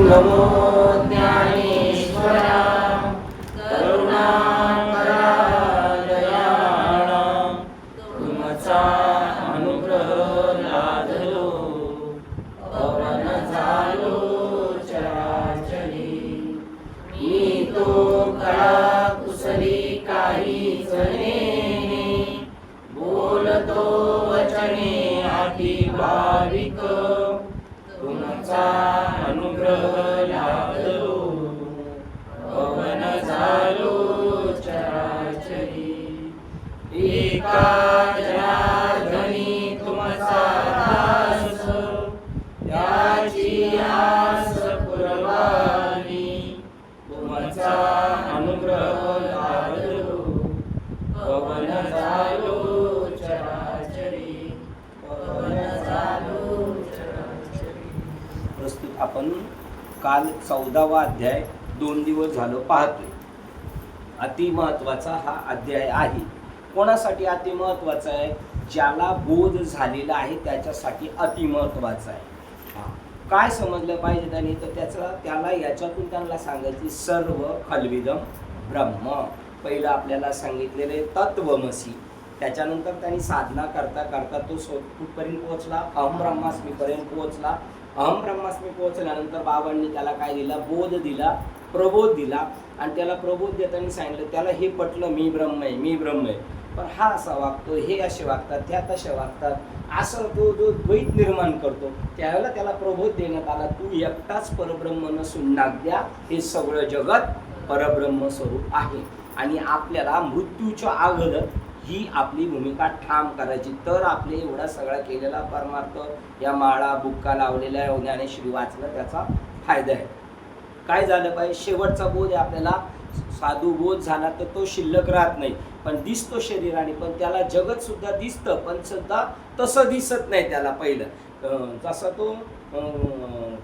नमो ज्ञानेश्वरा करुणाकरा दयाळा तुमचा अनुग्रह लादलो पवन झालो चराचरी मी तो कळा कुसरी काहीच नेने बोलतो वचने आठी भाविक तुमचा अनुग्रह लादलो पवन झालो चराचरी एका जनार्दनी तुमचा दास याची आस पुरवावी तुमचा अनुग्रह लादलो पवन झालो चराचरी पवन झालो चराचरी। प्रस्तुत आपण काल 14वा अध्याय 2 दिवस झालं पाहतोय। अतिमहत्वाचा हा अध्याय आहे। कोणासाठी अतिमहत्वाचा आहे? ज्याला बोध झालेला आहे त्याच्यासाठी अतिमहत्वाचा आहे। काय समजलं पाहिजे त्यांनी? तर त्याला याच्यातून त्यांना सांगायची सर्व खलविदम ब्रह्म। पहिलं आपल्याला सांगितलेले तत्वमसी, त्याच्यानंतर त्यांनी साधना करता करता तो कुठपर्यंत पोहोचला? अहम ब्रह्मास्मी पर्यंत पोहोचला। अहम ब्रह्मास्मी पोहोचल्यानंतर बाबांनी त्याला काय दिला? बोध दिला, प्रबोध दिला। आणि त्याला प्रबोध देताना सांगितलं, त्याला हे पटलं मी ब्रह्म आहे, मी ब्रह्म आहे। पण हा असा वागतो, हे असे वागतात, त्या तसे वागतात, असं तो जो द्वैत निर्माण करतो, त्यावेळेला त्याला प्रबोध देण्यात आला, तू एकटाच परब्रह्म नसून नागद्या हे सगळं जगत परब्रह्म स्वरूप आहे। आणि आपल्याला मृत्यूच्या अगोदर ही आपली भूमिका ठाम करायची, तर आपले एवढा सगळा केलेला परमार्थ, या माळा बुक्का लावलेल्या ज्ञानेश्वरी वाचलं त्याचा फायदा आहे। काय झालं पाहिजे? शेवटचा बोध आहे आपल्याला, साधू बोध झाला तर तो शिल्लक राहत नाही, पण दिसतो शरीराने, पण त्याला जगत सुद्धा दिसतं, पण सुद्धा तसं दिसत नाही त्याला। पहिलं जसा तो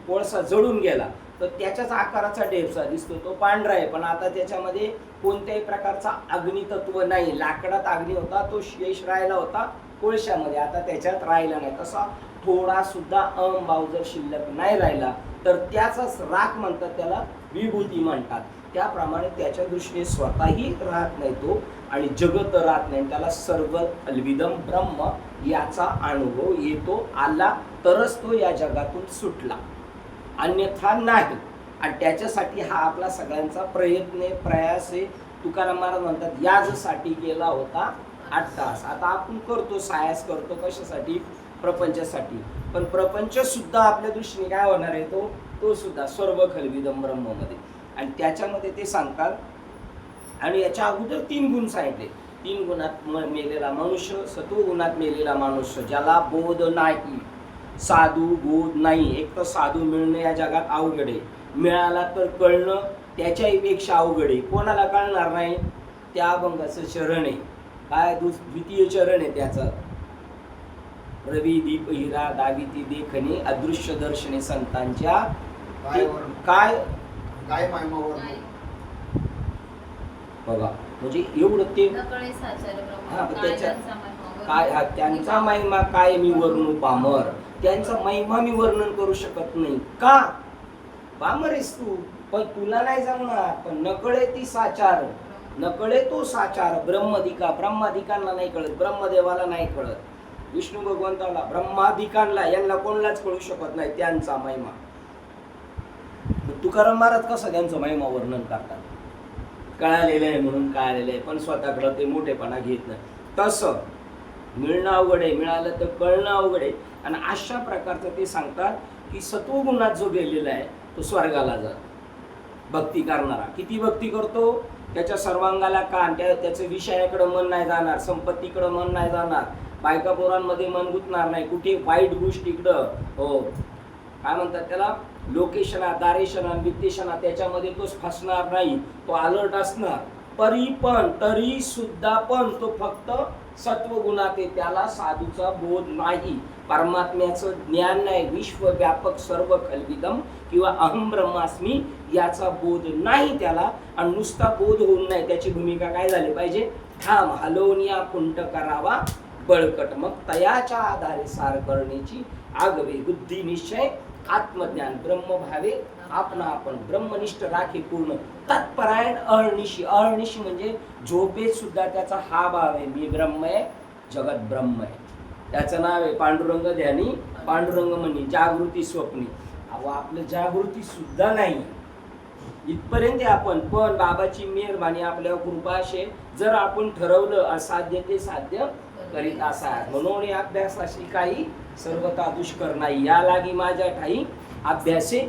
कोळसा जळून गेला तर त्याच्याच आकाराचा ढेपसा दिसतो, तो पांढरा आहे, पण आता त्याच्यामध्ये कोणत्याही प्रकारचा अग्नितत्व नाही। लाकडात अग्नी होता, तो शेष राहिला होता कोळशामध्ये, आता त्याच्यात राहिला नाही। तसा थोडा सुद्धा अहंभाव जर शिल्लक नाही राहिला तर त्याचाच राख म्हणतात, त्याला विभूती म्हणतात। त्याप्रमाणे त्याच्या दृष्टीने स्वतःही राहत नाही तो आणि जगत राहत नाही, त्याला सर्व अलविदम ब्रह्म याचा अनुभव येतो, आला तरच तो या जगातून सुटला, अन्यथा नाही। आणि त्याच्यासाठी हा आपला सगळ्यांचा प्रयत्न आहे, प्रयास आहे। तुकाराम महाराज म्हणतात याजसाठी केला होता 8 तास। आता आपण करतो, सायास करतो, कशासाठी? प्रपंचासाठी। पण प्रपंच सुद्धा आपल्या दृष्टीने काय होणार आहे? तो सुद्धा सर्व खलविदम ब्रह्ममध्ये। आणि त्याच्यामध्ये ते सांगतात, आणि याच्या अगोदर 3 गुण सांगितले। 3 गुणात मेलेला मनुष्य, सत्वगुणात मेलेला मनुष्य, ज्याला बोध नाही, साधू बोध नाही। एक तर साधू मिळणं या जगात अवघड आहे, मिळाला तर कळणं त्याच्याही पेक्षा अवघड आहे। कोणाला कळणार नाही? त्या अभंगाचं चरण आहे, काय द्वितीय चरण आहे त्याचं, रवी दीप हिरा दाविती देखणे अदृश्य दर्शने संतांच्या काय बघा, म्हणजे एवढं ते काय त्यांचा महिमा काय मी वर्णू पामर, त्यांचा महिमा मी वर्णन करू शकत नाही। का? पामर आहेस तू, पण तुला नाही जमणार। पण नकळे ती साचार, नकळे तो साचार ब्रह्माधिकांना नाही कळत, ब्रह्मदेवाला नाही कळत, विष्णू भगवंताला, ब्रह्माधिकांना, यांना कोणालाच कळू शकत नाही त्यांचा महिमा। तुकाराम महाराज कसं त्यांचं महिमा वर्णन करतात? कळालेलं आहे म्हणून कळालेलं आहे, पण स्वतःकडे ते मोठेपणा घेत नाही। तसं मिळणं अवघड आहे, मिळालं तर कळणं अवघड आहे। आणि अशा प्रकारचं ते सांगतात की सत्वगुणात जो गेलेला आहे तो स्वर्गाला जातो। भक्ती करणारा किती भक्ती करतो? त्याच्या सर्वांगाला कान, त्याचं विषयाकडे मन नाही जाणार, संपत्तीकडे मन नाही जाणार, बायका पोरांमध्ये मन गुंतणार नाही, कुठे वाईट गोष्टीकडं, हो काय म्हणतात त्याला, लोकेशना, दारेशना, वित्तेशना, त्याच्यामध्ये तो फसणार नाही, तो अलर्ट असणार। तरी सुद्धा पण तो फक्त सत्वगुणात आहे, त्याला साधूचा बोध नाही, परमात्म्याचं ज्ञान नाही, विश्वव्यापक सर्व खलविदम किंवा अहम ब्रह्मास्मी याचा बोध नाही त्याला। आणि नुसता बोध होऊन नाही, त्याची भूमिका काय झाली पाहिजे? ठाम हलवून कुंट करावा बळकट, मग तयाच्या आधारे सार करण्याची आगवे बुद्धी निश्चय आत्मज्ञान ब्रह्म भावे आपणा आपण ब्रह्मनिष्ठ राखे पूर्ण तत्परायण अहर्निशी. अहर्निशी म्हणजे झोपेत सुद्धा त्याचा हा भाव आहे, मी ब्रह्म आहे, जगत ब्रह्म आहे. त्याचं नाव आहे पांडुरंग ध्यानी पांडुरंग म्हणी जागृती स्वप्नी. अहो आपलं जागृती सुद्धा नाही इथपर्यंत आपण, पण बाबाची मेहरबानी आपल्यावर कृपा असे जर आपण ठरवलं असाध्य ते साध्य करीत असा. म्हणून अभ्यासाशी काही सर्वता दुष्कर नाही, या लागी माझ्या ठाई अभ्यासे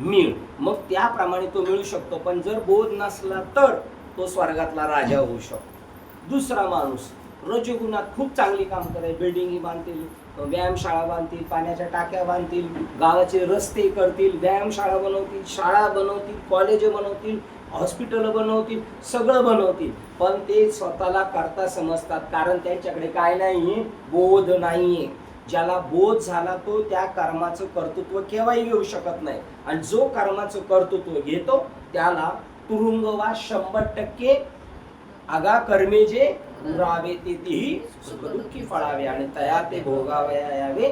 मिळ. मग त्याप्रमाणे तो मिळू शकतो. पण जर बोध नसला तर तो स्वर्गातला राजा होऊ शकतो. दुसरा माणूस रजोगुणात खूप चांगली काम करेल, बिल्डिंगी बांधतील, व्यायामशाळा बांधतील, पाण्याच्या टाक्या बांधतील, गावाचे रस्ते करतील, व्यायामशाळा बनवतील, शाळा बनवतील, कॉलेज बनवतील, हॉस्पिटल बनवतील, सगळं बनवतील. पण ते स्वतःला करता समजतात, कारण त्यांच्याकडे काय नाहीये, बोध नाहीये. ज्याला बोध झाला तो त्या कर्माचं कर्तृत्व केव्हाही घेऊ शकत नाही. आणि जो कर्माचं कर्तृत्व घेतो त्याला तुरुंगवास 100% आगा कर्मे जे पुरावे तेही सुखदुःखी फळावे आणि तया ते भोगावया यावे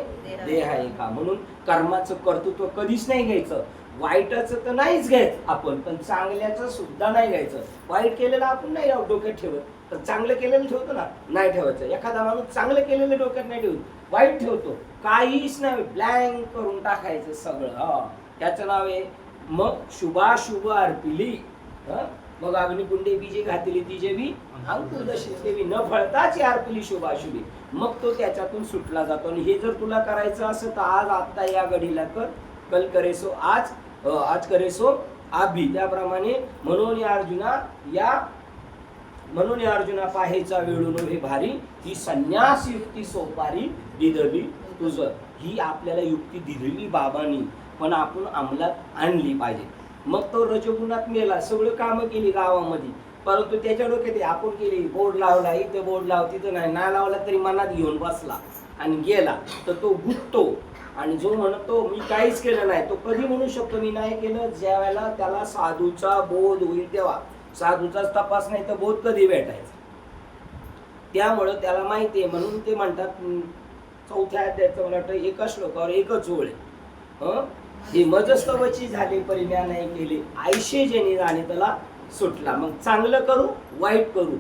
देह एका. म्हणून कर्माचं कर्तृत्व कधीच नाही घ्यायचं. वाईटाचं तर नाहीच घ्यायचं आपण, पण चांगल्याचं सुद्धा नाही घ्यायचं. वाईट केलेलं आपण नाही डोक्यात ठेवत, तर चांगलं केलेलं ठेवतो ना, नाही ठेवायचं. एखादा माणूस चांगलं केलेलं डोक्यात नाही ठेवत, वाईट ठेवतो, काहीच नाही, ब्लँक करून टाकायचं सगळं. त्याचं नाव आहे मग शुभाशुभ अर्पिली. मग अग्निकुंडे बीजे घातली ती जेवी अंकुरदशी देवी न फळताच अर्पिली शुभाशुभी. मग तो त्याच्यातून सुटला जातो. आणि हे जर तुला करायचं असेल तर आज आत्ता या घडीला कर, कल करेसो आज करेसो आभी. त्याप्रमाणे म्हणून अर्जुना पाहायचा वेळून हे भारी ही संन्यास युक्ती सोपारी दिदली तुझं. ही आपल्याला युक्ती दिलेली बाबांनी, पण आपण अंमलात आणली पाहिजे. मग तो रजोगुणात मेला, सगळं कामं केली गावामध्ये, परंतु त्याच्या डोक्यात आपण केली, बोर्ड लावला, इथं बोर्ड लाव, तिथं नाही लावला तरी मनात घेऊन बसला आणि गेला तर तो गुंततो. आणि जो म्हणतो मी काहीच केलं नाही, तो कधी म्हणू शकतो मी नाही केलं? ज्या वेळेला त्याला साधूचा बोध होईल तेव्हा. साधूचाच तपास नाही तर बोध कधी भेटायचा? त्यामुळं त्याला माहिती आहे. म्हणून ते म्हणतात 4थ्या अध्यायाचं मला वाटतं 1 श्लोकावर 1च ओळ आहे, हे मजस्तवची झाले परिज्ञा नाही केले आयशे जेणे जाणे त्याला सुटला. मग चांगलं करू वाईट करू,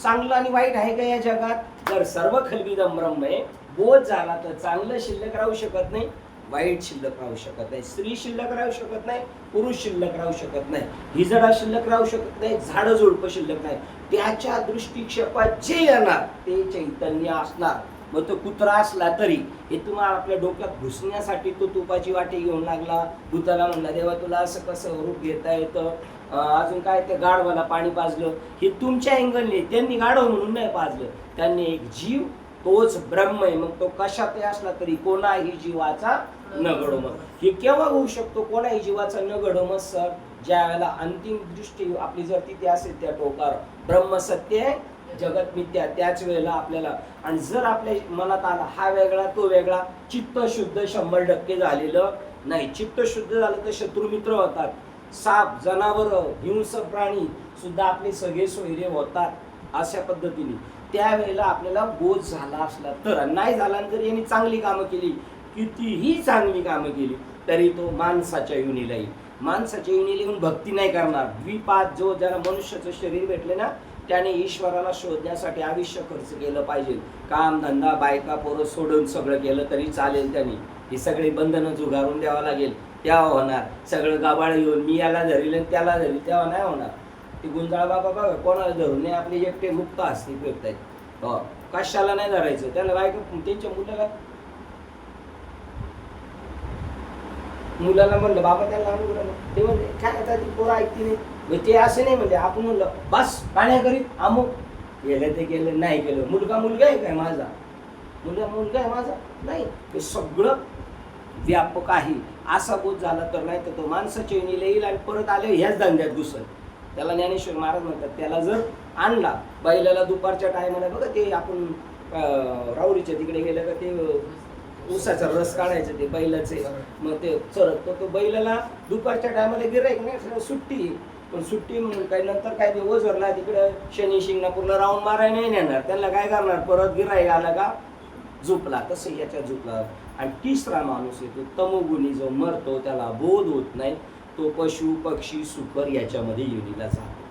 चांगलं आणि वाईट आहे का या जगात? जर सर्व खलविदम ब्रह्म आहे, बोध झाला तर चांगलं शिल्लक राहू शकत नाही, वाईट शिल्लक राहू शकत नाही, स्त्री शिल्लक राहू शकत नाही, पुरुष शिल्लक राहू शकत नाही, हिजडा शिल्लक राहू शकत नाही, झाडं झुडपं शिल्लक नाही. त्याच्या दृष्टिक्षेपात जे येणार ते चैतन्य असणार. मग तो कुत्रा असला तरी हे तुम्हाला आपल्या डोक्यात घुसण्यासाठी तो तुपाची वाटी घेऊन लागला, भूताला म्हणला देवा तुला असं कसं रूप घेता येतं, अजून काय ते गाढवाला पाणी पाजलं, हे तुमच्या अँगलने. त्यांनी गाढव म्हणून नाही पाजलं, त्यांनी एक जीव तोच ब्रह्म आहे. मग तो कशातही असला तरी कोणाही जीवाचा न घडोमत. हे केव्हा होऊ शकतो कोणाही जीवाचा न घडोमत? सर ज्या वेळेला अंतिम दृष्टी आपली जर तिथे असेल त्या टोकार ब्रह्म सत्य आहे जगत मिथ्या, त्याच वेळेला आपल्याला. आणि जर आपल्या मनात आला हा वेगळा तो वेगळा, चित्त शुद्ध 100% झालेलं नाही. चित्त शुद्ध झालं तर शत्रुमित्र होतात, साप जनावर हिंसक प्राणी सुद्धा आपले सगळे सोयरे होतात. अशा पद्धतीने त्यावेळेला आपल्याला बोध झाला असला तर, नाही झाला जर यांनी चांगली कामं केली, कितीही चांगली कामं केली तरी तो माणसाच्या योनीला येईल. माणसाच्या योनीला येऊन भक्ती नाही करणार. द्विपाद जो ज्याला मनुष्याचं शरीर भेटले ना त्याने ईश्वराला शोधण्यासाठी आयुष्य खर्च केलं पाहिजे. काम धंदा बायका पोरं सोडून सगळं केलं तरी चालेल. त्यांनी ही सगळी बंधनं झुगारून द्यावं लागेल, तेव्हा होणार. सगळं गाबाळ येऊन मी याला धरील आणि त्याला धरील तेव्हा नाही होणार. ती गुंजाळ बाबा बघा कोणाला धरून नाही, आपले एकटे मुक्त असते फिरतायत. हो कशाला नाही धरायचं त्याला? बायका त्यांच्या मुलाला म्हणलं बाबा त्याला आणून, ते म्हणले काय आता ती पोरं ऐकती नाही. ते असं नाही म्हणजे आपण म्हणलं बस पाण्या करीत अमुक केलं ते केलं, नाही केलं. मुलगा आहे काय माझा? मुलगा आहे माझा नाही. ते सगळं व्यापक आहे. असा बोध झाला तर, नाही तर तो माणसाच्या योनीला येईल आणि परत आले ह्याच धंद्यात घुसल. त्याला ज्ञानेश्वर महाराज म्हणतात, त्याला जर आणला बैलाला दुपारच्या टायमाला बघा ते आपण राऊरीच्या तिकडे गेलं का ते ऊसाचा रस काढायचं ते बैलाचे, मग ते चरत तो बैलाला दुपारच्या टायमाला गिरायक नाही सुट्टी, पण सुट्टी म्हणून काही नंतर काय ते ओझरला तिकडं शनी शिंगणापूरला राऊंड मारायला नाही नेणार. त्यांना काय करणार? परत गिरायक आला का झोपला, तसं याच्या झोपला. आणि तिसरा माणूस येतो तमोगुणी, जो मरतो, त्याला बोध होत नाही, तो पशु पक्षी सुकर याच्यामध्ये योनीला जातो.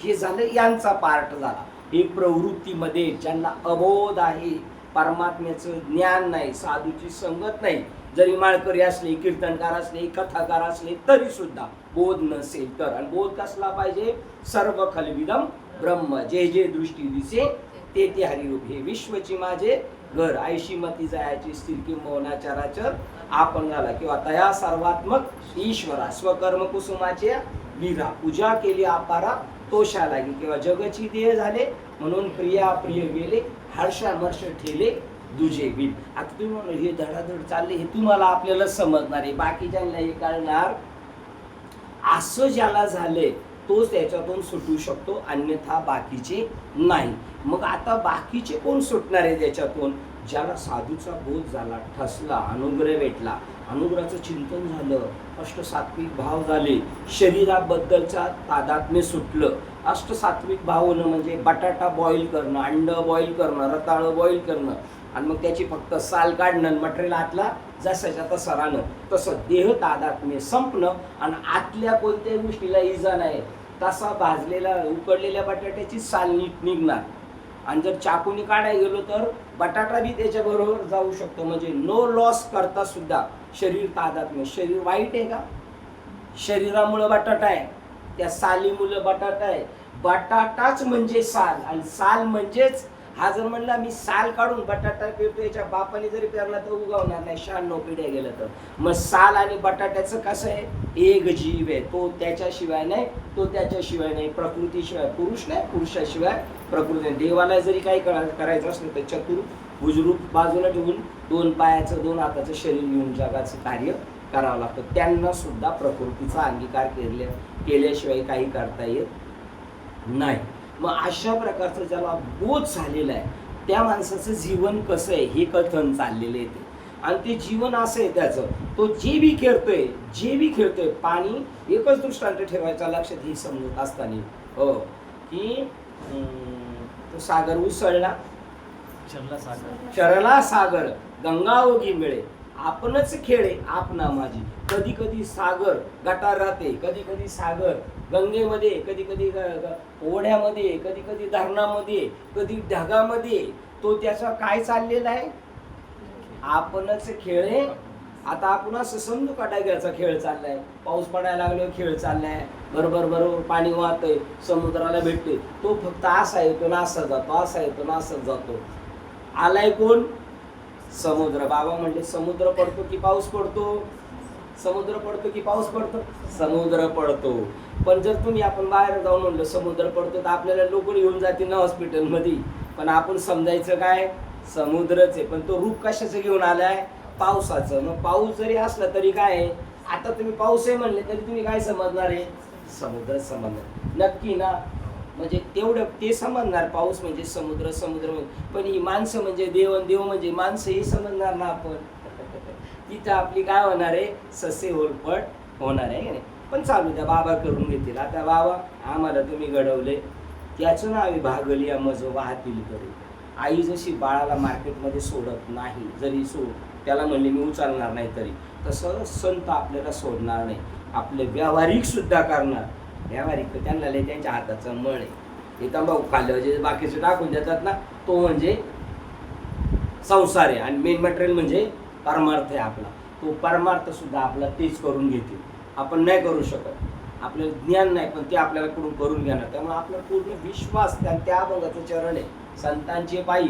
हे झालं यांचा पार्ट झाला. हे प्रवृत्तीमध्ये ज्यांना अबोध आहे, परमात्म्याचं ज्ञान नाही, साधूची संगत नाही, जरी माळकरी असले, कीर्तनकार असले, कथाकार असले तरी सुद्धा बोध नसेल तर. आणि बोध कसला पाहिजे? सर्व खलविदम ब्रह्म, जे जे दृष्टी दिसे ते ते हरिरूप, हे विश्वची माझे घर, ऐशी मती जायाची स्थिर किंबहुना चराचर आपण झाला, किंवा तया सर्वात्मक ईश्वरा, स्वकर्म कुसुमाचे वीरा, पूजा केली अपारा तोषा लागी, किंवा जगची देह झाले म्हणून प्रिया प्रिय गेले, हर्षामर्ष ठेले दुजे बिल. आता तुम्ही म्हणून हे धडाधड चालले, हे तुम्हाला आपल्याला समजणार आहे, बाकीच्यांना हे कळणार. असं ज्याला झाले तोच त्याच्यातून सुटू शकतो, अन्यथा बाकीचे नाही. मग आता बाकीचे कोण सुटणार आहे त्याच्यातून? ज्याला साधूचा बोध झाला, ठसला, अनुग्रह भेटला, अनुग्रहाचं चिंतन झालं, अष्टसात्विक भाव झाले, शरीराबद्दलचा तादात्म्य सुटलं. अष्टसात्विक भाव होणं म्हणजे बटाटा बॉईल करणं, अंड बॉईल करणं, रताळं बॉईल करणं, आणि मग त्याची फक्त साल काढणं, मटेरियल आतला जसाच्या तसा राहणं, तसं देह तादात्म्य संपणं, आणि आतल्या कोणत्याही गोष्टीला इजा नाही. तसा भाजलेला उकडलेल्या बटाट्याची साल नीट निघणार, आणि जर चाकूने काढायला गेलो तर बटाटा बी त्याच्याबरोबर जाऊ शकतो. म्हणजे नो लॉस करता सुद्धा शरीर तादात्म्य. शरीर वाईट आहे का? शरीरामुळं बटाटा आहे, त्या सालीमुळं बटाटा आहे. बटाटाच म्हणजे साल, आणि साल म्हणजेच, हा जर म्हणला मी साल काढून बटाटा पेरतो, याच्या बापाने जरी पेरला तर उगवणार नाही, 96 पिढ्या गेलं तर. मग साल आणि बटाट्याचं कसं आहे? एक जीव आहे, तो त्याच्याशिवाय नाही, तो त्याच्याशिवाय नाही, प्रकृतीशिवाय पुरुष नाही, पुरुषाशिवाय प्रकृती नाही. देवाला जरी काही करायचं असलं तर चतुर्भुज रूप बाजूला ठेवून 2 पायाचं 2 हाताचं शरीर घेऊन जगाचं कार्य करावं लागतं. त्यांना सुद्धा प्रकृतीचा अंगीकार केल्याशिवाय काही करता येत नाही. मग अशा प्रकारचं ज्याला बोध झालेला आहे त्या माणसाचं जीवन कसं आहे हे कथन चाललेलं आहे ते. आणि ते जीवन असं आहे त्याचं, तो जे बी खेळतोय, पाणी एकच दृष्टांत ठेवायचा लक्षात, ही समजत असताना हो की तो सागर उसळला, चरला सागर, गंगा ओघी मिळे, आपणच खेळे आपणा माझी. कधी कधी सागर गटार राहते, कधी कधी सागर गंगेमध्ये, कधी कधी ओढ्यामध्ये, कधी कधी धरणामध्ये, कधी ढगामध्ये. तो त्याचा काय चाललेला आहे? आपणच खेळे. आता आपण असं समजू का ढगाचा खेळ चाललाय, पाऊस पडायला लागलो खेळ चाललाय, बरोबर पाणी वाहतंय, समुद्राला भेटते, तो फक्त असा येतो ना असा जातो, असा येतो ना असं जातो. आलाय कोण? समुद्र. बाबा म्हणले समुद्र पडतो की पाऊस पडतो? समुद्र पडतो की पाऊस पडतो? समुद्र पडतो. पण जर तुम्ही आपण बाहेर जाऊन म्हणलं समुद्र पडतो तर आपल्याला लोक येऊन जातील ना हॉस्पिटलमध्ये, पण आपण समजायचं काय? समुद्रच आहे. पण तो रूप कशाचं घेऊन आलाय? पावसाचं. मग पाऊस जरी असला तरी काय आहे? आता तुम्ही पाऊस आहे म्हणले तरी तुम्ही काय समजणार आहे? समुद्र समजणार. नक्की ना? म्हणजे तेवढं ते समजणार, पाऊस म्हणजे समुद्र, समुद्र म्हणजे. पण ही माणसं म्हणजे देव, देव म्हणजे माणसं, हे समजणार ना आपण. तिथं आपली काय होणार आहे? ससे होरपट होणार आहे नाही. पण चालू द्या, बाबा करून घेतील. आता बाबा आम्हाला तुम्ही घडवले, त्याचं नाव भागली मज वाहतील करे. आई जशी बाळाला मार्केटमध्ये सोडत नाही, जरी त्याला म्हणले मी उचलणार नाही तरी, तसं संत आपल्याला सोडणार नाही, आपले व्यावहारिक सुद्धा करणार. व्यावहारिक त्यांना लय त्यांच्या हाताचं मळ आहे. हे तंबाखू खाल्लं जे बाकीचे टाकून देतात ना, तो म्हणजे संसार आहे. आणि मेन मटेरियल म्हणजे परमार्थ आहे आपला. तो परमार्थ सुद्धा आपला तेच करून घेतील. आपण नाही करू शकत, आपल्याला ज्ञान नाही, पण ते आपल्याला कडून करून घेणार. त्यामुळे आपला पूर्ण विश्वास त्या अभंगाचं चरण आहे, संतांचे पायी.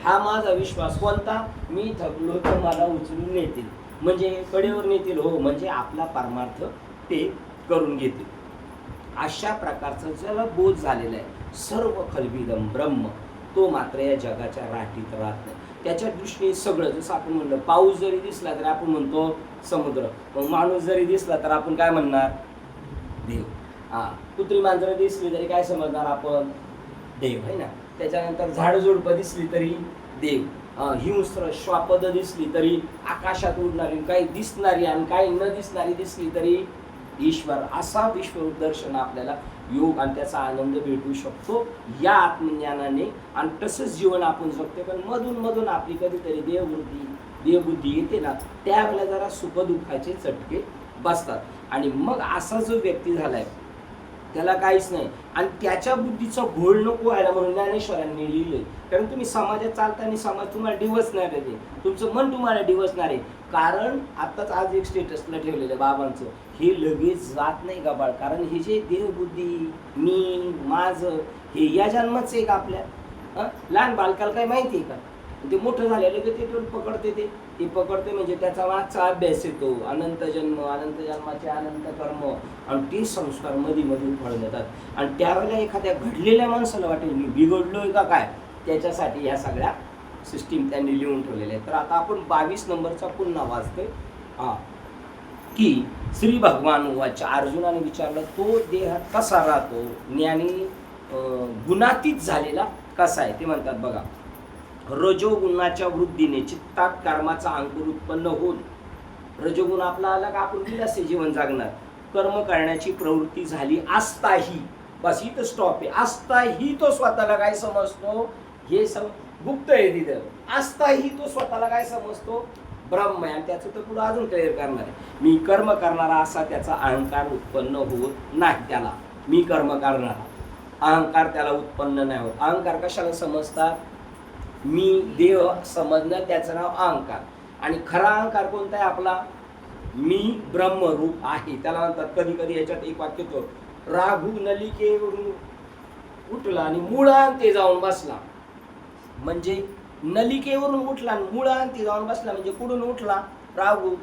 हा माझा विश्वास. कोणता? मी थकलो तर मला उचलून नेतील, म्हणजे कडेवर नेतील. हो, म्हणजे आपला परमार्थ ते करून घेतील. अशा प्रकारचं ज्याला बोध झालेला आहे, सर्व खलविदम ब्रह्म, तो मात्र या जगाच्या राठीत राहत नाही. त्याच्या दृष्टीने सगळं, जसं आपण म्हणलं पाऊस जरी दिसला तरी आपण म्हणतो समुद्र, मग माणूस जरी दिसला तर आपण काय म्हणणार? देव. कुत्री मांजरं दिसली तरी काय समजणार आपण? देव, आहे ना. त्याच्यानंतर झाडझुडपं दिसली तरी देव. हिंस्र श्वापद दिसली तरी, आकाशात उडणारी, काही दिसणारी आणि काही न दिसणारी दिसली तरी ईश्वर असा विश्वरूप दर्शन आपल्याला योग आणि त्याचा आनंद भेटू शकतो या आत्मज्ञानाने. आणि तसंच जीवन आपण जगतो. पण मधून मधून आपली कधीतरी देवबुद्धी येते ना, त्यावेळेला जरा सुखदुःखाचे चटके बसतात. आणि मग असा जो व्यक्ती झालाय त्याला काहीच नाही, आणि त्याच्या बुद्धीचा घोळ नको व्हायला म्हणून ज्ञानेश्वरांनी लिहिलंय. कारण तुम्ही समाजात चालताना समाज तुम्हाला डिवचणार आहे, तुमचं मन तुम्हाला डिवचणार आहे. कारण आत्ताच आज एक स्टेटसला ठेवलेलं बाबांचं, हे लगेच जात नाही का बाळ. कारण हे जे देवबुद्धी, मी, माझं, हे या जन्माचं एक आपल्या लहान बालकाला काही माहिती आहे का? ते मोठं झालेलं की ते पकडते, ते पकडते म्हणजे त्याचा मागचा अभ्यास येतो. अनंत जन्म, अनंत जन्माचे अनंत कर्म, आणि ते संस्कार मधून फळून येतात. आणि त्यावेळेला एखाद्या घडलेल्या माणसाला वाटेल मी बिघडलोय का काय, त्याच्यासाठी ह्या सगळ्या सिस्टीम त्यांनी लिहून ठेवलेल्या आहेत. तर आता आपण 22 नंबरचा पुन्हा वाचतोय की श्री भगवान वाच, अर्जुनाने विचारलं तो देह कसा राहतो, ज्ञानी गुणातीत झालेला कसा आहे. ते म्हणतात बघा, रजोगुणाच्या वृद्धीने चित्तात कर्माचा अंकुर उत्पन्न होऊन, रजोगुण आपला आला का आपण विलासी जीवन जगणार. कर्म करण्याची प्रवृत्ती झाली असताही, बस इथं स्टॉप आहे. असताही तो स्वतःला काय समजतो, हे गुप्त आहे तिथं. असताही तो स्वतःला काय समजतो, ब्रह्म आहे. आणि त्याचं तर पुढे अजून क्लिअर करणार आहे. मी कर्म करणारा असा त्याचा अहंकार उत्पन्न होत नाही. त्याला मी कर्म करणारा अहंकार त्याला उत्पन्न नाही होत. अहंकार कशाला समजतात, मी देव समजणं, त्याचं नाव अहंकार. आणि खरा अहंकार कोणता आहे आपला, मी ब्रह्मरूप आहे, त्याला म्हणतात. कधी कधी याच्यात एक वाक्य तो, राघू नलिकेवरून उठला आणि मुळांती जाऊन बसला. म्हणजे नलिकेवरून उठला आणि मुळांती जाऊन बसला म्हणजे कुठून उठला, राघू.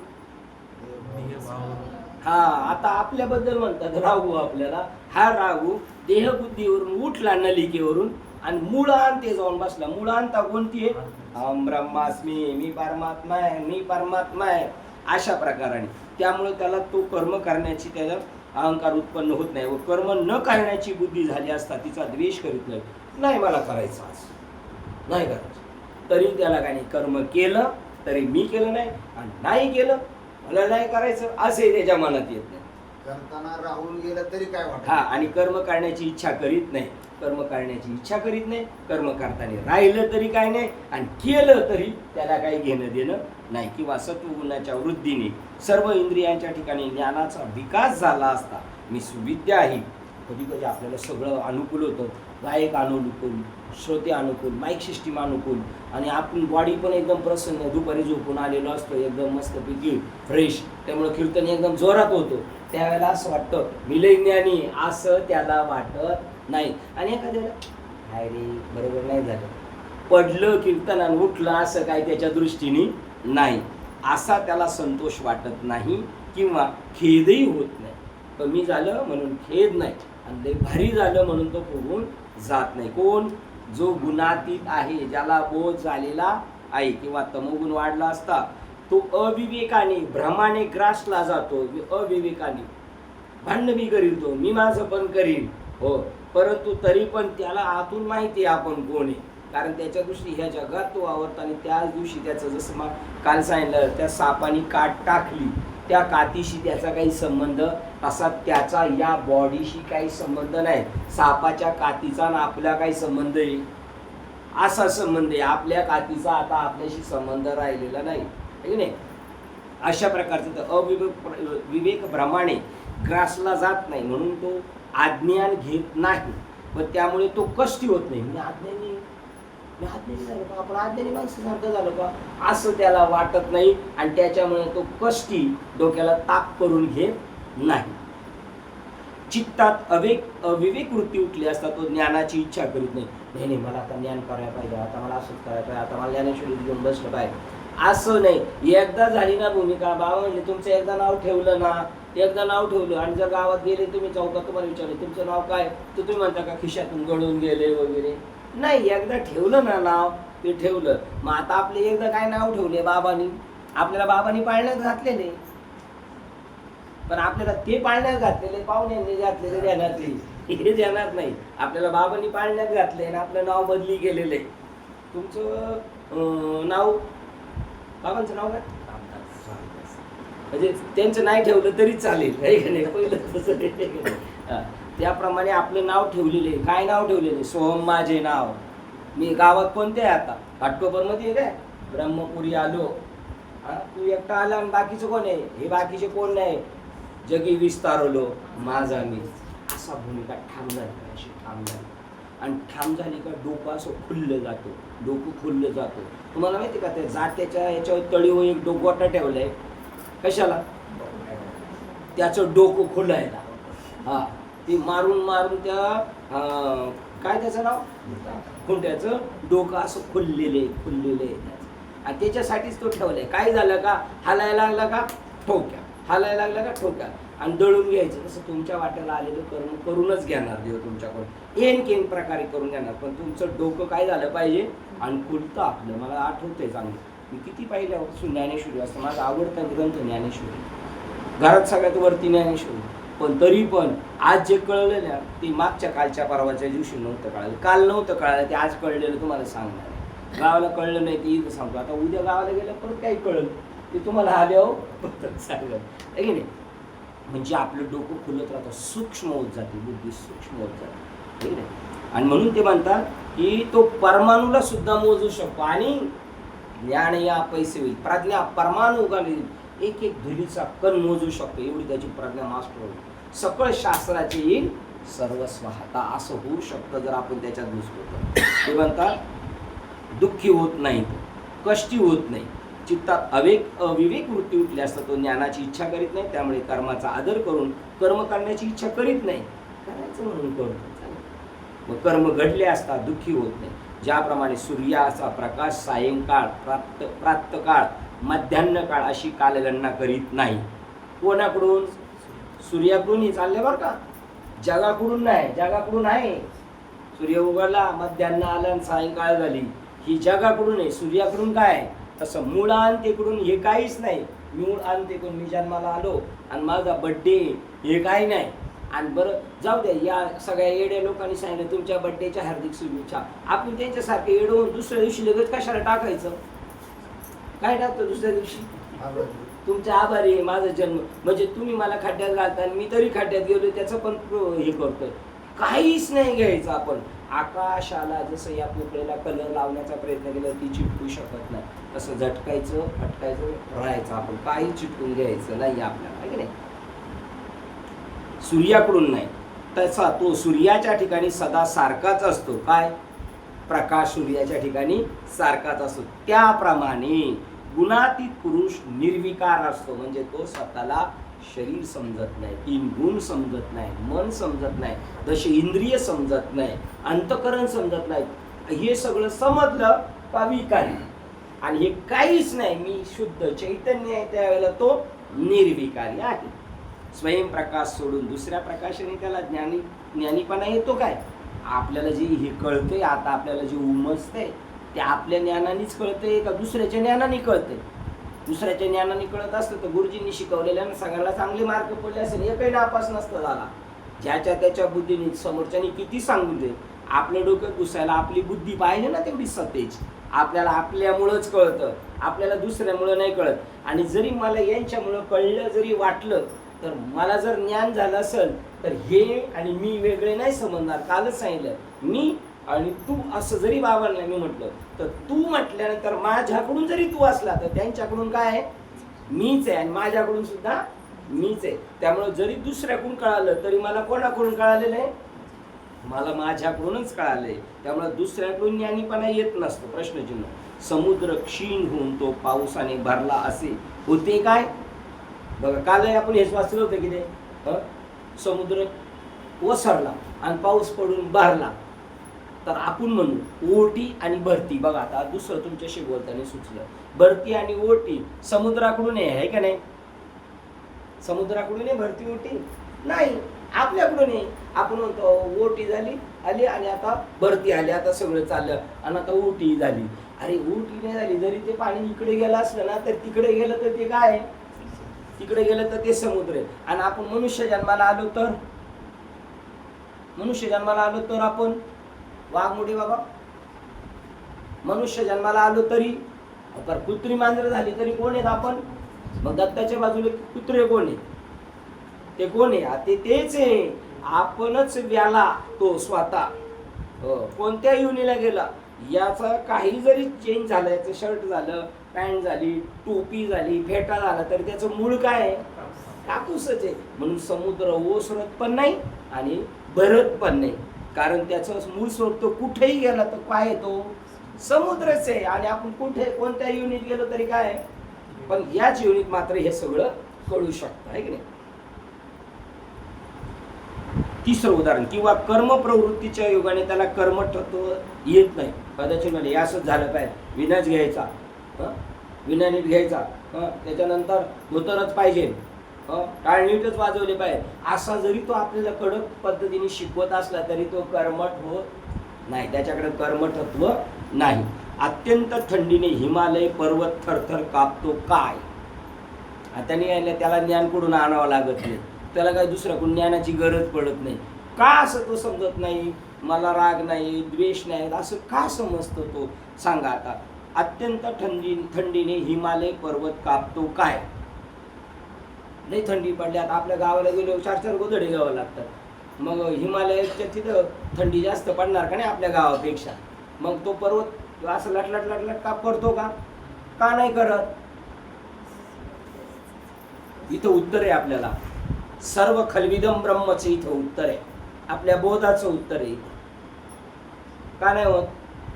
हा, आता आपल्याबद्दल म्हणतात राघू आपल्याला. हा राघू देहबुद्धीवरून उठला नलिकेवरून आणि मुळांती जाऊन बसला. मुळांता कोणती आहे, अहम ब्रह्मास्मी, मी परमात्मा आहे, मी परमात्मा आहे, अशा प्रकाराने. त्यामुळे त्याला तो कर्म करण्याची त्याला अहंकार उत्पन्न होत नाही. व कर्म न करण्याची बुद्धी झाली असता तिचा द्वेष करीत नाही मला करायचं, आज नाही करायचं, तरी त्याला काही कर्म केलं तरी मी केलं नाही, आणि नाही केलं मला नाही करायचं असे त्याच्या मनात येत नाही. करताना राहून गेलं तरी काय वाटत. हा, आणि कर्म करण्याची इच्छा करीत नाही, कर्म करण्याची इच्छा करीत नाही, कर्म करताना राहिलं तरी काय नाही, आणि केलं तरी त्याला काही घेणं देणं नाही. किंवा सत्वगुणाच्या वृद्धीने सर्व इंद्रियांच्या ठिकाणी ज्ञानाचा विकास झाला असता मी सुविद्या आहे. कधी कधी आपल्याला सगळं अनुकूल होतं, गायक अनुकूल, श्रोते अनुकूल, माईक सिस्टीम अनुकूल, आणि आपण बॉडी पण एकदम प्रसन्न, दुपारी झोपून आलेलो असतो एकदम मस्तपैकी फ्रेश, त्यामुळे कीर्तन एकदम जोरात होतो. त्यावेळेला असं वाटतं मी लय ज्ञानी, असं त्याला वाटत नाही. आणि एखाद्याला काय रे बरोबर नाही झालं, पडलं कीर्तन आणि उठलं असं काय त्याच्या दृष्टीने नाही, असा त्याला संतोष वाटत नाही किंवा खेदही होत नाही. कमी झालं म्हणून खेद नाही, आणि लय भारी झालं म्हणून तो फुगून जात नाही. कोण, जो गुणातीत आहे, ज्याला बोध झालेला आहे. किंवा तमोगुण वाढला असता तो अविवेकाने भ्रमाने ग्रासला जातो. अविवेकाने भांडण बी करील तो, मी माझं पण करील हो, परंतु तरी पण त्याला आतून माहिती आहे आपण कोण आहे. कारण त्याच्या दृष्टी ह्या जगात तो आवडतो. आणि त्याच दिवशी त्याचं जसं मग काल सांगितलं, त्या सापाने काट टाकली, त्या कातीशी त्याचा काही संबंध, असा त्याचा या बॉडीशी काही संबंध नाही. सापाच्या कातीचा ना आपला काही संबंध आहे, असा संबंध आहे. आपल्या कातीचा आता आपल्याशी संबंध राहिलेला नाही, की नाही. अशा प्रकारचं तर विवेक भ्रमाने ग्रासला जात नाही, म्हणून तो आज्ञान घेत नाही, व त्यामुळे तो कष्टी होत नाही. मी आज्ञानी झालो का, आपण आज्ञानी माणसासारखं झालो का, असं त्याला वाटत नाही. आणि त्याच्यामुळे तो कष्टी डोक्याला ताप करून घेत नाही. चित्तात अविवेक वृत्ती उठली असता तो ज्ञानाची इच्छा करीत नाही. नाही मला आता ज्ञान करायला पाहिजे, आता मला असंच करायला पाहिजे, आता मला ज्ञानेश्वरी घेऊन बसलं पाहिजे, असं नाही. एकदा झाली ना भूमिका, बाबा म्हणजे तुमचं एकदा नाव ठेवलं ना, एकदा नाव ठेवलं आणि जर गावात गेले तुम्ही चौकात तुम्हाला विचारले तुमचं नाव काय, तर तुम्ही म्हणता का खिशातून गळून गेले वगैरे. नाही, एकदा ठेवलं ना नाव, ते ठेवलं. मग आता आपले एकदा काय नाव ठेवले बाबांनी, आपल्याला बाबांनी पाळण्यात घातलेले, पण आपल्याला ते पाळण्यात घातलेले पाहुण्यांनी घातलेले ध्यानातले हे ध्यानात नाही. आपल्याला बाबांनी पाळण्यात घातले आणि आपलं नाव बदली केलेलं आहे. तुमचं नाव, बाबांचं नाव काय, म्हणजे त्यांचं नाही ठेवलं तरी चालेल, आहे का नाही? पहिलं तसं आहे का नाही? हा. त्याप्रमाणे आपलं नाव ठेवलेलं आहे. काय नाव ठेवलेलं आहे? सोहम माझे नाव. मी गावात कोणते आहे आता? घाटकोपरमध्ये आहे काय? ब्रह्मपुरी आलो. हा, तू एकटा आला आणि बाकीचं कोण आहे? हे बाकीचे कोण नाही. जगी विस्तारलो माझा मी. असा भूमिका ठाम झाली, अशी ठाम झाली. आणि ठाम झाली का डोकं असं खुललं जातं, डोकं खुललं जातं. तुम्हाला माहिती का त्या जात्याच्या याच्यावर तळीवर एक डोकवाटा ठेवलाय. कशाला? त्याचं डोकं खुलायला. हा, ते मारून मारून त्या काय त्याचं नाव, खुंट्याचं डोकं असं खुललेलं आहे. आणि त्याच्यासाठीच तो ठेवलाय. काय झालं का हालायला लागला का ठोक्या, हालायला लागला का ठोक्या. आणि दळून घ्यायचं. तसं तुमच्या वाट्याला आलेलं कर्म करूनच घेणार देव तुमच्याकडून, केन प्रकारे करून घेणार. पण तुमचं डोकं काय झालं पाहिजे आणि खुलतं आपलं. मला आठवतंय चांगलं, मी किती पहिल्यापासून ज्ञानेश्वरी असतं. माझा आवडता ग्रंथ ज्ञानेश्वरी. घरात सगळ्यात वरती ज्ञानेश्वरी. पण तरी पण आज जे कळलं ना ते मागच्या कालच्या परवाच्या दिवशी नव्हतं कळालं. काल नव्हतं कळालं, ते आज कळलेलं तुम्हाला सांगणार आहे. गावाला कळलं नाही ते इथं सांगतो. आता उद्या गावाला गेलं परत काही कळलं ते तुम्हाला आल्यावर सांगलं, आहे की नाही? म्हणजे आपलं डोकं खुलत राहतं, सूक्ष्म होत जाते बुद्धी, सूक्ष्म होत जाते, ठीक आहे? आणि म्हणून ते म्हणतात की तो परमाणूला सुद्धा मोजू शकतो. आणि ज्ञान या पैसे होईल, प्रज्ञा परमाणू एक एक धुलीचा कण मोजू शकतो. एवढी त्याची प्रज्ञा मास्टर होईल. सकळ शास्त्राचे येईल सर्वस्व हाता, असं होऊ शकतं जर आपण त्याच्यात घुसलो तर. ते म्हणतात दुःखी होत नाही, कष्टी होत नाही, चित्तात अविवेक वृत्ती उठली असता तो ज्ञानाची इच्छा करीत नाही. त्यामुळे कर्माचा आदर करून कर्म करण्याची इच्छा करीत नाही, करायचं म्हणून करतो. मग कर्म घडले असता दुःखी होत नाही. ज्याप्रमाणे सूर्याचा प्रकाश सायंकाळ, प्रातःकाळ, मध्यान्ह काळ अशी कालगणना करीत नाही. कोणाकडून? सूर्याकडून चालले बरं का, जगाकडून नाही. जगाकडून आहे. सूर्य उगवला, मध्यान्ह आला आणि सायंकाळ झाली, ही जगाकडून आहे. सूर्याकडून काय? तसं मूळ अंत्यकडून हे काहीच नाही. मूळ अंत्यकडून मी जन्माला आलो आणि माझा बड्डे हे काही नाही. आणि बरं जाऊ द्या, या सगळ्या येड्या लोकांनी सांगितलं तुमच्या बड्डेच्या हार्दिक शुभेच्छा. आपण त्यांच्यासारखे येडवून दुसऱ्या दिवशी लगेच कशाला टाकायचं? काय टाकतो दुसऱ्या दिवशी? तुमचे आभारी आहे माझा जन्म. म्हणजे तुम्ही मला खड्ड्यात घालता आणि मी तरी खड्ड्यात गेलो, त्याचं पण हे करतोय. काहीच नाही घ्यायचं आपण. आकाशाला जसं या पोकळीला कलर लावण्याचा प्रयत्न केला ती चिटकू शकत नाही, तसं झटकायचं, फटकायचं, राहायचं. आपण काही चिटकून घ्यायचं नाही आपल्याला, आहे की नाही? सूर्याकडून नाही. तसा तो सूर्याच्या ठिकाणी सदा सारखाच असतो. काय? प्रकाश सूर्याच्या ठिकाणी सारखाच असतो. त्याप्रमाणे गुणातीत पुरुष निर्विकार असतो. म्हणजे तो स्वतःला शरीर समजत नाही, 3 गुण समजत नाही, मन समजत नाही, जसे इंद्रिय समजत नाही, अंतकरण समजत नाही. हे सगळं समजलं का विकारी. आणि हे काहीच नाही, मी शुद्ध चैतन्य आहे, त्यावेळेला तो निर्विकारी आहे. स्वयंप्रकाश सोडून दुसऱ्या प्रकाशाने त्याला ज्ञानीपणा येतो. काय? आपल्याला जे हे कळतंय आता, आपल्याला जे उमजतंय ते आपल्या ज्ञानानेच कळतंय का दुसऱ्याच्या ज्ञानाने कळतंय? दुसऱ्याच्या ज्ञानाने कळत असतं तर गुरुजींनी शिकवलेल्या सगळ्याला चांगले मार्क पडले असेल, एकही नापास नसतं झाला. ज्याच्या त्याच्या बुद्धीने समोरच्याने किती सांगू दे, आपल्या डोक्यात घुसायला आपली बुद्धी पाहिजे ना तेवढी सतेज. आपल्याला आपल्यामुळंच कळतं, आपल्याला दुसऱ्यामुळं नाही कळत. आणि जरी मला यांच्यामुळं कळलं जरी वाटलं तर मला जर ज्ञान झालं असेल तर हे आणि मी वेगळे नाही समजणार. कालच सांगितलं, मी आणि तू असं जरी बाबांना मी म्हटलं तर तू म्हटल्यानंतर माझ्याकडून जरी तू असला तर त्यांच्याकडून काय आहे? मीच आहे. आणि माझ्याकडून सुद्धा मीच आहे. त्यामुळे जरी दुसऱ्याकडून कळालं तरी मला कोणाकडून कळालेलं आहे? मला माझ्याकडूनच कळालंय. त्यामुळे दुसऱ्याकडून ज्ञानीपणा येत नसतो. प्रश्नचिन्ह. समुद्र क्षीण होऊन तो पावसाने भरला असे होते काय? बघा काल आपण हेच वाचलं होतं की ते समुद्र ओसरला आणि पाऊस पडून भरला. तर आपण म्हणू ओटी आणि भरती. बघा आता दुसरं तुमच्याशी बोलताना सुचलं, भरती आणि ओटी समुद्राकडून आहे का नाही? समुद्राकडून आहे भरती ओटी नाही, आपल्याकडून आहे. आपण म्हणतो ओटी झाली आली आणि आता भरती आली, आता सगळं चाललं आणि आता ओटी झाली. अरे ओटी नाही झाली, जरी ते पाणी इकडे गेलं असलं ना तर तिकडे गेलं तर ते काय आहे? तिकडे गेलं तर ते समुद्र आहे. आणि आपण मनुष्य जन्माला आलो तर आपण वाघमोडी बाबा. मनुष्य जन्माला आलो तरी, पर कुत्री मांजर झाली तरी कोण आहेत आपण? मग दत्ताच्या बाजूला कुत्रे कोण आहे? ते कोण आहे? ते तेच आहे. आपणच व्याला तो स्वतः. कोणत्या युनीला गेला, याचा काही जरी चेंज झालं, याचं शर्ट झालं, पॅन्ट झाली, टोपी झाली, फेटा झाला, तर त्याचं मूळ काय आहे? कापूसच आहे. म्हणून समुद्र ओसरत पण नाही आणि भरत पण नाही, कारण त्याचं मूळ स्रोत तो कुठेही गेला तर काय येतो? समुद्रच आहे. आणि आपण कुठे कोणत्या युनिट गेलो तरी काय आहे? पण याच युनिट मात्र हे सगळं कळू शकतं, आहे की नाही? तिसरं उदाहरण, किंवा कर्म प्रवृत्तीच्या योगाने त्याला कर्मठत्व येत नाही. कदाचित म्हणजे असंच झालं पाहिजे, विनाच घ्यायचा, विना नीट घ्यायचा, त्याच्यानंतर धोतरच पाहिजे, टाळ नीटच वाजवले पाहिजे, असा जरी तो आपल्याला कडक पद्धतीने शिकवत असला तरी तो कर्मठ होत नाही, त्याच्याकडे कर्मठत्व नाही. अत्यंत थंडीने हिमालय पर्वत थरथर कापतो काय? त्याला ज्ञान कुठून आणावं लागत नाही, त्याला काही दुसऱ्याकडून ज्ञानाची गरज पडत नाही. का असं तो समजत नाही? मला राग नाही, द्वेष नाही, असं का समजतो तो? सांगा आता. अत्यंत थंडीने हिमालय पर्वत कापतो काय? लई थंडी पडली, आता आपल्या गावाला गेलो 4-4 गोधडे घ्यावं लागतात, मग हिमालयाच्या तिथं थंडी जास्त पडणार का नाही आपल्या गावापेक्षा? मग तो पर्वत असं लटलट लटलट का पडतो का? का नाही करत? इथं उत्तर आहे आपल्याला. सर्व खलविदम ब्रह्मचं इथं उत्तर आहे, आपल्या बोधाचं उत्तर आहे. का नाही होत?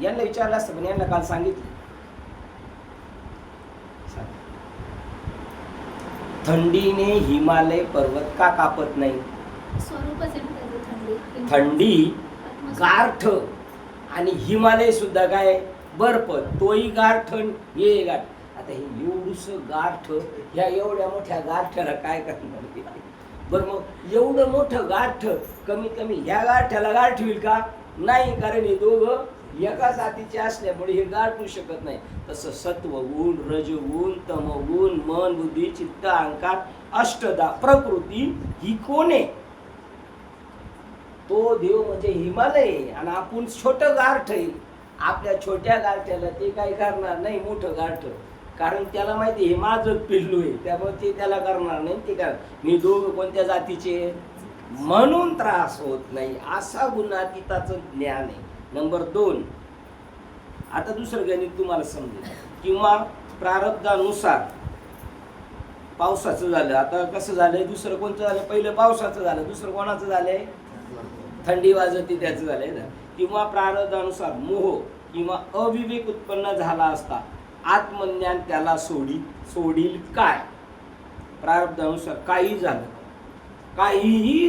यांना विचारलं असतं, पण यांना काल सांगितलं. थंडीने हिमालय पर्वत का कापत नाही? थंडी, गारठ आणि हिमालय सुद्धा काय? बर्फ. तोही गारठ, हे गाठ. आता हे एवढूस गारठ, ह्या एवढ्या मोठ्या गारठ्याला काय करणार? बरं, मग एवढं मोठं गारठ कमीत कमी ह्या गारठ्याला गारठ होईल का? नाही, कारण हे दोघं एका जातीचे असल्यामुळे हे गारठू शकत नाही. तसं सत्व गुण, रजगुण, तमगुण, मन, बुद्धी, चित्त, अहंकार, अष्टधा प्रकृती ही कोण आहे? तो देव म्हणजे हिमालय, आणि आपण छोटं गारठ आहे. आपल्या छोट्या गारठ्याला ते काय करणार नाही मोठं गारठ, कारण त्याला माहिती हे माझं पिल्लू आहे, त्यामुळे ते त्याला करणार नाही. ते काय, मी दोघं कोणत्या जातीचे, म्हणून त्रास होत नाही. असा गुणातीताचं ज्ञान आहे. नंबर 2, आता दुसरं गणित तुम्हाला समजेल. किंवा प्रारब्धानुसार पावसाचं झालं, आता कसं झालंय, दुसरं कोणतं झालं? पहिलं पावसाचं झालं, दुसरं कोणाचं झालंय? थंडी वाजती त्याचं झालंय ना. किंवा प्रारब्धानुसार मोह किंवा अविवेक उत्पन्न झाला असता आत्मज्ञान त्याला सोडील काय? प्रारब्धानुसार काहीही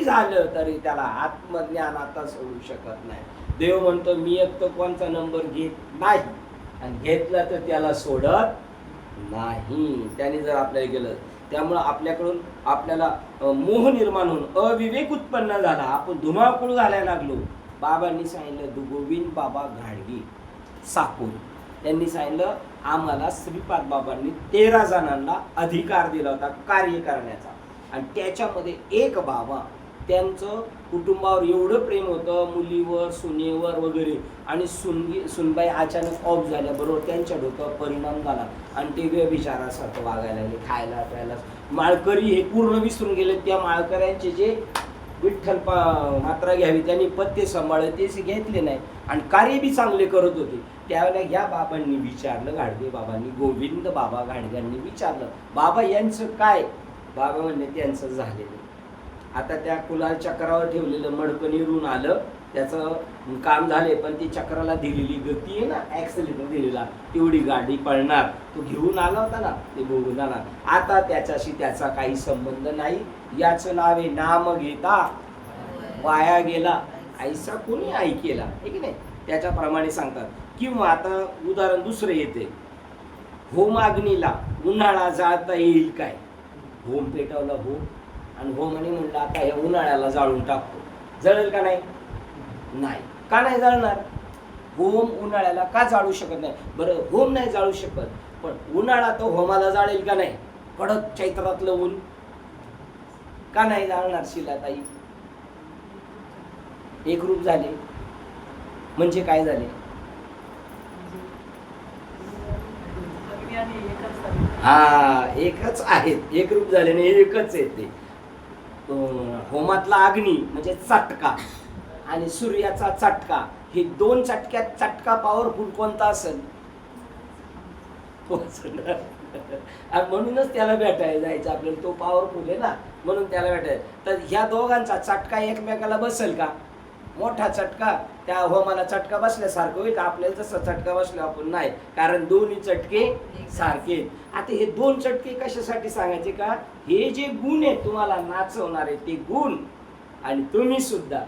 झालं तरी त्याला आत्मज्ञान आता सोडू शकत नाही. देव म्हणतो, मी एक तर कोणता नंबर घेत नाही, आणि घेतला तर त्याला सोडत नाही. त्याने जर आपल्याला गेलं, त्यामुळं आपल्याला मोह निर्माण होऊन अविवेक उत्पन्न झाला, आपण धुमाकूळ घालायला लागलो. बाबांनी सांगितलं, गोविंद बाबा घाडगे साकूर त्यांनी सांगितलं, आम्हाला श्रीपाद बाबांनी 13 जणांना अधिकार दिला होता कार्य करण्याचा, आणि त्याच्यामध्ये एक बाबा, त्यांचं कुटुंबावर एवढं प्रेम होतं, मुलीवर, सुनेवर वगैरे, आणि सुनबाई अचानक ऑफ झाल्याबरोबर त्यांच्या डोक्यावर परिणाम झाला, आणि ते व्यभिचारासारखं वागायला लागले, खायला प्यायला. माळकरी हे पूर्ण विसरून गेले. त्या माळकऱ्यांचे जे विठ्ठल मात्रा घ्यावी त्यांनी पत्ते सांभाळले, ते घेतले नाही, आणि कार्य बी चांगले करत होते. त्यावेळेला ह्या बाबांनी विचारलं, घाडगे बाबांनी, गोविंद बाबा घाडग्यांनी विचारलं, बाबा यांचं काय? बाबा म्हणले, त्यांचं झालेलं. आता त्या कुलाल चक्रावर ठेवलेलं मडकं निरून आलं, त्याचं काम झाले, पण ती चक्राला दिलेली गती आहे ना, ॲक्सिलेटर दिलेला, तेवढी गाडी पळणार. तो घेऊन आला होता ना, ते बघून आला. आता त्याच्याशी त्याचा काही संबंध नाही. याचं नाव आहे नाम घेता वाया गेला, ऐसा कोणी ऐकेला, आहे की नाही? त्याच्याप्रमाणे सांगतात. किंवा आता उदाहरण दुसरं येते, होमाग्नीला उन्हाळा जाळता येईल काय? होम पेटवला होम, आणि होमाने म्हणलं आता हे उन्हाळ्याला जाळून टाकतो, जळेल का नाही? नाही. का नाही जळणार? होम उन्हाळ्याला का जाळू शकत नाही? बरं, होम नाही जाळू शकत, पण उन्हाळा तो होमाला जाळेल का नाही? कडक चैत्रातलं ऊन का नाही जाळणार? शिलाताई एकरूप झाले म्हणजे काय झाले? हा एकच आहेत, एकरूप झाल्याने एकच आहे ते. होमातला अग्नी म्हणजे चटका आणि सूर्याचा चटका, हे दोन चटक्यात चटका पॉवरफुल कोणता असेल? आणि म्हणूनच त्याला भेटायला जायचं आपल्याला, तो पॉवरफुल आहे ना, म्हणून त्याला भेटायचं. तर ह्या दोघांचा चटका एकमेकाला बसेल का? मोठा चटका त्या होमाला चटका बसल्यासारखं होईल का? आपल्याला जसं चटका बसला आपण नाही, कारण दोन्ही चटके सारखे. आता हे दोन चटके कशासाठी सांगायचे का? हे जे गुण आहेत तुम्हाला नाचवणारे ते गुण आणि तुम्ही सुद्धा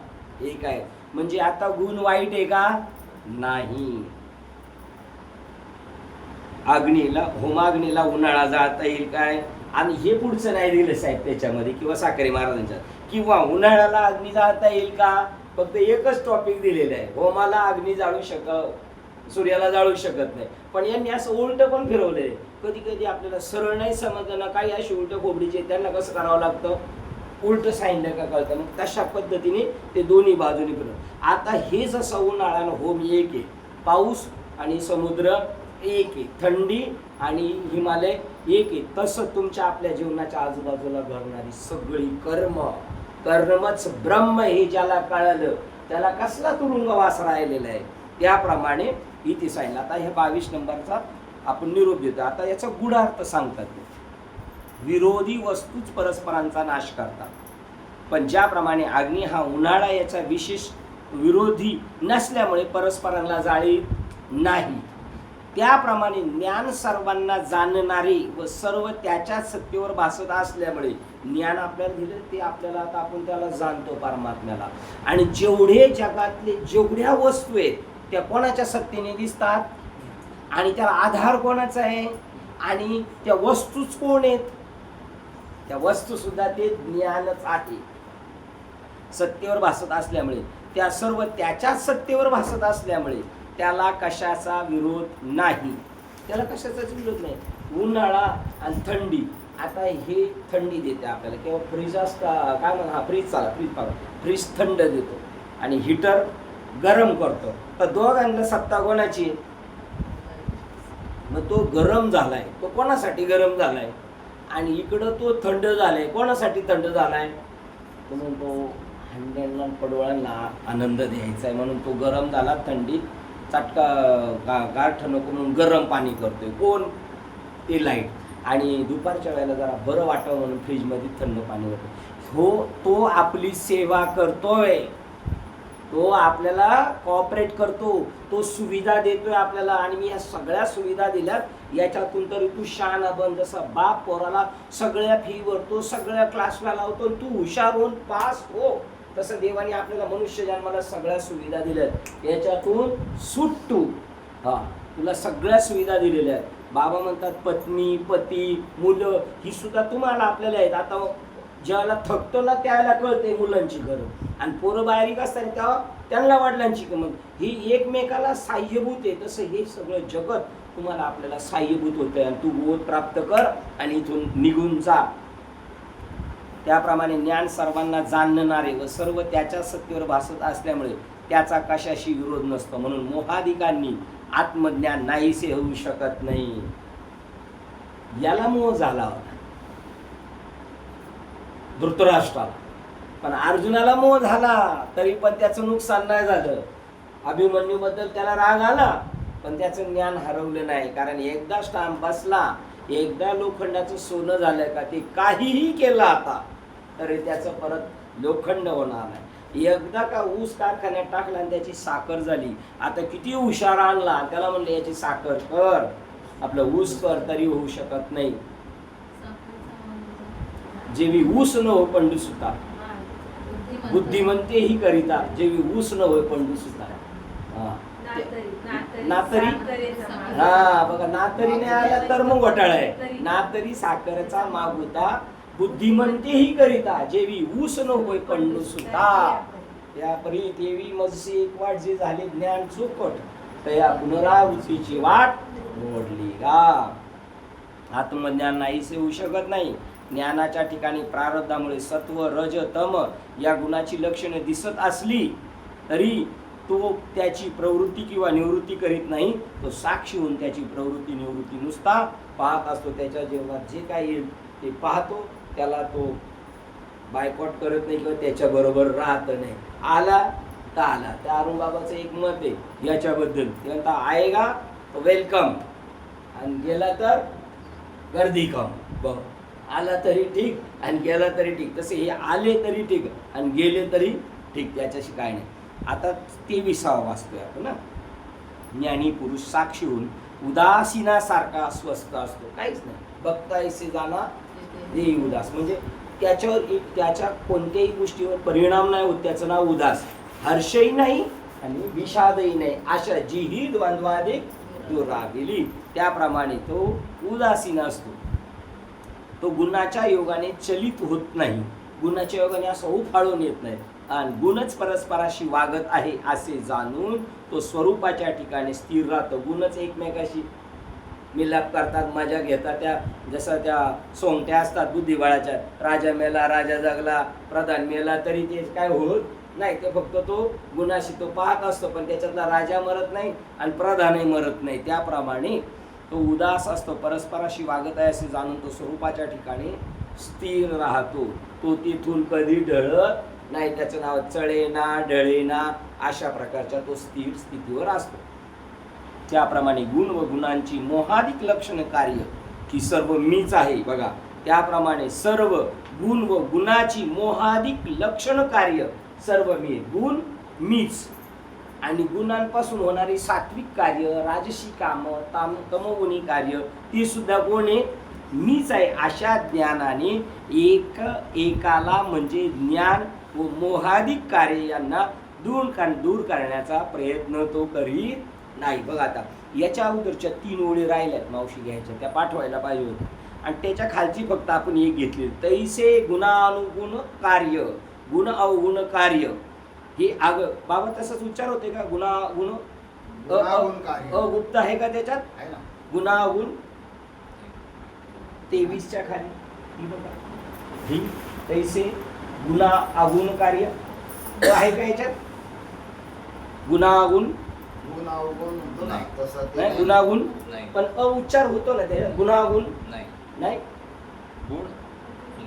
एक आहे. म्हणजे आता गुण वाईट आहे का? नाही. अग्नीला, होमाग्नीला उन्हाळा जाळता येईल काय? आणि हे पुढचं नाही दिलं साहेब त्याच्यामध्ये, किंवा साखरे महाराजांच्या, किंवा उन्हाळ्याला अग्नी जाळता येईल का? फक्त एकच टॉपिक दिलेलं आहे, होमाला अग्नी जाळू सूर्याला जाळू शकत नाही. पण यांनी असं उलट पण फिरवलंय. कधी कधी आपल्याला सरळ नाही समजलं ना, काही अशी उलट खोबडीचे, त्यांना कसं करावं लागतं? उलट सांगितलं का कळतं. मग तशा पद्धतीने ते दोन्ही बाजूने फिरवलं. आता हे जसं उन्हाळ्यानं होम एक आहे, पाऊस आणि समुद्र एक आहे, थंडी आणि हिमालय एक आहे, तसं तुमच्या आपल्या जीवनाच्या आजूबाजूला घडणारी सगळी कर्मच ब्रह्म हे ज्याला कळलं त्याला कसला तुरुंगवास राहिलेला आहे. त्याप्रमाणे इथे सांगितलं. आता ह्या 22 नंबरचा आपण निरोप देतो. आता याचा गूढार्थ सांगतात. विरोधी वस्तूच परस्परांचा नाश करतात, पण ज्याप्रमाणे अग्नी हा उन्हाळा याचा विशेष विरोधी नसल्यामुळे परस्परांना जाळीत नाही, त्याप्रमाणे ज्ञान सर्वांना जाणणारे व सर्व त्याच्याच सत्तेवर भासत असल्यामुळे ज्ञान आपल्याला दिलं ते आपल्याला, आता आपण त्याला जाणतो परमात्म्याला. आणि जेवढे जगातले जेवढ्या वस्तू आहेत त्या कोणाच्या सत्तेने दिसतात आणि त्याला आधार कोणाचा आहे आणि त्या वस्तूच कोण आहेत? त्या वस्तू सुद्धा ते ज्ञानच आहे. सत्तेवर भासत असल्यामुळे, त्या सर्व त्याच्याच सत्तेवर भासत असल्यामुळे त्याला कशाचा विरोध नाही. त्याला कशाचाच विरोध नाही. उन्हाळा आणि थंडी, आता हे थंडी देते आपल्याला, किंवा फ्रीज असता काय म्हणा, फ्रीज चाला, फ्रीज थंड देतो आणि हीटर गरम करतो. तर दोघांना सत्ता कोणाची? मग तो गरम झालाय, तो कोणासाठी गरम झालाय? आणि इकडं तो थंड झालाय, कोणासाठी थंड झालाय? म्हणून तो हंड्यांना पडवळांना आनंद द्यायचा आहे, म्हणून तो गरम झाला. थंडीत चटका गारठ नको म्हणून गरम पाणी करतोय कोण? ते लाईट. आणि दुपारच्या वेळेला जरा बरं वाटावं म्हणून फ्रीजमध्ये थंड पाणी होतं. हो, तो आपली सेवा करतोय, तो आपल्याला कॉपरेट करतो, तो सुविधा देतोय आपल्याला. आणि मी ह्या सगळ्या सुविधा दिल्यात, याच्यातून तरी तू शान बन. जसा बाप पोराला सगळ्या फी भरतो, सगळ्या क्लासला लावतो, तू हुशार होऊन पास हो, तसं देवाने आपल्याला मनुष्य जन्माला सगळ्या सुविधा दिल्यात, याच्यातून सुट तू. तुला सगळ्या सुविधा दिलेल्या आहेत. बाबा म्हणतात पत्नी, पती, मुलं ही सुद्धा तुम्हाला आपल्याला आहेत. आता ज्याला थकतो ना त्याला कळते मुलांची गरज, आणि पोरं बाहेरीक असताना तेव्हा त्यांना वडिलांची किंमत. ही एकमेकाला साह्यभूत आहे. तसं हे सगळं जगत तुम्हाला आपल्याला साह्यभूत होतं. आणि तू बोध प्राप्त कर आणि इथून निघून जा. त्याप्रमाणे ज्ञान सर्वांना जाणणारे व सर्व त्याच्या सत्तेवर भासत असल्यामुळे त्याचा कशाशी विरोध नसतो. म्हणून मोहादिकांनी आत्मज्ञान नाहीसे होऊ शकत नाही. याला मोह झाला होता धृतराष्ट्राला, पण अर्जुनाला मोह झाला तरी पण त्याचं नुकसान नाही झालं. अभिमन्यूबद्दल त्याला राग आला पण त्याचं ज्ञान हरवलं नाही, कारण एकदा स्टॅम्प बसला, एकदा लोखंडाचं सोनं झालं का ते काहीही केलं आता तरी त्याचं परत लोखंड होणार नाही. एकदा का ऊस कारखान्यात टाकला आणि त्याची साखर झाली, आता किती हुशार आणला त्याला म्हणलं याची साखर कर, आपलं ऊस कर, तरी होऊ शकत नाही. जेवी ऊस न हो पंडू सुता, बुद्धिमंते ही करिता, जेवी ऊस न होय पंडू सुता. नातरी, हा बघा, नातरी नाही आला तर मग घोटाळा आहे. नातरी साखरचा मागुता, बुद्धिमंते ही करिता, जेवी ऊस न होय पंडू सुता. त्या परी देवी मजसी एक वाट जी झाली ज्ञान चुकट, त्या पुनरावृत्तीची वाट मोडली का. आत्मज्ञान नाहीसे होऊ शकत नाही. ज्ञानाच्या ठिकाणी प्रारब्धामुळे सत्व, रज, तम या गुणाची लक्षणे दिसत असली तरी तो त्याची प्रवृत्ती किंवा निवृत्ती करीत नाही, तो साक्षी होऊन त्याची प्रवृत्ती निवृत्ती नुसता पाहत असतो. त्याच्या जीवनात जे काय येईल ते पाहतो, त्याला तो बायकॉट करत नाही किंवा त्याच्याबरोबर राहत नाही. आला तर आला. त्या अरुणबाबाचं एक मत आहे याच्याबद्दल, ते म्हणता आएगा तो वेलकम आणि गेला तर गर्दी कम. बघ, आला तरी ठीक आणि गेला तरी ठीक. तसे हे आले तरी ठीक आणि गेले तरी ठीक, त्याच्याशी काय नाही. आता 23वा वाचतोय आपण ना. ज्ञानी पुरुष साक्षी होऊन उदासीनासारखा स्वस्थ असतो, काहीच नाही. बघता ऐसे जाना देई उदास, म्हणजे त्याच्यावर त्याच्या कोणत्याही गोष्टीवर परिणाम नाही होत. त्याचं नाव उदास. हर्षही नाही आणि विषादही नाही, अशा जीही द्वंद्वाधिक दूर राहिली त्याप्रमाणे तो उदासीन असतो. तो गुणाच्या योगाने चलित होत नाही, गुणाच्या योगाने असं उफाळून येत नाही आणि गुणच परस्पराशी वागत आहे असे जाणून तो स्वरूपाच्या ठिकाणी स्थिर राहतो. गुणच एकमेकाशी मिलाप करतात, मजा घेतात. त्या जसं त्या सोंगट्या असतात बुद्धिबळाच्या, राजा मेला राजा जगला, प्रधान मेला तरी ते काय होत नाही. ते फक्त तो गुणाशी तो पाहत असतो, पण त्याच्यातला राजा मरत नाही आणि प्रधानही मरत नाही. त्याप्रमाणे तो उदास असतो, परस्पराशी वागत आहे असे जाणून तो स्वरूपाच्या ठिकाणी स्थिर राहतो. तो तिथून कधी ढळत नाही. त्याचं नाव चढेना ढळेना अशा प्रकारच्या तो स्थिर स्थितीवर असतो. त्याप्रमाणे गुण व गुणांची मोहादिक लक्षण कार्य की सर्व मीच आहे. बघा, त्याप्रमाणे सर्व गुण व गुणाची मोहादिक लक्षण कार्य सर्व मी. गुण मीच आणि गुणांपासून होणारी सात्विक कार्य, राजसी कामं, तमोगुणी कार्य ती सुद्धा कोण आहे? मीच आहे. अशा ज्ञानाने एकाला म्हणजे ज्ञान व मोहादिक कार्य यांना दूर करण्याचा प्रयत्न तो करीत नाही. बघा, आता याच्या अगोदरच्या 3 ओळी राहिल्यात मावशी घ्यायच्या, त्या पाठवायला पाहिजे होत्या आणि त्याच्या खालची फक्त आपण एक घेतली. तैसे गुणानुगुण कार्य, गुण अवगुण कार्य. हे बाबा तसंच उच्चार होते का? गुणागुण अगुप्त आहे का त्याच्यात? गुणागुण 23च्या खाली ही तैसे गुणा अगुण कार्य आहे का याच्यात? गुणागुण नाही, गुणागुण पण उच्चार होतो ना त्याच्यात. गुणागुण नाही, गुण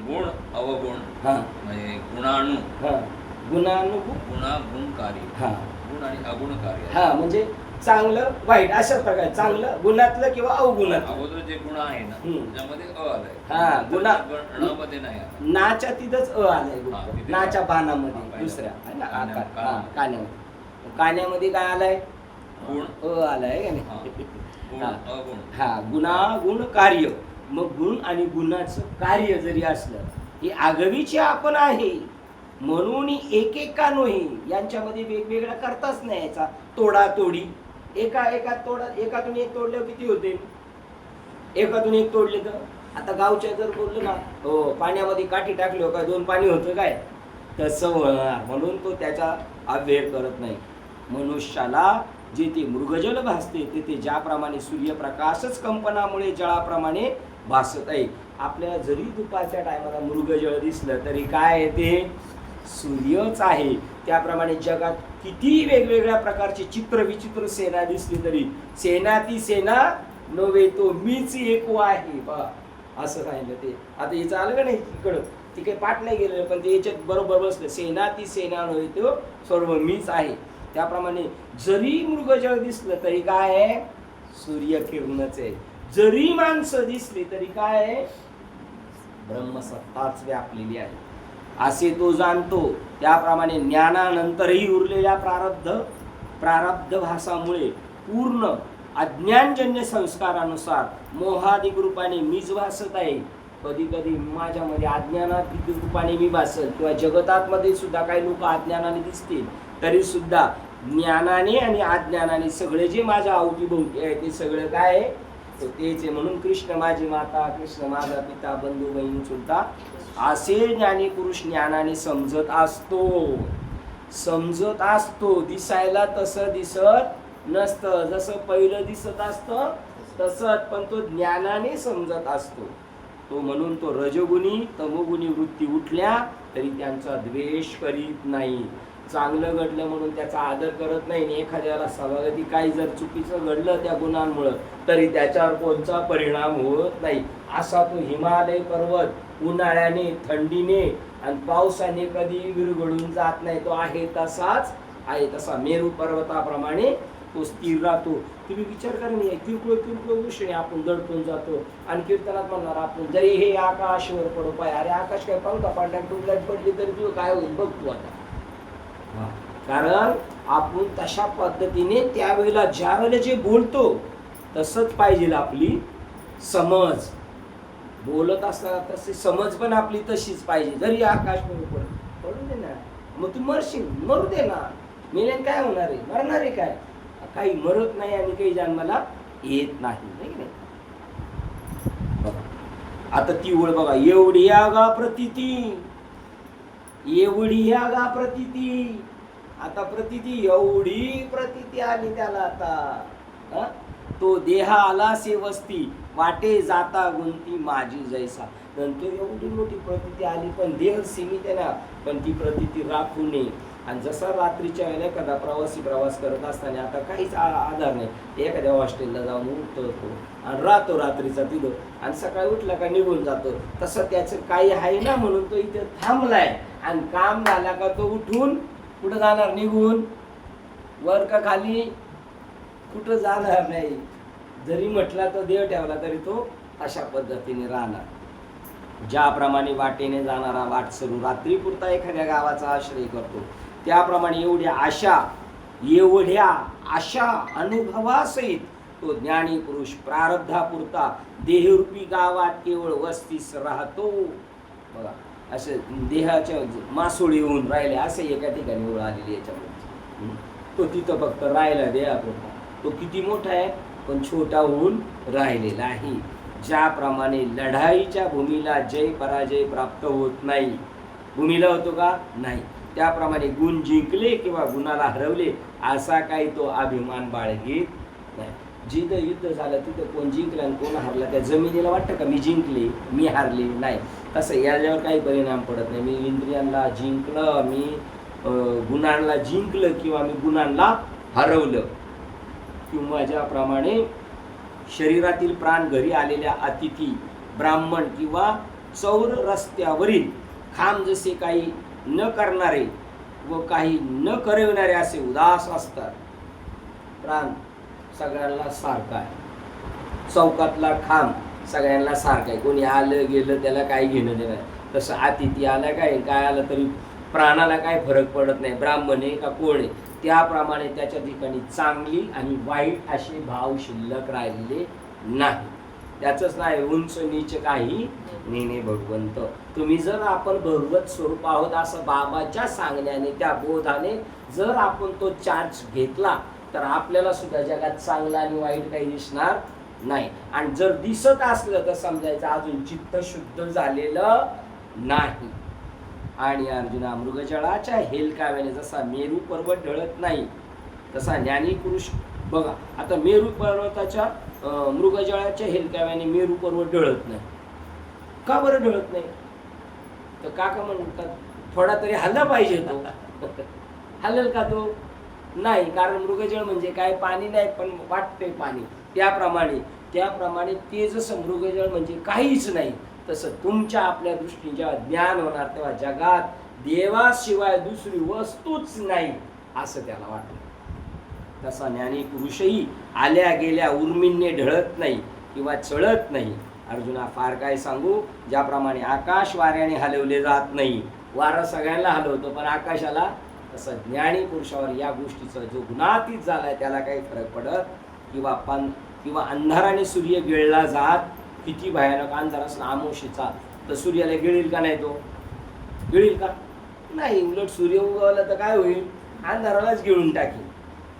गुण अवगुण हा म्हणजे गुणाणु हा गुणानुगुण गुणागुण कार्य हा गुण आणि अगुण कार्य. हा म्हणजे चांगलं वाईट अशा प्रकारे, चांगलं गुणातलं किंवा अवगुणातलं. अगोदर जे गुण आहे ना त्यामध्ये अ आलाय. हा, गुणा मध्ये नाही आला. नाच्या तिथंच आलाय. तिथे नाच्या बाणामध्ये दुसऱ्या आहे ना आकार. हा, कान्यामध्ये. कान्यामध्ये काय आलाय? गुण आलाय का नाही? गुण अगुण. हा, गुणागुण कार्य. मग गुण आणि गुणाचं कार्य जरी असलं, हे आगवीचे आपण आहे म्हणून एकेका नोही यांच्यामध्ये वेगवेगळा करताच नाही याचा. तोडातोडी एकातून एक तोडल्यावर किती होते? एकातून एक तोडले तर आता गावच्या जर बोललो ना, हो पाण्यामध्ये काठी टाकली हो काय 2 पाणी होतं काय? तसं होणार. म्हणून तो त्याचा अव्यय करत नाही. मनुष्याला जेथे मृगजल भासते तेथे ज्याप्रमाणे सूर्यप्रकाशच कंपनामुळे जळाप्रमाणे भासत आहे. आपल्याला जरी दुपारच्या टायमाला मृगजळ दिसलं तरी काय आहे? ते सूर्यच आहे. त्याप्रमाणे जगात किती वेगवेगळ्या प्रकारची चित्र विचित्र सेना दिसली तरी सेना ती सेना नव्हे, तो मीच एको आहे. बा असं सांगितलं. ते आता हिचं आलं का नाही इकडं, ती काही पाठ नाही गेलेलं पण ते याच्यात बरोबर बसलं. सेना ती सेना नव्हे, तो सर्व मीच आहे. त्याप्रमाणे जरी मृगजळ दिसलं तरी काय आहे? सूर्यकिरणच आहे. जरी माणसं दिसली तरी काय आहे? ब्रह्मसत्ताच व्यापलेली आहे असे तो जाणतो. त्याप्रमाणे ज्ञानानंतरही उरलेल्या प्रारब्ध भासामुळे पूर्ण अज्ञानजन्य संस्कारानुसार मोहादिक रूपाने मीच भासत आहे. कधी कधी माझ्यामध्ये अज्ञानात रूपाने मी भासत किंवा जगतातमध्ये सुद्धा काही लोक अज्ञानाने दिसतील तरी सुद्धा ज्ञानाने आणि अज्ञानाने सगळे जे माझ्या अवतीभोवती आहे ते सगळं काय आहे? तो तेच आहे. म्हणून कृष्ण माझी माता, कृष्ण माझा पिता, बंधू बहीण चुलता असे ज्ञानी पुरुष ज्ञानाने समजत असतो. दिसायला तसं दिसत नसतं, जसं पहिलं दिसत असतं तसंच, पण तो ज्ञानाने समजत असतो. तो म्हणून तो रजगुणी तमोगुणी वृत्ती उठल्या तरी त्यांचा द्वेष करीत नाही. चांगलं घडलं म्हणून त्याचा आदर करत नाही आणि एखाद्याला सभागती काही जर चुकीचं घडलं त्या गुणांमुळं तरी त्याच्यावर कोणता परिणाम होत नाही. असा तो हिमालय पर्वत उन्हाळ्याने, थंडीने आणि पावसाने कधी विरघळून जात नाही. तो आहे तसाच आहे. तसा मेरू पर्वताप्रमाणे तो स्थिर राहतो. तुम्ही विचार करा नाही, किरकोळ किरकोळ गोष्टी आपण दडपून जातो. आणि कीर्तनात म्हणणार आपण, जरी हे आकाशवर पडो पाय, अरे आकाश काय पंखा पाडला, ट्यूबलाईट पडली तरी तुझं काय होईल बघ तू आता. कारण आपण तशा पद्धतीने त्यावेळेला ज्या वेळेला जे बोलतो तसंच पाहिजे आपली समज. बोलत असताना तशी समज पण आपली तशीच पाहिजे. जरी आकाश पडू दे ना, मग तू मरशील, मरू दे ना. मेल्याने काय होणार आहे, मरणार आहे काय, काही मरत नाही आणि काही जन्माला येत नाही. आता ती ओळ बघा, एवढी आगा प्रतीती, एवढी आगा प्रतीती. आता प्रतीती, एवढी प्रतीती आली त्याला आता. तो देहा आला से वस्ती, वाटे जाता गुंती माझी जैसा. नंतर एवढी मोठी प्रतीती आली पण देह सीमित आहे ना, पण ती प्रतीती राखू नये. आणि जसा रात्रीच्या वेळेला एखादा प्रवासी प्रवास करत असताना आता काहीच आधार नाही, एखाद्या हॉस्टेलला जाऊन उठतो आणि राहतो रात्रीचा तिथं आणि सकाळी उठला का निघून जातो. तसं त्याचं काही आहे ना म्हणून तो इथे थांबलाय आणि काम झाला का तो उठून कुठं जाणार, निघून वर का खाली, कुठं जाणार नाही. जरी म्हटला तो देव ठेवला तरी तो अशा पद्धतीने राहणार. ज्याप्रमाणे वाटेने जाणारा वाटसरू रात्री पुरता एखाद्या गावाचा आश्रय करतो, त्याप्रमाणे एवढ्या आशा अनुभवासहित तो ज्ञानी पुरुष प्रारब्धापुरता देहरूपी गावात केवळ वस्तीस राहतो. बघा, असे देहाच्या मासोळी होऊन राहिले असे एका ठिकाणी ओळ आलेली याच्यामध्ये. तो तिथं फक्त राहिला देहापुरता. तो किती मोठा आहे पण छोटा होऊन राहिलेला आहे. ज्याप्रमाणे लढाईच्या भूमीला जय पराजय प्राप्त होत नाही, भूमीला होतो का नाही, त्याप्रमाणे गुण जिंकले किंवा गुणाला हरवले असा काही तो अभिमान बाळगीत नाही. जिथं युद्ध झालं तिथं कोण जिंकलं आणि कोण हरला त्या जमिनीला वाटतं का मी जिंकले, मी हारले, नाही. तसं याच्यावर काही परिणाम पडत नाही. मी इंद्रियांना जिंकलं, मी गुणांना जिंकलं किंवा मी गुणांना हरवलं. किंवा ज्याप्रमाणे शरीरातील प्राण घरी आलेल्या अतिथी, ब्राह्मण किंवा चौर रस्त्यावरील खांब जसे काही न करणारे व काही न करविणारे असे उदास असतात. प्राण सगळ्यांना सारखा आहे, चौकातला खांब सगळ्यांना सारखा आहे, कोणी आलं गेलं त्याला काही घेणं देणं. तसं अतिथी आला काय आलं तरी प्राणाला काय फरक पडत नाही, ब्राह्मण आहे का कोण आहे. त्याप्रमाणे त्याच्या ठिकाणी चांगली आणि वाईट असे भाव शिल्लक राहिलेले नाही. त्याचंच नाही उंच नीच काही नेणे भगवंत. तुम्ही जर आपण भगवत स्वरूप आहोत असं बाबाच्या सांगण्याने, त्या बोधाने जर आपण तो चार्ज घेतला तर आपल्याला सुद्धा जगात चांगला आणि वाईट काही दिसणार नाही. आणि जर दिसत असलं तर समजायचं अजून चित्त शुद्ध झालेलं नाही. आणि अर्जुना, मृगजळाच्या हेलकाव्याने जसा मेरू पर्वत ढळत नाही तसा ज्ञानी पुरुष बघा. आता मेरू पर्वताच्या मृगजळाच्या हेलकाव्याने मेरू पर्वत ढळत नाही. का बरं ढळत नाही? तर काका म्हणतात थोडा तरी हल्ला पाहिजे तो. हलेल का तो? नाही. कारण मृगजळ म्हणजे काय, पाणी नाही पण वाटते पाणी. त्याप्रमाणे ते जसं मृगजळ म्हणजे काहीच नाही, तसं तुमच्या आपल्या दृष्टीने जेव्हा ज्ञान होणार तेव्हा जगात देवाशिवाय दुसरी वस्तूच नाही असं त्याला वाटलं. तसा ज्ञानी पुरुषही आल्या गेल्या उर्मिने ढळत नाही किंवा चळत नाही. अर्जुना, फार काय सांगू, ज्याप्रमाणे आकाश वाऱ्याने हलवले जात नाही, वारा सगळ्यांना हलवतो पण आकाशाला, तसं ज्ञानी पुरुषावर या गोष्टीचा जो गुणातीत झालाय त्याला काही फरक पडत किंवा अंधाराने सूर्य गिळला जात. किती भयानक अंधार असला आमोशीचा तर सूर्याला गिळील का नाही? तो गिळील का नाही. उलट सूर्य उगवला तर काय होईल, अंधारालाच गिळून टाकेल.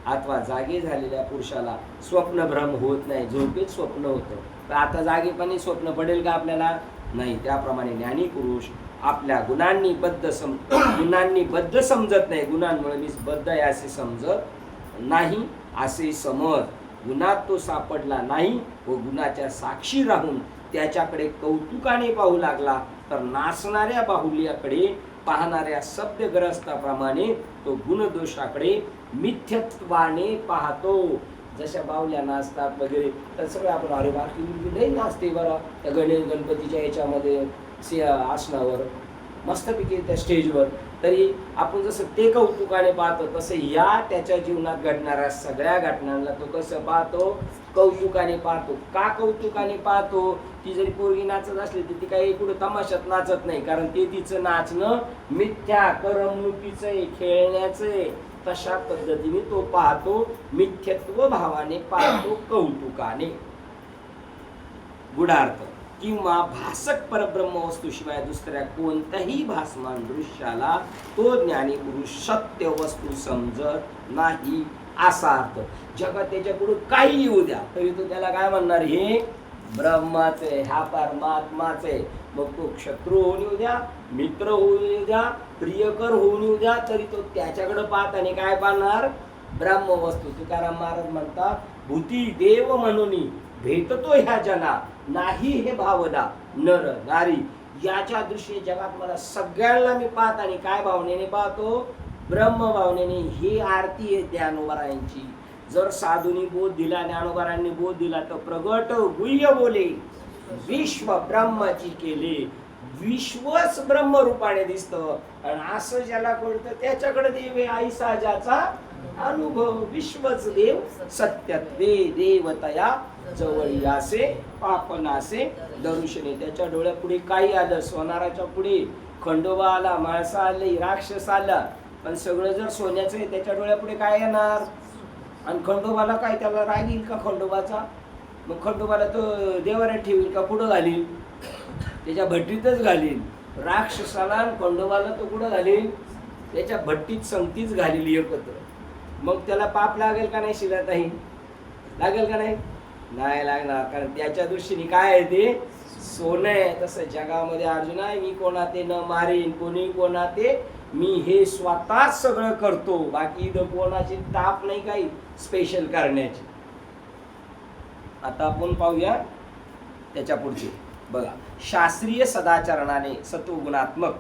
अथवा जागे झालेल्या पुरुषाला स्वप्न भ्रम होत नाही, झोपेत स्वप्न होतं. तर आता जागेपणी स्वप्न पडेल का आपल्याला? नाही. त्याप्रमाणे ज्ञानी पुरुष आपल्या गुणांनी बद्ध समजत नाही. गुणांमुळे मी बद्ध आहे असे समजत नाही, असे समज. गुणात तो सापडला नाही व गुणाच्या साक्षी राहून त्याच्याकडे कौतुकाने पाहू लागला तर नाचणाऱ्या बाहुल्याकडे पाहणाऱ्या सभ्यग्रस्ताप्रमाणे तो गुणदोषाकडे मिथ्यत्वाने पाहतो. जशा बावल्या नाचतात वगैरे तर सगळं आपण अरे बाकी नाही नाचते बरं त्या गणपतीच्या याच्यामध्ये आसनावर मस्तपैकी त्या स्टेजवर, तरी आपण जसं ते कौतुकाने पाहतो तसं या त्याच्या जीवनात घडणाऱ्या सगळ्या घटनांना तो कसं पाहतो, कौतुकाने पाहतो. का कौतुकाने पाहतो? ती जरी पोरगी नाचत असली तर ती काही कुठं तमाशात नाचत नाही, कारण ते तिचं नाचणं मिथ्या करमणुकीचं आहे, खेळण्याचं आहे. तशा पद्धतीने तो पाहतो, मिथ्यत्व भावाने पाहतो, कौतुकाने. गुढार्थ किंवा भासक परब्रह्म वस्तूशिवाय दुसऱ्या कोणत्याही भासमान दृश्याला तो ज्ञानी पुरुष सत्य वस्तू समजत नाही असा अर्थ. जगात त्याच्यापुढे काही येऊ द्या तरी तो त्याला काय म्हणणार, हे ब्रह्माच आहे, हा परमात्माच आहे. मग तो शत्रू होऊन येऊ द्या, मित्र होऊन येऊ द्या, प्रियकर होऊन येऊ द्या, तरी तो त्याच्याकडे पाहत आणि काय पाहणार, ब्रह्मवस्तू. तुकाराम महाराज म्हणतात, भूती देव म्हणून भेटतो ह्या जना, नाही हे भावना नर नारी. याच्या दृष्टीने जगात मला सगळ्यांना मी पाहत आणि काय भावनेने पाहतो, ब्रह्म भावनेने. ही आरती आहे ज्ञानोबारायांची. जर साधूंनी बोध दिला, ज्ञानोबारांनी बोध दिला तर प्रगट गुह्य बोले विश्व ब्रह्माची केले. विश्वच ब्रह्मरूपाने दिसतं आणि असं ज्याला कळतं त्याच्याकडे देव आईसा ज्याचा अनुभव. विश्वच देव सत्यत्वे देवतया जवळी असे पापनासे दर्शने. त्याच्या डोळ्यापुढे काही आलं, सोनाराच्या पुढे खंडोबा आला, माळसा आली, राक्षस आला, पण सगळं जर सोन्याचं आहे त्याच्या डोळ्यापुढे काय येणार. आणि खंडोबाला काय, त्याला राग येईल का खंडोबाचा? मग खंडोबाला तो देवाऱ्यात ठेवील का कुठं घालील, त्याच्या भट्टीतच घालील. राक्षसाला खंडोबाला तो कुठं घालील, त्याच्या भट्टीत संगतीच घालील एकत्र. मग त्याला पाप लागेल का नाही शिलाताई, लागेल का नाही? नाही लागणार, कारण त्याच्या दृष्टीने काय आहे ते सोनं आहे. तसं जगामध्ये अर्जुना मी कोणा ते न मारेन, कोणी कोणा ते मी हे स्वतःच सगळं करतो, बाकी इथं कोणाची ताप नाही काही स्पेशल करण्याची. आता आपण पाहूया त्याच्या पुढचे. बघा, शास्त्रीय सदाचरणाने सत्वगुणात्मक,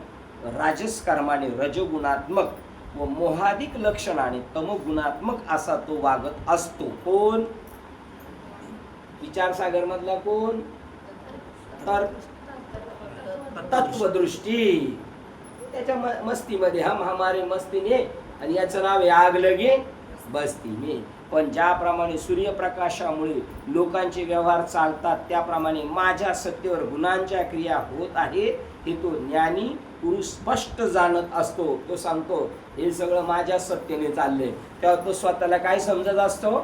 राजस कर्माने रजगुणात्मक व मोहाधिक लक्षणाने तमगुणात्मक असा तो वागत असतो. कोण? विचारसागर मधला कोण? तर तत्वदृष्टी. त्याच्या मस्तीमध्ये हम हमारे मस्तीने, आणि याचं नाव आहे आग लगे बस्तीने. पण ज्याप्रमाणे सूर्यप्रकाशामुळे लोकांचे व्यवहार चालतात त्याप्रमाणे माझ्या सत्तेवर गुणांच्या क्रिया होत आहेत हे तो ज्ञानी पुरुष स्पष्ट जाणत असतो. तो सांगतो हे सगळं माझ्या सत्तेने चाललंय. तेव्हा तो स्वतःला काय समजत असतो,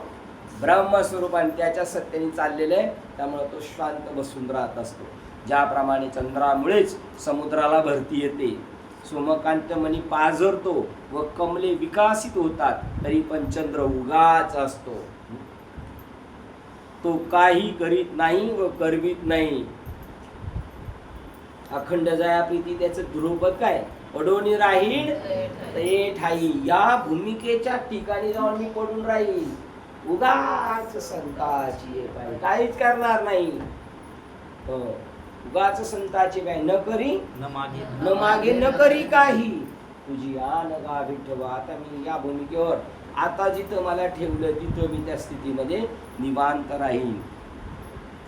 ब्रह्मस्वरूपाने त्याच्या सत्तेने चाललेलं आहे. त्यामुळे तो शांत बसून राहत असतो. ज्याप्रमाणे चंद्रामुळेच समुद्राला भरती येते, सोमकांत मणी पाझरतो व कमले विकासित होतात, तरी पण चंद्र उगाच असतो. तो काही करीत नाही व करवीत नाही. अखंड जया प्रीती त्याचं ध्रुवपद काय, पडून राहील ते ठाई. या भूमिकेच्या ठिकाणी जाऊन मी पडून राहील, उगाच संताची पाय, काहीच करणार नाही. उगाच संताची पाय न करी न मागे न करी काही, तुझी आन गा विठवा. आता मी या भूमिकेवर, आता जिथं मला ठेवलं तिथं मी त्या स्थितीमध्ये निवांत राहील.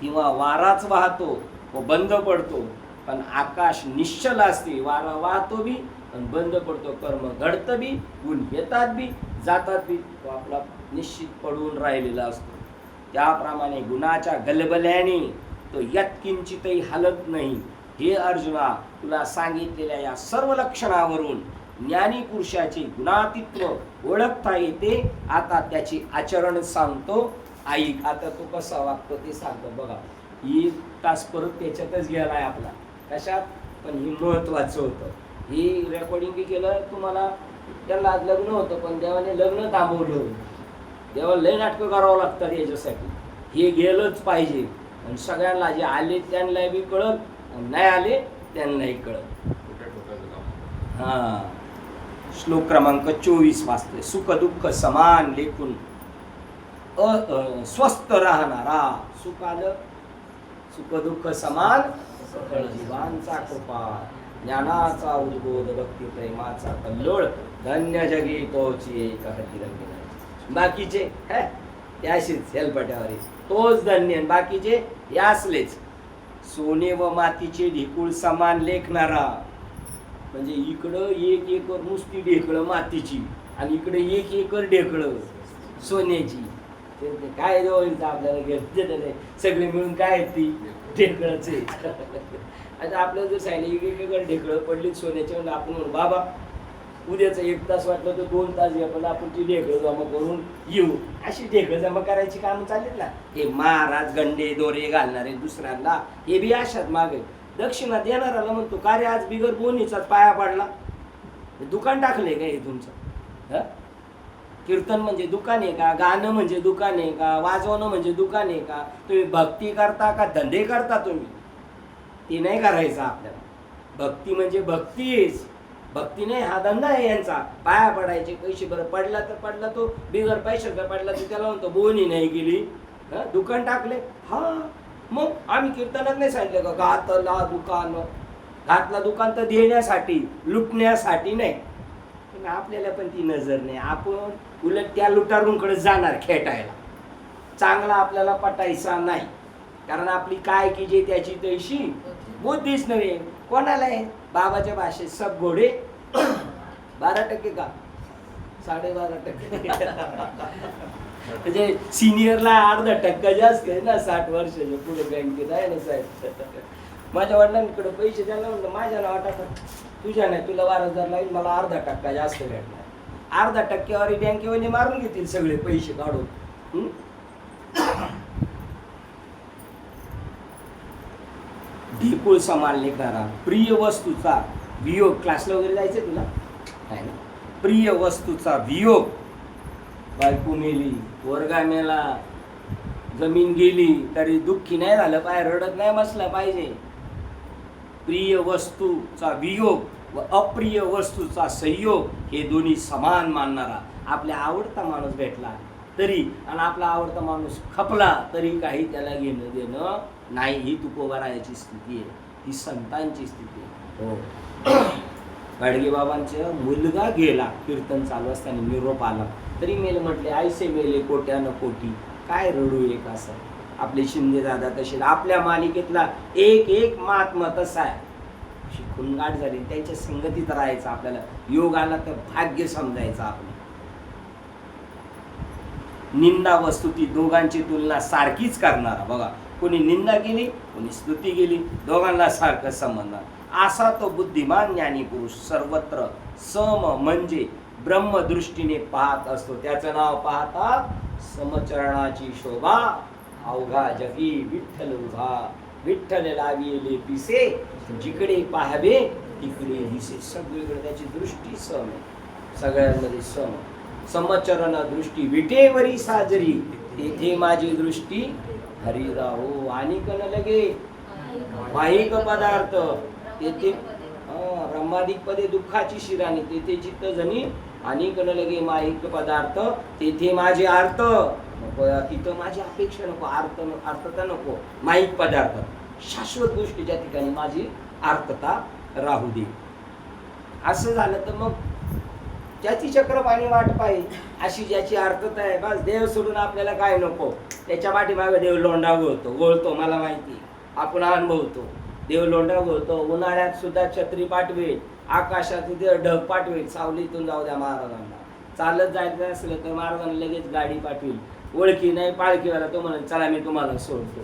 किंवा वाराच वाहतो व बंद पडतो, पण आकाश निश्चल असते. वारा वाहतो बी आणि बंद पडतो. कर्म घडतं बी, गुण येतात बी, जातात बी. तो आपला निश्चित पडून राहिलेला असतो. त्याप्रमाणे गुणाच्या गलबल्याने तो यत्किंचितही हलत नाही. हे अर्जुना, तुला सांगितलेल्या या सर्व लक्षणावरून ज्ञानी पुरुषाचे गुणातीत्व ओळखता येते. आता त्याची आचरण सांगतो, ऐक. आता तो कसा वागतो ते सांगतो. बघा, ही तास परत त्याच्यातच गेलाय आपला. कशात? पण ही महत्वाचं होतं. ही रेकॉर्डिंग केलं तुम्हाला. त्याला लग्न होतं पण देवाने लग्न थांबवलं. देवाला लय नाटकं करावं लागतात याच्यासाठी. हे गेलंच पाहिजे आणि सगळ्यांना जे आले त्यांना बी कळत, नाही आले त्यांनाही कळत. हा, श्लोक क्रमांक 24 वाचतोय. सुख दुःख समान लेखून स्वस्थ राहणारा. सुख आलं, सुख दुःख समान सकळ जीवांचा कृपा. ज्ञानाचा उद्बोध भक्ती प्रेमाचा कल्लोळ धन्य जगी तोची एक हाती रंगीला. बाकीचे ते अशीच हेलपट्यावर तोच धन्य आणि बाकीचे हे असलेच सोने व मातीचे ढिकूळ समान लेखणारा. म्हणजे इकडं 1 एकर नुसती ढेकळं मातीची आणि इकडे 1 एकर ढेकळं सोन्याची. ते काय होईल आपल्याला घेतलं नाही सगळे मिळून काय आहेत ती ढेकळाचे. आता आपल्याला जर सांगितलं 1 एकर ढेकळं पडली सोन्याची म्हणजे आपण म्हणू बाबा उद्याचं 1 तास वाटलं तर 2 तास घ्या पण आपण ती ढेकळं जमा करून येऊ. अशी ढेकळं जमा करायची कामं चालेल ना. हे महाराज गंडे दोरे घालणारे दुसऱ्यांना हे बी अशात मागे दक्षिणा देणाराला म्हणतो का रे आज बिगर बोनीचाच पाया पडला. दुकान टाकले का हे तुमचं? कीर्तन म्हणजे दुकान आहे का? गाणं म्हणजे दुकान आहे का? वाजवणं म्हणजे दुकान आहे का? तुम्ही भक्ती करता का धंदे करता तुम्ही? ते नाही करायचं आपल्याला. भक्ती म्हणजे भक्तीच. भक्ती नाही हा धंदा आहे यांचा. पाया पडायचे पैसे बरं पडला तर पडला तो बिगर पैशाचा पडला तर त्याला म्हणतो बोनी नाही गेली दुकान टाकले. मग आम्ही कीर्तनात नाही सांगितलं का घातला दुकान. घातला दुकान तर देण्यासाठी लुटण्यासाठी नाही. पण आपल्याला पण ती नजर नाही. आपण उलट त्या लुटारूंकडे जाणार खेटायला. चांगला आपल्याला पटायचा नाही कारण आपली काय की जे त्याची तैशी बुद्धीच नव्हे. कोणाला आहे बाबाच्या भाषेत सब घोडे 12% का 12.5% म्हणजे सिनियरला 0.5% जास्त आहे ना 60 वर्षाच्या पुढे बँकेत आहे ना साहेब. माझ्या वडिलांकडे पैसे द्यायला म्हणलं माझ्या नावा टाका तुझ्या नाही तुला 12,000 लागेल मला 0.5% जास्त भेटणार. 0.5% बँकेवाले मारून घेतील सगळे पैसे काढून. ढेकूळ समान लेखणारा प्रिय वस्तूचा वियोग. क्लासला वगैरे जायचं तुला आहे ना. प्रिय वस्तूचा वियोग. बायको मेली वर्गा मेला जमीन गेली तरी दुःखी नाही झालं पाहिजे रडत नाही बसला पाहिजे. प्रिय वस्तूचा वियोग व अप्रिय वस्तूचा संयोग हे दोन्ही समान मानणारा. आपल्या आवडता माणूस भेटला तरी आणि आपला आवडता माणूस खपला तरी काही त्याला घेणं देणं नाही. ही तुकोबारायाची स्थिती आहे. ही संतांची स्थिती आहे. हो गाडगेबाबांचा मुलगा गेला कीर्तन चालू असताना निरोप आला तरी मेल म्हटले आयसे मेले कोट्यानं कोटी काय रडू एक असं. आपले शिंदे दादा तसे आपल्या मालिकेतला एक महात्मा तसा आहे. अशी खुणगाट झाली त्यांच्या संगतीत राहायचं आपल्याला. योग आला तर भाग्य समजायचं आपलं. निंदा व स्तुती दोघांची तुलना सारखीच करणारा. बघा कोणी निंदा केली कोणी स्तुती केली दोघांना सारखं संबंध. असा तो बुद्धिमान ज्ञानी पुरुष सर्वत्र सम म्हणजे ब्रह्मदृष्टीने पाहत असतो. त्याचं नाव पाहता समचरणाची शोभा अवघा जगी विठ्ठल उभा. विठ्ठल लाविले पिसे जिकडे पाहावे तिकडे दिसे. सगळीकडे त्याची दृष्टी सम आहे. सगळ्यांमध्ये सम. समचरण दृष्टी विटेवरी साजरी तेथे माझी दृष्टी हरी राहो. आणि कन लगे वाहिक पदार्थ तेथे रमादिक पदे दुःखाची शिराणी तेथे चित्त जनी. आणि कन लगे माहिक पदार्थ तेथे माझे अर्थ नको. तिथं माझी अपेक्षा नको. अर्थता नको. माहिक पदार्थ शाश्वत गोष्टीच्या ठिकाणी माझी अर्थता राहू दे. असं झालं तर मग ज्याची चक्रपाणी वाट पाहिजे अशी ज्याची अर्थता आहे बस. देव सोडून आपल्याला काय नको. त्याच्या पाठीमागे देव लोंढा गोळतो मला माहिती. आपण अनुभवतो. देव लोंढा गोळतो. उन्हाळ्यात सुद्धा छत्री पाठवेल. आकाशात ढग पाठवेल. सावलीतून जाऊ द्या महाराजांना. चालत जायचं असलं तर महाराजांना लगेच गाडी पाठवेल. ओळखी नाही पाळखीवाला तो म्हणाल चला मी तुम्हाला सोडतो.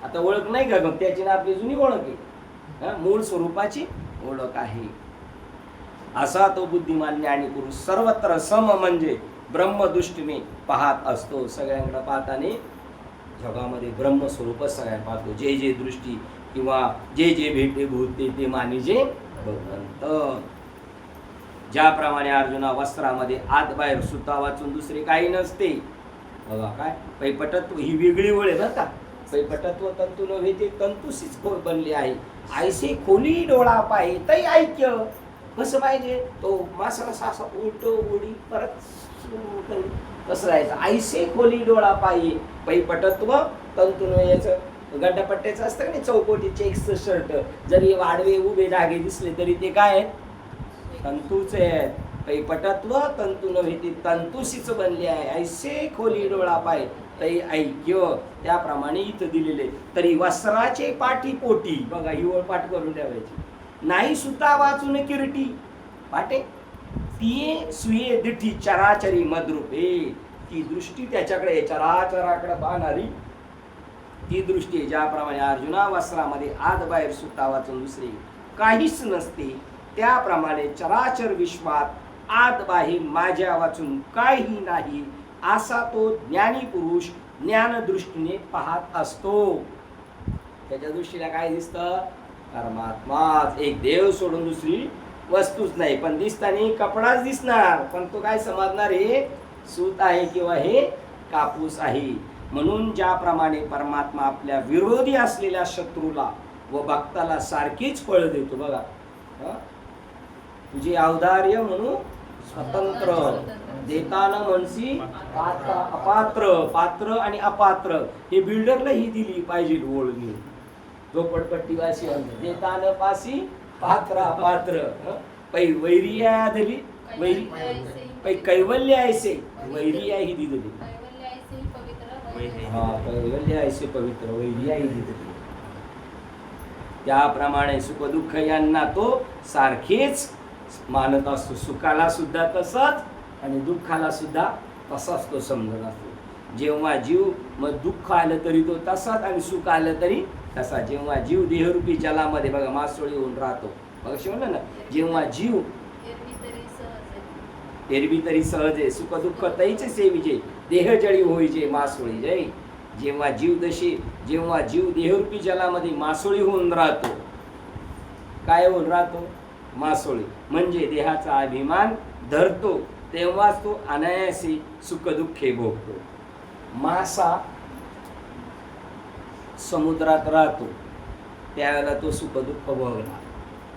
आता ओळख नाही का मग त्याची ना आपली जुनी ओळख आहे. मूळ स्वरूपाची ओळख आहे. असा तो बुद्धिमान ज्ञानी पुरुष सर्वत्र सम म्हणजे ब्रह्मदृष्टीने पाहत असतो. सगळ्यांकडे पाहताने जगामध्ये ब्रह्मस्वरूपच सगळ्यांना पाहतो. जे जे दृष्टी किंवा जे जे भेटे भूते ते मानिजे भगवंत. ज्याप्रमाणे अर्जुना वस्त्रामध्ये आत बाहेर सुता वाचून दुसरे काही नसते. बघा काय पैपटत्व ही वेगळी ओळ आहे बरं का. पैपटत्व तंतू नव्हे ते तंतुशीच बनले आहे. आयसे खोली डोळा पाहे तै ऐक्य. कसं पाहिजे तो मासा सासा उलट उडी परत कसं राहायचं. आयसे खोली डोळा पाहिजे पैपटत्व तंतू याचं गड्डापट्ट्याचं असतं का नाही, चौकोटी चेक्सचं शर्ट, जरी वाडवे उभे धागे दिसले तरी ते काय आहेत? तंतूच आहेत. काही पटत्व तंतू नव्हे ती तंतुशीच बनली आहे. ऐसे खोली डोळा पाय तै ऐक्य, त्याप्रमाणे इथं दिलेले. तरी वस्त्राचे पाठी पोटी, बघा ही ओळ पाठ करून ठेवायची. नाही सुता वाचून किरटी पाटे, ती सुये दिठी चराचरी मद्रूपे, ती दृष्टी त्याच्याकडे चराचराकडे पाहणारी ती दृष्टी, ज्याप्रमाणे अर्जुना वस्त्रामध्ये आत बाहेर सुता वाचून दुसरे काहीच नसते, त्याप्रमाणे चराचर विश्वात आत बाहेर माझ्या वाचून काही नाही, असा तो ज्ञानी पुरुष ज्ञानदृष्टीने पाहत असतो. त्याच्या दृष्टीला काय दिसतं? परमात्माच, एक देव सोडून दुसरी वस्तूच नाही. पण दिसताना कपडाच दिसणार, पण तो काय समजणार? हे सूत आहे किंवा हे कापूस आहे. म्हणून ज्याप्रमाणे परमात्मा आपल्या विरोधी असलेल्या शत्रूला व भक्ताला सारखीच फळ देतो. बघा, तुझे औदार्य म्हणून स्वतंत्र, देताना म्हणसी पात्र अपात्र, पात्र आणि अपात्र हे बिल्डरला ही दिली पाहिजे ओळखी. झोपडपट्टीवासी देताना पासी पात्र अपात्र, पै वैरी आधली वैरी, पै कैवल्य ऐसे वैरी ही दिली. कैवल्य ऐसे पवित्र वैरी ही दिली. त्याप्रमाणे सुख दुःख यांना तो सारखेच मानत असतो. सुखाला सुद्धा तसंच आणि दुःखाला सुद्धा तसाच तो समजत असतो. जेव्हा जीव मग दुःख आलं तरी तो तसाच आणि सुख आलं तरी तसा. जेव्हा जीव देहरूपी जलामध्ये बघा मासोळी होऊन राहतो, बघा म्हणलं ना, जेव्हा जीव एरवी तरी सहज आहे, सुख दुःख तैचे सेविजे, देह जळी होईजे मासोळी जय. जेव्हा जीव देहरूपी जलामध्ये मासोळी होऊन राहतो, काय होऊन राहतो? मासोळी, म्हणजे देहाचा अभिमान धरतो, तेव्हाच तो अनायासी सुख दुःखे भोगतो. मासा समुद्रात राहतो, त्यावेळेला तो सुख दुःख भोगला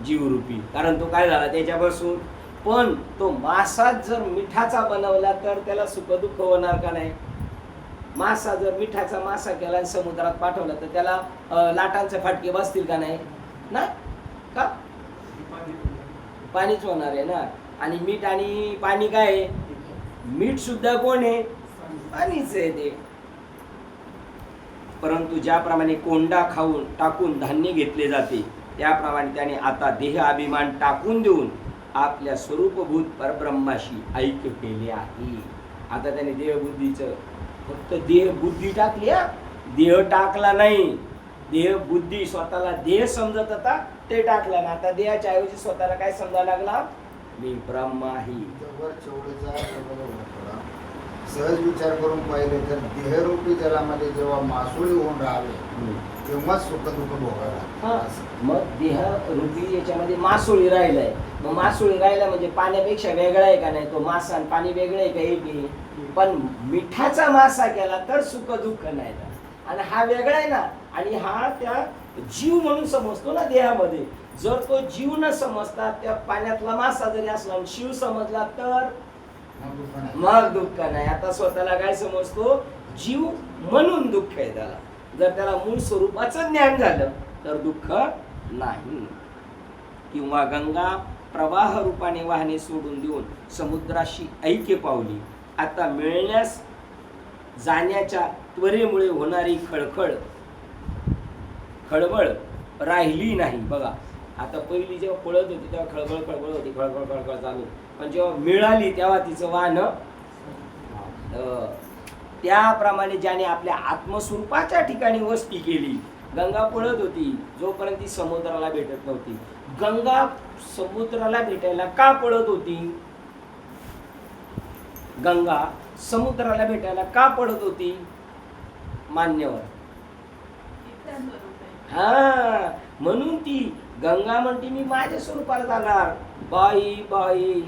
जीवरूपी, कारण तो काय झाला त्याच्यापासून. पण तो मासा जर मिठाचा बनवला तर त्याला सुख दुःख होणार का नाही? मासा जर मिठाचा मासा केला आणि समुद्रात पाठवला तर त्याला लाटांचे फाटके बसतील का नाही? ना का? पाणीच होणार आहे ना. आणि मीठ आणि पाणी काय आहे? मीठ सुद्धा कोण आहे? पाणीच आहे ते. परंतु ज्याप्रमाणे कोंडा खाऊन टाकून धान्य घेतले जाते, त्याप्रमाणे त्याने आता देह अभिमान टाकून देऊन आपल्या स्वरूपभूत परब्रह्माशी ऐक्य केले आहे. आता त्याने देहबुद्धीचं फक्त देह बुद्धी टाकली, देह टाकला नाही. देह बुद्धी स्वतःला देह समजत होता ते टाकला ना. आता देहाच्या ऐवजी स्वतःला काय समजायला लागला? मी ब्रह्म आहे. सहज विचार करून पाहिले तर देहरूपी जलामध्ये जेव्हा मासोळी होऊन राहिले तेव्हा सुख दुःख भोगायला. मग देहरूपी याच्यामध्ये मासोळी राहिलाय. मग मासोळी राहिला म्हणजे पाण्यापेक्षा वेगळा आहे का नाही? तो मासा आणि पाणी वेगळं आहे का? एक. पण मिठाचा मासा केला तर सुख दुःख नाही. आणि हा वेगळा आहे ना. आणि हा त्या जीव म्हणून समजतो ना देहामध्ये. जर तो जीव न समजता त्या पाण्यातला मासा जरी असला आणि शिव समजला तर मग दुःख नाही. आता स्वतःला काय समजतो? जीव म्हणून दुःख आहे त्याला. जर त्याला मूळ स्वरूपाचं ज्ञान झालं तर दुःख नाही. किंवा गंगा प्रवाह रूपाने वाहने सोडून देऊन समुद्राशी ऐक्य पावली. आता मिळण्यास जाण्याच्या त्वरेमुळे होणारी खळबळ राहिली नाही. बघा, आता पहिली जेव्हा पळत होती तेव्हा खळबळ होती, खळबळ चालू. पण जेव्हा मिळाली तेव्हा तिचं वाहन, त्याप्रमाणे ज्याने आपल्या आत्मस्वरूपाच्या ठिकाणी वस्ती केली. गंगा पळत होती जोपर्यंत ती समुद्राला भेटत नव्हती. गंगा समुद्राला भेटायला का पळत होती? गंगा समुद्राला भेटायला का पळत होती? मान्यवर. हा, म्हणून ती गंगा म्हणते मी माझ्या स्वरूपाला जाणार. बाई बाई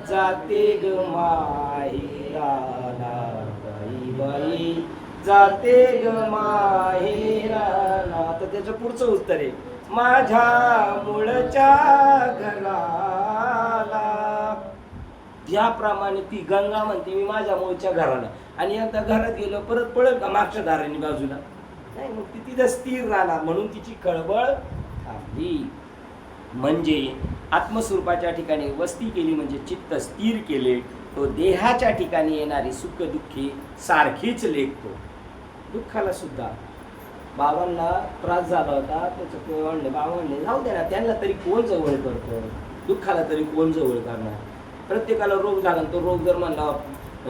जाते ग माहेराला, बाई बाई जाते ग माहेराला. तर त्याचं पुढचं उत्तर आहे माझ्या मूळच्या घराला. याप्रमाणे ती गंगा म्हणते मी माझ्या मूळच्या घराला. आणि एकदा घरात गेलो परत पळत का मागच्या दाराने बाजूला? नाही, मग ती तिथं स्थिर राहणार, म्हणून तिची कळबळ थांबली. म्हणजे आत्मस्वरूपाच्या ठिकाणी वस्ती केली म्हणजे चित्त स्थिर केले, तो देहाच्या ठिकाणी येणारी सुख दुःखी सारखीच लेखतो. दुःखाला सुद्धा बाबांना त्रास झाला होता, त्याचं म्हणले, बाबा म्हणले जाऊ दे ना, त्यांना तरी कोण जवळ करतं, दुःखाला तरी कोण जवळ करणार. प्रत्येकाला रोग झाला, तो रोग जर म्हणला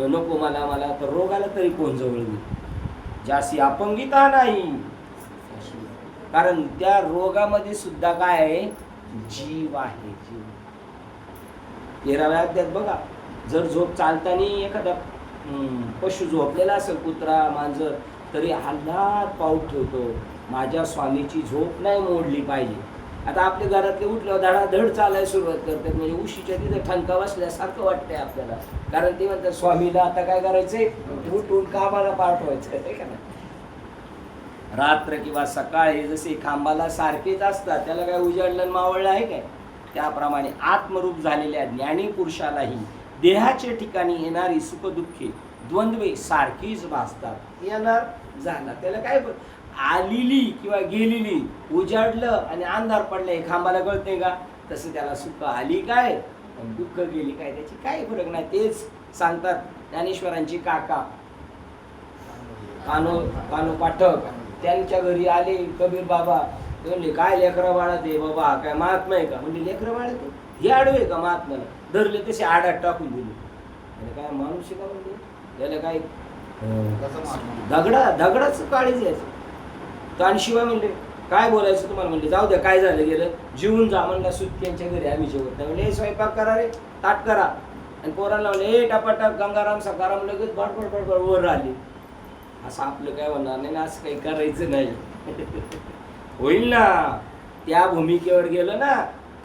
नको मला तर रोगाला तरी कोण जवळ घेईल. ज्यासी अपंगिता नाही, कारण त्या रोगामध्ये सुद्धा काय आहे, जीव आहे. जीव 13व्या अध्यायात बघा, जर झोप चालताना एखादा पशु झोपलेला असेल, कुत्रा मांजर, तरी हल्लात पाऊत ठेवतो, माझ्या स्वामीची झोप नाही मोडली पाहिजे. आता आपल्या घरातले उठल्यावर धडाधड चालायला सुरुवात करतात, म्हणजे उशीच्या तिथे ठणका बसल्यासारखं वाटतंय आपल्याला. कारण ते म्हणतात स्वामीला आता काय करायचंय, उठून कामाला पाठवायचं आहे का नाही. रात्र किंवा सकाळ हे जसे खांबाला सारखेच असतात, त्याला काय उजाडलं मावळलं आहे काय, त्याप्रमाणे आत्मरूप झालेल्या ज्ञानी पुरुषालाही देहाच्या ठिकाणी येणारी सुखदुःखे द्वंद्वे सारखीच भासतात. येणार जाणार, त्याला काय आलेली किंवा गेलेली, उजाडलं आणि अंधार पडलं हे खांबाला कळते का, तसं त्याला सुख आली काय आणि दुःख गेली काय, त्याची काही फरक नाही. तेच सांगतात ज्ञानेश्वरांची काका कानो पाठक, त्यांच्या घरी आले कबीर बाबा, ते म्हणले काय लेकरं बाळा ते बाबा, काय महात्मा आहे का, म्हणजे लेकरं बाळा ते हे आडवे का महात्म्याला, धरले तसे आडात टाकून दिले. काय माणूस आहे का, म्हणजे त्याला काय दगडाच काळीच यायचं. तर आणि शिवाय म्हणले काय बोलायचं तुम्हाला, म्हणले जाऊ द्या काय झालं गेलं, जेवून जा. म्हणला सुटक्यांच्या घरी आम्ही जेवत नाही. म्हणजे स्वयंपाक करा रे, ताट करा. आणि पोरांना म्हणले टापाटाप गंगाराम सकाराम, लगेच बडबड वर राहिली. असं आपलं काय होणार नाही ना, असं काही करायचं नाही. होईल ना, त्या भूमिकेवर गेलं ना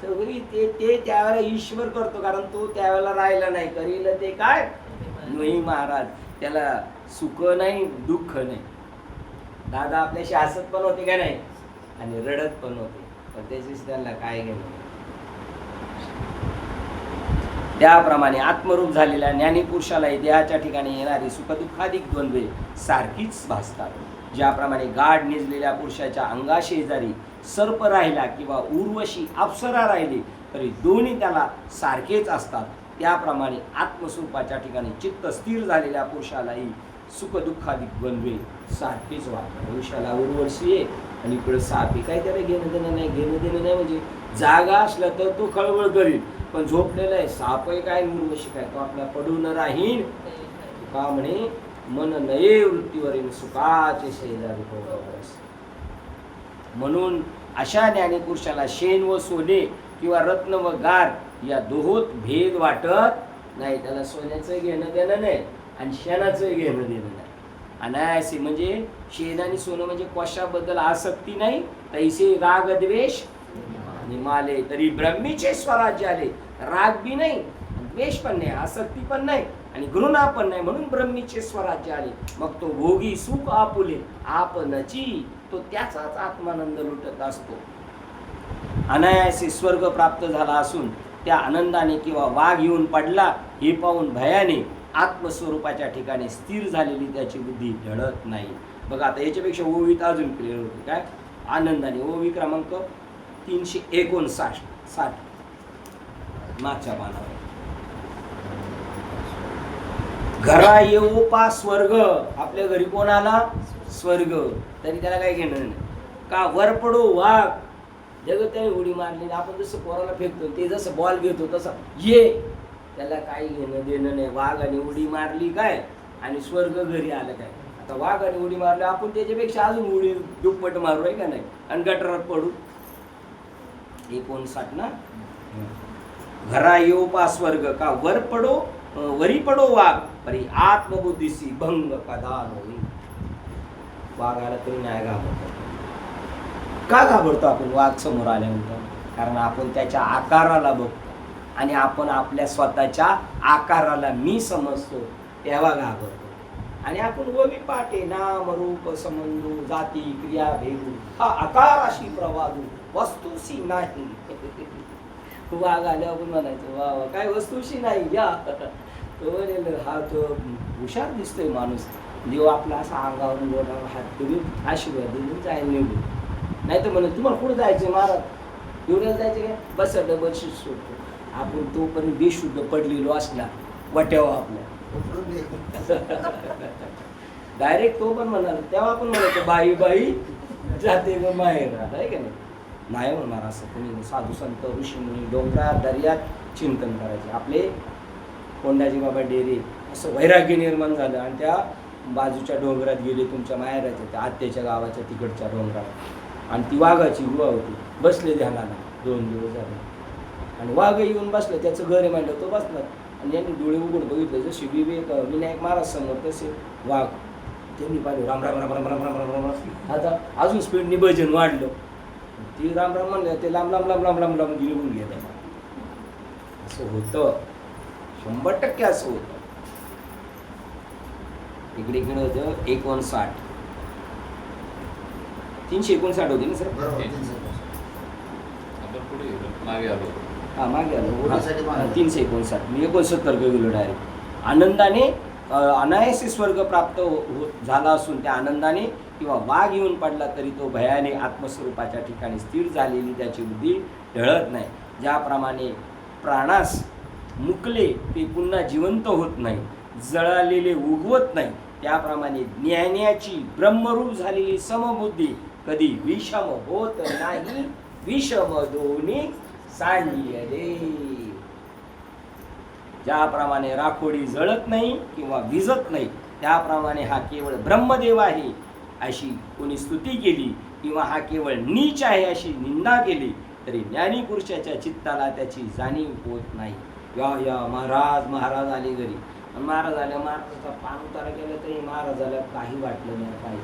तर ते त्यावेळेला ईश्वर करतो, कारण तो त्यावेळेला राहिला नाही. करील ते काय नाही महाराज, त्याला सुख नाही दुःख नाही. दादा आपल्याशी हसत पण होते का नाही आणि रडत पण होते, पण त्याच्याशी त्यांना काय घेणं. त्याप्रमाणे आत्मरूप झालेल्या ज्ञानी पुरुषालाही देहाच्या ठिकाणी येणारी सुखदुःखाधिक द्वंद्वे सारखीच भासतात. ज्याप्रमाणे गाढ निजलेल्या पुरुषाच्या अंगाशेजारी सर्प राहिला किंवा उर्वशी अप्सरा राहिली तरी दोन्ही त्याला सारखेच असतात, त्याप्रमाणे आत्मस्वरूपाच्या ठिकाणी चित्त स्थिर झालेल्या पुरुषालाही सुखदुःखाधिक द्वंद्वे सारखेच वाटतात. पुरुषाला उर्वशी आहे आणि इकडे साप आहे, काही त्याला घेणं देणं नाही. घेणं देणं नाही म्हणजे जागा असला तर तो खळबळ करील, पण झोपलेला आहे साप आहे काय उर्वशी काय, तो आपला पडून राहील. का म्हणे मन नये वृत्तीवरील सुखाचे शेजारी होत. म्हणून अशा ज्ञानी पुरुषाला शेण व सोने किंवा रत्न व गार या दोहोत भेद वाटत नाही. त्याला सोन्याचं घेणं देणं नाही आणि शेणाचं घेणं देणं नाही. अनायासी म्हणजे शेण आणि सोनं म्हणजे कशाबद्दल आसक्ती नाही, तैसे राग द्वेष निमाले तरी ब्रह्मीचे स्वराज्य आले. राग बी नाही, द्वेष पण नाही, आसक्ती पण नाही आणि घृणा पण नाही, म्हणून ब्रह्मीचे स्वराज्य आले. मग तो भोगी सुख आपुले आपणची, तो त्याचाच आत्मानंद लुटत असतो. अनायासे स्वर्ग प्राप्त झाला असून त्या आनंदाने किंवा वाघ येऊन पडला हे पाहून भयाने आत्मस्वरूपाच्या ठिकाणी स्थिर झालेली त्याची बुद्धी ढळत नाही. बघा आता याच्यापेक्षा ओवीत अजून क्लिअर होते. काय आनंदाने, ओवी क्रमांक 359 मागच्या पानावर. घरा येऊ पा स्वर्ग, आपल्या घरी कोण आला स्वर्ग, तरी त्याला काही घेणं नाही. का वर पडो वाघ, जगत त्याने उडी मारली, आपण जसं पोराला फेकतो ते जसं बॉल घेतो तसं ये, त्याला काही घेणं देणं नाही. वाघ आणि उडी मारली काय आणि स्वर्ग घरी आलं काय. आता वाघ आणि उडी मारली, आपण त्याच्यापेक्षा अजून उडी दुप्पट मारू आहे का नाही, आणि गटारात पडू. 59 ना. घरा येऊ पा स्वर्ग, का वर पडो वरी पडो वाघ, परी आत्मबुद्धीसी भंग कदा होई. वाघाला तरी नाही घाबरतो. का घाबरतो आपण वाघ समोर आल्यानंतर? कारण आपण त्याच्या आकाराला बघतो आणि आपण आपल्या स्वतःच्या आकाराला मी समजतो, तेव्हा घाबरतो. आणि आपण ववी पाटे नाम रूप संबंधू जाती क्रिया भेदू हा आकाराशी प्रवादू वस्तूशी नाही. वाघ आल्यावर आपण म्हणायचं वा वा काय वस्तूशी नाही या. तो हा तो हुशार दिसतोय माणूस, देव आपला असा अंगावरून बोटावर हात फिरून आशीर्वाद देऊन जायला निघून. नाही तर म्हणून तुम्हाला कुठं जायचं महाराज एवढ्याला जायचं काय बस डबल शीट सोडतो आपण. तो पण बेशुद्ध पडलेलो असला वाट्यावर आपल्या डायरेक्ट तो पण म्हणाला. तेव्हा आपण म्हणायचं बाई बाई जाते ग माहेर आहे का नाही म्हणणार असं कोणी. साधू संत ऋषीमुनी डोंगरात दर्यात चिंतन करायचे आपले. कोंडाजी बाबा डेरे असं वैराग्य निर्माण झालं आणि त्या बाजूच्या डोंगरात गेले तुमच्या माहेराच्या त्या आत्याच्या गावाच्या तिकडच्या डोंगरात. आणि ती वाघाची गुहा होती. बसले ध्यानाला 2 दिवस झाले आणि वाघ येऊन बसलं. त्याचं घर आहे म्हणलं तो बसला आणि यांनी डोळे उघडून बघितलं जसे विनायक महाराज समोर तसे वाघ. त्यांनी पाहिलं राम राम राम राम राम राम राम राम. आता अजून स्पीडनी भजन वाढलं. ती राम राम म्हणलं ते लांब लांब लांब लांब लांब लांब गिळून गेलं. असं होतं 100% असं होतं. इकडे होतं 59 359 होती ना सर. बरोबर आपण पुढे गेलो, मागे आलो. हा मागे होण्यासाठी मागे. आलो 359 मी 69 गेलो डायरेक्ट. आनंदाने अनायासे स्वर्ग प्राप्त झाला असून त्या आनंदाने किंवा वाघ येऊन पडला तरी तो भयाने आत्मस्वरूपाच्या ठिकाणी स्थिर झालेली त्याची बुद्धी ढळत नाही. ज्याप्रमाणे प्राणास मुकले ते पुन्हा जिवंत होत नाही, जळालेले उगवत नाही, त्याप्रमाणे ज्ञानाची ब्रह्मरूप झालेली समबुद्धी कधी विषम होत नाही. विषम दोन्ही सांडियले. ज्याप्रमाणे राखोडी जळत नाही किंवा विजत नाही त्याप्रमाणे हा केवळ ब्रह्मदेव आहे अशी कोणी स्तुती केली किंवा हा केवळ नीच आहे अशी निंदा केली तरी ज्ञानी पुरुषाच्या चित्ताला त्याची जाणीव होत नाही. या महाराज आले घरी आणि महाराज आल्या महाराजाचा पान उतारा केला तरी महाराजाला काही वाटलं नाही. काही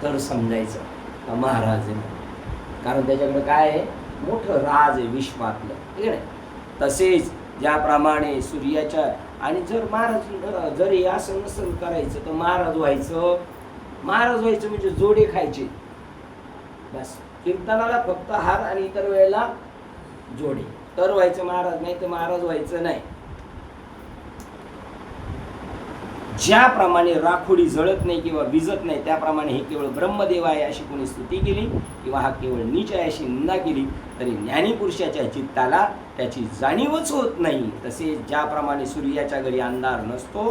तर समजायचं का महाराज आहे कारण त्याच्याकडे काय आहे मोठं राज आहे विश्वातलं ठीक आहे. तसेच ज्याप्रमाणे सूर्याच्या आणि जर महाराज जर हे असं नसेल करायचं तर महाराज व्हायचं म्हणजे जोडे खायचे बस. कीर्तनाला फक्त हार आणि इतर वेळेला जोडे तर व्हायचं महाराज, नाही तर महाराज व्हायचं नाही. ज्याप्रमाणे राखोडी जळत नाही किंवा विजत नाही त्याप्रमाणे हे केवळ ब्रह्मदेव आहे अशी कोणी स्तुती केली किंवा हा केवळ नीच आहे अशी निंदा केली तरी ज्ञानी पुरुषाच्या चित्ताला त्याची जाणीवच होत नाही. तसेच ज्याप्रमाणे सूर्याच्या घरी अंधार नसतो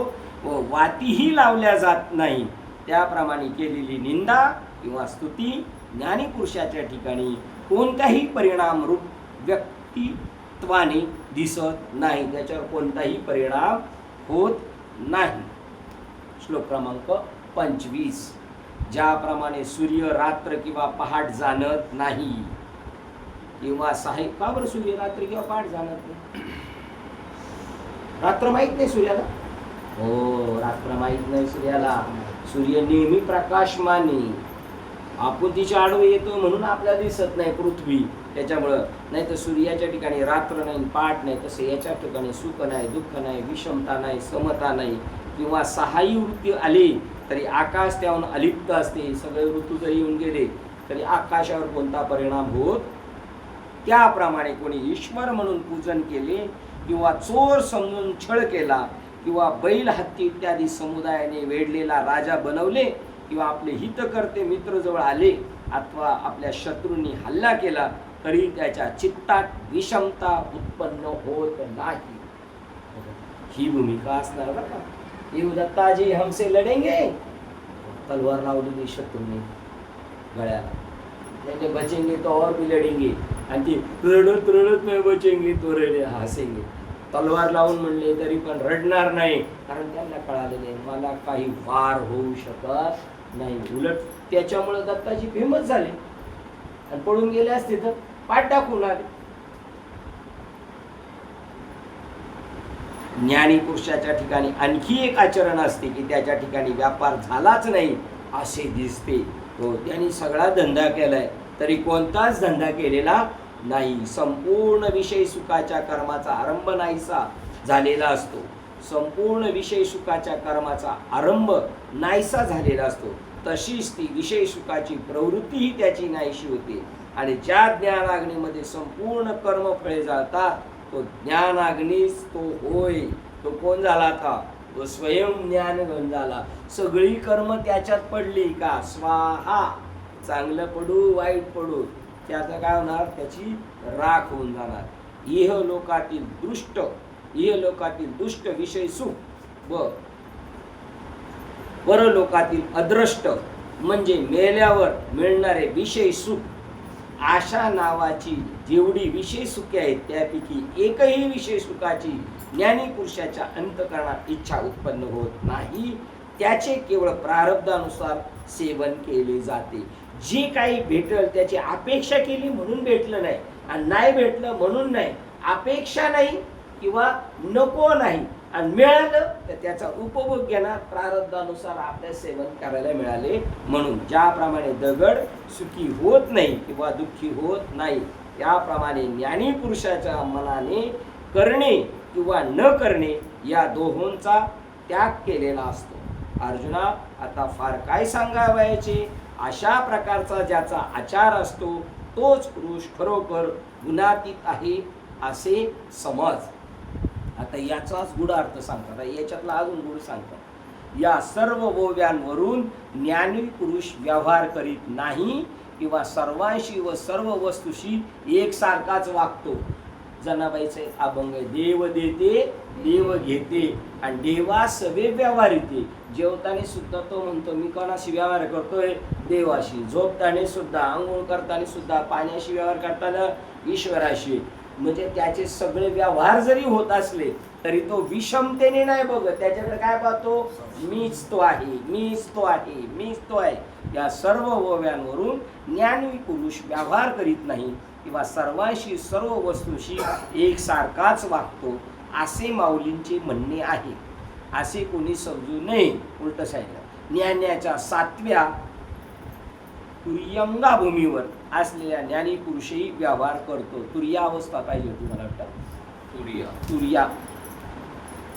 व वातीही लावल्या जात नाही त्याप्रमाणे केलेली निंदा किंवा स्तुती ज्ञानी पुरुषाच्या ठिकाणी कोणताही परिणाम रूप व्यक्तित्वाने दिसत नाही. त्याच्यावर कोणताही परिणाम होत नाही. श्लोक क्रमांक 25. ज्याप्रमाणे सूर्य रात्र किंवा पहाट जाणत नाही किंवा साहेब का बरं सूर्य रात्र किंवा पहाट जाणत नाही? रात्र माहित नाही सूर्याला. हो रात्र माहित नाही सूर्याला. सूर्य नेहमी प्रकाशमानी. आपण तिच्या आडवे येतो म्हणून आपल्याला दिसत नाही पृथ्वी त्याच्यामुळं. नाही तर सूर्याच्या ठिकाणी रात्र नाही पाठ नाही. तसे याच्या ठिकाणी सुख नाही दुःख नाही विषमता नाही समता नाही किंवा 6ही वृत्ती आली तरी आकाश त्याहून अलिप्त असते. सगळे ऋतू जरी येऊन गेले तरी आकाशावर कोणता परिणाम होत. त्याप्रमाणे कोणी ईश्वर म्हणून पूजन केले किंवा चोर समजून छळ केला किंवा बैल हत्ती इत्यादी समुदायाने वेढलेला राजा बनवले किंवा आपले हितकर्ते मित्र जवळ आले अथवा आपल्या शत्रूंनी हल्ला केला तरी त्याच्या चित्तात विषमता उत्पन्न होत नाही. ही भूमिका असणार बरं का. ये दत्ताजी हमसे लढेंगे तलवार लावलेली शत्रूने गळ्याला नहीं बचेंगे तो और भी लढेंगे आणि ती रडत रडत नाही बचेंगे तो रडे हसेंगे. तलवार लावून म्हणले तरी पण रडणार नाही कारण त्यांना कळालेले मला काही वार होऊ शकत नाही. उलट त्याच्यामुळे दत्ताजी फेमस झाले आणि पळून गेले असते तर पाठ टाकून आले. ज्ञानी पुरुषाच्या ठिकाणी आणखी एक आचरण असते की त्याच्या ठिकाणी व्यापार झालाच नाही असे दिसते. तो त्यांनी सगळा धंदा केलाय तरी कोणताच धंदा केलेला नाही. संपूर्ण विषय सुखाच्या कर्माचा आरंभ नाहीसा झालेला असतो. संपूर्ण विषय सुखाच्या कर्माचा आरंभ नाहीसा झालेला असतो. तशीच ती विषय सुखाची प्रवृत्तीही त्याची नाहीशी होते आणि ज्या ज्ञानाग्नीमध्ये संपूर्ण कर्मफळे जातात तो ज्ञानाग्नीच तो होय. तो कोण झाला था तो स्वयं ज्ञानघन झाला. सगळी कर्म त्याच्यात पडली का स्वाहा, चांगलं पडू वाईट पडू त्याचं काय होणार, त्याची राख होऊन जाणार. इहलोकातील दुष्ट विषय सुख व परलोकातील अदृष्ट म्हणजे मेल्यावर मिळणारे विषय सुख, आशा नावाची जेवढी विषय सुखे आहेत त्यापैकी एकही विषय सुखाची ज्ञानी पुरुषाच्या अंतःकरणात इच्छा उत्पन्न होत नाही. त्याचे केवळ प्रारब्धानुसार सेवन केले जाते. जे काही भेटल त्याची अपेक्षा केली म्हणून भेटलं नाही, आणि नाही भेटलं म्हणून नाही, अपेक्षा नाही किंवा नको नाही, आणि मिळालं तर त्याचा उपभोग घेणार, प्रारब्धानुसार आपल्या सेवन करायला मिळाले म्हणून. ज्याप्रमाणे दगड सुखी होत नाही किंवा दुःखी होत नाही, त्याप्रमाणे ज्ञानी पुरुषाच्या मनाने करणे किंवा न करणे या दोहोंचा त्याग केलेला असतो. अर्जुना, आता फार काय सांगावयाचे. अशा प्रकारचा ज्याचा आचार असतो तोच पुरुष खरोखर गुणातीत आहे असे समज. आता याचाच गूढ अर्थ सांगतात, याच्यातला अजून गूढ सांगतात. या सर्व ओव्यांवरून ज्ञानी पुरुष व्यवहार करीत नाही किंवा सर्वांशी व सर्व वस्तूशी एकसारखाच वागतो. जनाबाईचे अभंग, देव देते देव घेते आणि देवा सवे व्यवहार येते. जेवताना सुद्धा तो म्हणतो मी कोणाशी व्यवहार करतोय, देवाशी. झोपताना सुद्धा, आंघोळ करताना सुद्धा, पाण्याशी व्यवहार करताना ईश्वराशी. म्हणजे त्याचे सगळे व्यवहार जरी होत असले तरी तो विषमतेने नाही बघत, त्याच्याकडे काय पाहतो, मीच तो आहे, मीच तो आहे, मीच तो आहे. या सर्व ओव्यांवरून ज्ञानी पुरुष व्यवहार करीत नाही किंवा सर्वांशी सर्व वस्तूशी एकसारखाच वागतो असे माऊलींचे म्हणणे आहे. असे कोणी समजू नये. उलट सांगितलं, ज्ञानाच्या 7व्या तुर्यंगा भूमीवर असलेल्या ज्ञानी पुरुषही व्यवहार करतो. तुर्या अवस्था पाहिजे होती मला वाटतं, तुर्या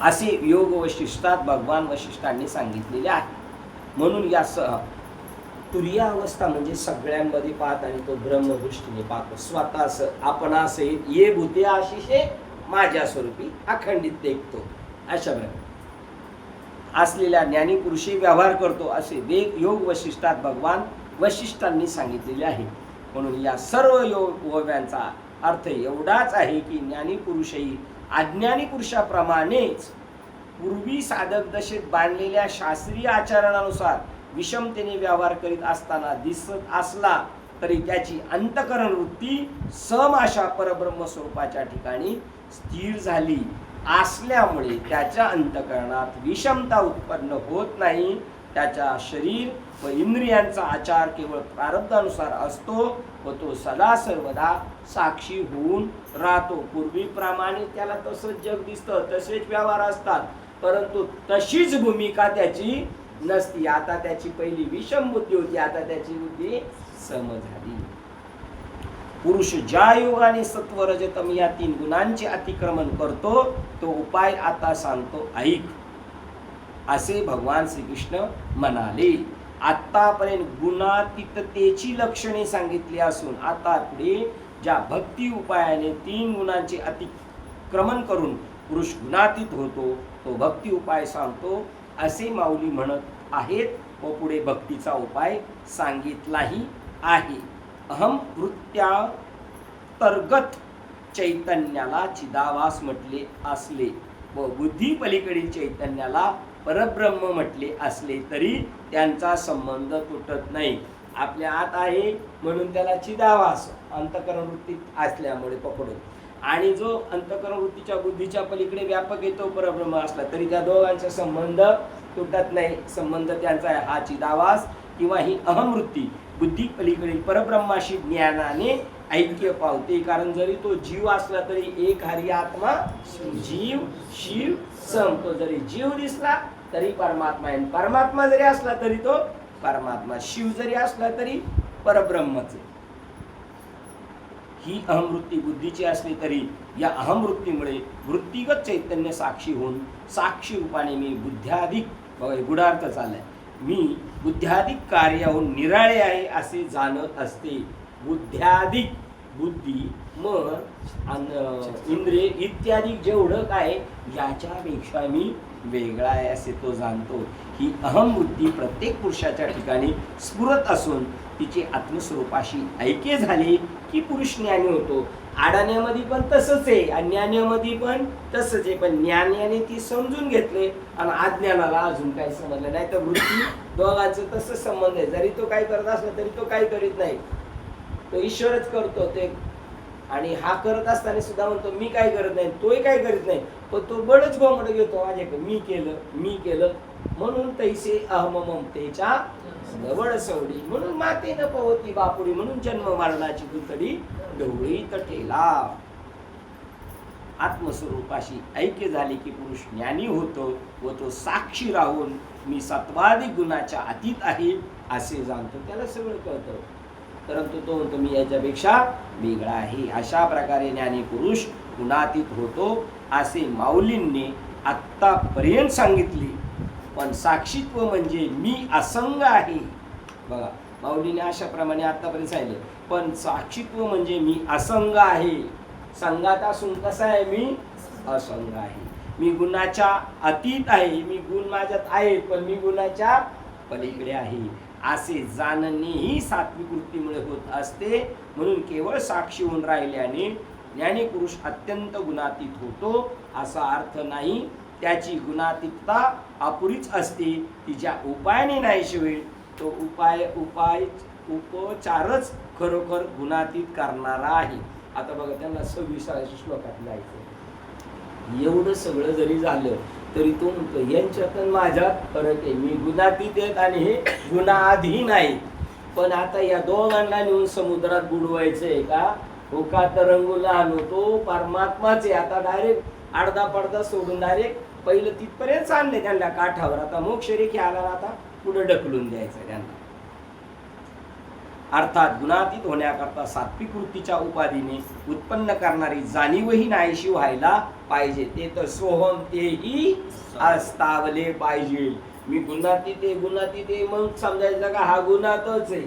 असे योग वशिष्ठात भगवान वशिष्ठांनी सांगितलेले आहे. म्हणून या तुर्या अवस्था म्हणजे सगळ्यांमध्ये पाहत आणि तो ब्रह्मदृष्टीने पाहतो. स्वतःच आपण असे ये भूते आशिषे माझ्या स्वरूपी अखंडित देखतो. अशा प्रकारे असलेल्या ज्ञानी पुरुषी व्यवहार करतो असे वेग योग वशिष्ठात भगवान वशिष्ठांनी सांगितलेले आहे. म्हणून या सर्व योग ओव्यांचा अर्थ एवढाच आहे की ज्ञानी पुरुषही अज्ञानी पुरुषाप्रमाणेच पूर्वी साधक दशेत बांधलेल्या शास्त्रीय आचरणानुसार विषमतेने व्यवहार करीत असताना दिसत असला तरी त्याची अंतःकरण वृत्ती समाशा परब्रह्म स्वरूपाच्या ठिकाणी स्थिर झाली असल्यामुळे त्याच्या अंतःकरणात विषमता उत्पन्न होत नाही. त्याच्या शरीर व इंद्रियांचा आचार केवळ प्रारब्धानुसार असतो व तो सदा सर्वदा साक्षी होऊन राहतो. पूर्वीप्रमाणे त्याला तसंच जग दिसतं, तसेच व्यवहार असतात, परंतु तशीच भूमिका त्याची नसती. आता त्याची पहिली विषम बुद्धी होती, आता त्याची बुद्धी सम झाली. पुरुष ज्या योगाने सत्व रजतम या 3 गुणांचे अतिक्रमण करतो तो उपाय आता सांगतो, ऐक. असे भगवान श्रीकृष्ण म्हणाले. आतापर्यंत गुणातीततेची लक्षणे सांगितली असून आता पुढे ज्या भक्ती उपायाने 3 गुणांचे अतिक्रमण करून पुरुष गुणातीत होतो तो भक्ती उपाय सांगतो असे माऊली म्हणत आहेत व पुढे भक्तीचा उपाय सांगितलाही आहे. अहम वृत्त्यांतर्गत चैतन्याला चिदाभास म्हटले असले व बुद्धी पलीकडील चैतन्याला परब्रह्म म्हटले असले तरी त्यांचा संबंध तुटत नाही. आपल्या आत आहे म्हणून त्याला चिदाभास अंतःकरण वृत्तीत असल्यामुळे पकडून, आणि जो अंतःकरण वृत्तीच्या बुद्धीच्या पलीकडे व्यापक येतो परब्रह्म असला तरी त्या दोघांचा संबंध तुटत नाही. संबंध त्यांचा आहे हा चिदाभास किंवा ही अहमवृत्ती बुद्धी पलीकडील परब्रह्माशी ज्ञानाने ऐक्य पावते. कारण जरी तो जीव असला तरी एक हरी आत्मा जीव शिव सम. तो जरी जीव दिसला तरी परमात्मा आहे, परमात्मा जरी असला तरी तो परमात्मा, शिव जरी असला तरी परब्रह्मच. ही अहमवृत्ती बुद्धीची असली तरी या अहमवृत्तीमुळे वृत्तिगत चैतन्य साक्षी होऊन साक्षी रूपाने मी बुद्ध्याधिक, गुढार्थ चाललाय, मी बुद्ध्याधिक कार्याहून निराळे आहे असे जाणत असते. बुद्ध्याधिक बुद्धी मन इंद्रिय इत्यादी जेवढं काय याच्यापेक्षा मी वेगळा आहे असे तो जाणतो. ही अहमवृत्ती प्रत्येक पुरुषाच्या ठिकाणी स्फुरत असून तिची आत्मस्वरूपाशी ऐक्य झाली की पुरुष ज्ञानी होतो. अडाण्यामध्ये पण तसंच आहे, अज्ञानामध्ये पण तसंच आहे, पण ज्ञानाने ती समजून घेतले आणि अज्ञानाला अजून काही समजलं नाही. तर वृत्ती दोघांचं तसंच संबंध आहे. जरी तो काय करत असला तरी तो काही करीत नाही, तो ईश्वरच करतो ते. आणि हा करत असताना सुद्धा म्हणतो मी काय करत नाही, तोही काय करीत नाही, पण तो बळच गोमड घेतो माझ्याकडे, मी केलं म्हणून तैसे अहम ममतेच्या जवळ सवडी, म्हणून मातेनं पवती बापुडी, म्हणून जन्म मरणाची दुतडी ढवळी तटेला. आत्मस्वरूपाशी ऐक्य झाले की पुरुष ज्ञानी होतो व तो साक्षी राहून मी सत्वाधिक गुणाच्या अतीत आहे असे जाणतो. त्याला सगळं कळतं, परंतु तो म्हणतो मी याच्यापेक्षा वेगळा आहे. अशा प्रकारे ज्ञानी पुरुष गुणातीत होतो असे माऊलींनी आत्तापर्यंत सांगितले. पण साक्षीत्व म्हणजे मी असंग आहे. बघा, माऊलीने अशाप्रमाणे आत्तापर्यंत सांगितले. पण साक्षीत्व म्हणजे मी असंग आहे. संगात असून कसा आहे, मी असंग आहे. मी गुणाच्या अतीत आहे, मी गुण माझ्यात आहेत पण मी गुणाच्या पलीकडे आहे असे जाणणेही सात्विक वृत्तीमुळे होत असते. म्हणून केवळ साक्षी होऊन राहिल्याने ज्ञानी पुरुष अत्यंत गुणातीत होतो असा अर्थ नाही. त्याची गुणातीतता अपुरीच असते. तिच्या उपायाने नाहीशी होईल. तो उपचारच खरोखर गुणातीत करणारा आहे. आता बघा, त्यांना 26व्या श्लोकात जायचं. एवढं सगळं जरी झालं तरी तो म्हणतो यांच्यात माझ्यात फरक आहे. मी गुणातीत आहेत आणि हे गुणाधीन आहेत. पण आता या दोघांना नेऊन समुद्रात बुडवायचंय का? हो का तरंगुला आणू, तो परमात्माच आहे. आता डायरेक्ट आडदा पडदा सोडून डायरेक्ट पहिलं तिथपर्यंत आणले त्यांना काठावर. आता मोक्ष रेखी आला, आता पुढे ढकलून द्यायचं त्यांना. अर्थात गुणातीत होण्याकरता सात्विक वृत्तीच्या उपाधीने उत्पन्न करणारी जाणीवही नाहीशी व्हायला पाहिजे. ते तर सोहम तेही अस्तावले पाहिजे. मी गुणातीत आहे मग समजायचं का हा गुणातच आहे,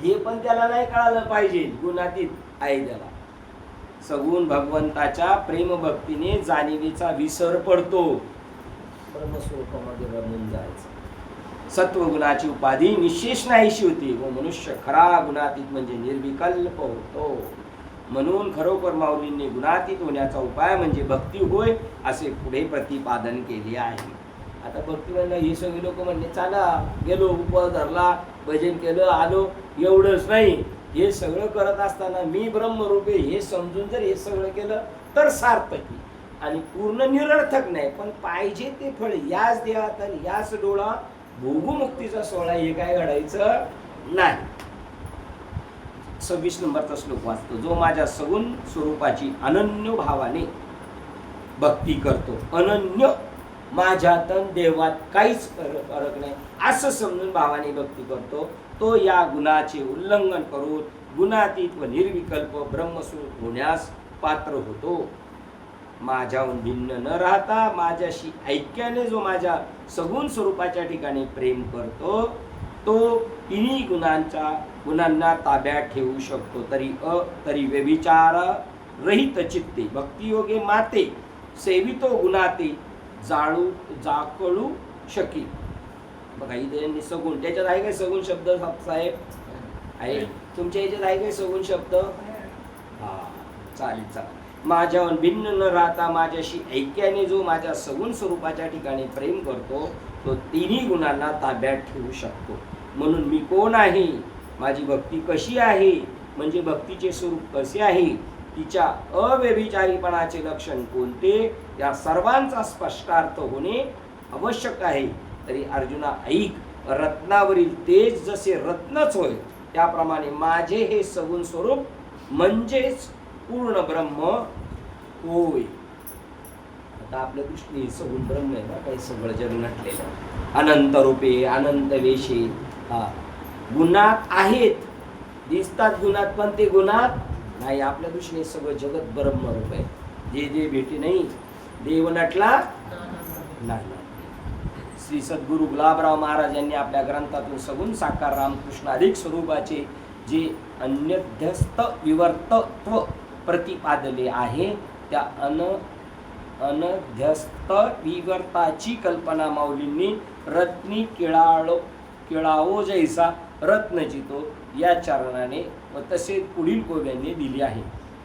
हे पण त्याला नाही कळालं पाहिजे. गुणातीत आहे त्याला. सगुण भगवंताच्या प्रेमभक्तीने जाणीवेचा विसर पडतो. परमस्वरूपामध्ये रमून जायचं. सत्वगुणाची उपाधी निशेष नाहीशी होती व मनुष्य खरा गुणातीत म्हणजे निर्विकल्प होतो. म्हणून खरोखर माऊलींनी गुणातीत होण्याचा उपाय म्हणजे भक्ती होय असे पुढे प्रतिपादन केले आहे. आता भक्ती म्हणलं हे सगळे लोक म्हणले चला गेलो, उपवास धरला, भजन केलं, आलो, एवढंच नाही. हे सगळं करत असताना मी ब्रह्मरूप आहे हे समजून जर हे सगळं केलं तर सार्थकी आणि पूर्ण निरर्थक नाही. पण पाहिजे ते फळ याच देहात आणि याच डोळा भोगमुक्तीचा सोहळा हे काय घडायचं नाही. 26 नंबरचा श्लोक वाचतो. जो माझ्या सगुण स्वरूपाची अनन्य भावाने भक्ती करतो, अनन्य माझ्यात देवात काहीच फरक नाही असं समजून भावाने भक्ती करतो, तो या गुणाचे उल्लंघन करून गुणातीत व निर्विकल्प ब्रह्मस्वरूप होण्यास पात्र होतो. माझ्याहून भिन्न न राहता माझ्याशी ऐक्याने जो माझ्या सगुण स्वरूपाच्या ठिकाणी प्रेम करतो तो तिन्ही गुणांना ताब्यात ठेवू शकतो. तरी व्यभिचार रहित चित्ते भक्तियोगे माते सेवितो गुणाते जाकळू शकी. बघा इथे सगुण, त्याच्यात आहे काय सगुण शब्द साहेब? आहे तुमच्या याच्यात आहे काय सगुण शब्द? हा चालेल. माझ्याहून भिन्न न राहता माझ्याशी ऐक्याने जो माझ्या सगुण स्वरूपाच्या ठिकाणी प्रेम करतो तो तिन्ही गुणांना ताब्यात ठेवू शकतो. म्हणून मी कोण आहे, माझी भक्ती कशी आहे, म्हणजे भक्तीचे स्वरूप कसे आहे, तिच्या अव्यभिचारीपणाचे लक्षण कोणते, या सर्वांचा स्पष्टार्थ होणे आवश्यक आहे. तरी अर्जुना ऐक, रत्नावरील तेज जसे रत्नच होय त्याप्रमाणे माझे हे सगुण स्वरूप म्हणजेच पूर्ण ब्रह्म होय. आता आपल्या दृष्टीने सगुण ब्रह्म आहे ना, काही सगळं जग नटलेलं, अनंत रूपे अनंत वेशे गुणात आहेत, दिसतात गुणात पण ते गुणात नाही. आपल्या दृष्टीने सगळं जगत ब्रह्मरूप आहे. जे भेटी नाही देव नटला नाही. श्री सद्गुरु गुलाबराव महाराज यांनी आपल्या ग्रंथातून सगुण साकार रामकृष्ण अधिक स्वरूपाचे जे अन्यध्यस्त विवर्तत्व प्रतिपादले आहे. त्या अनध्यस्त विवर्ताची कल्पना माऊलींनी रत्नी केळावो जैसा रत्नचितो या चरणाने व तसेच पुढील कोव्यांनी दिली आहे.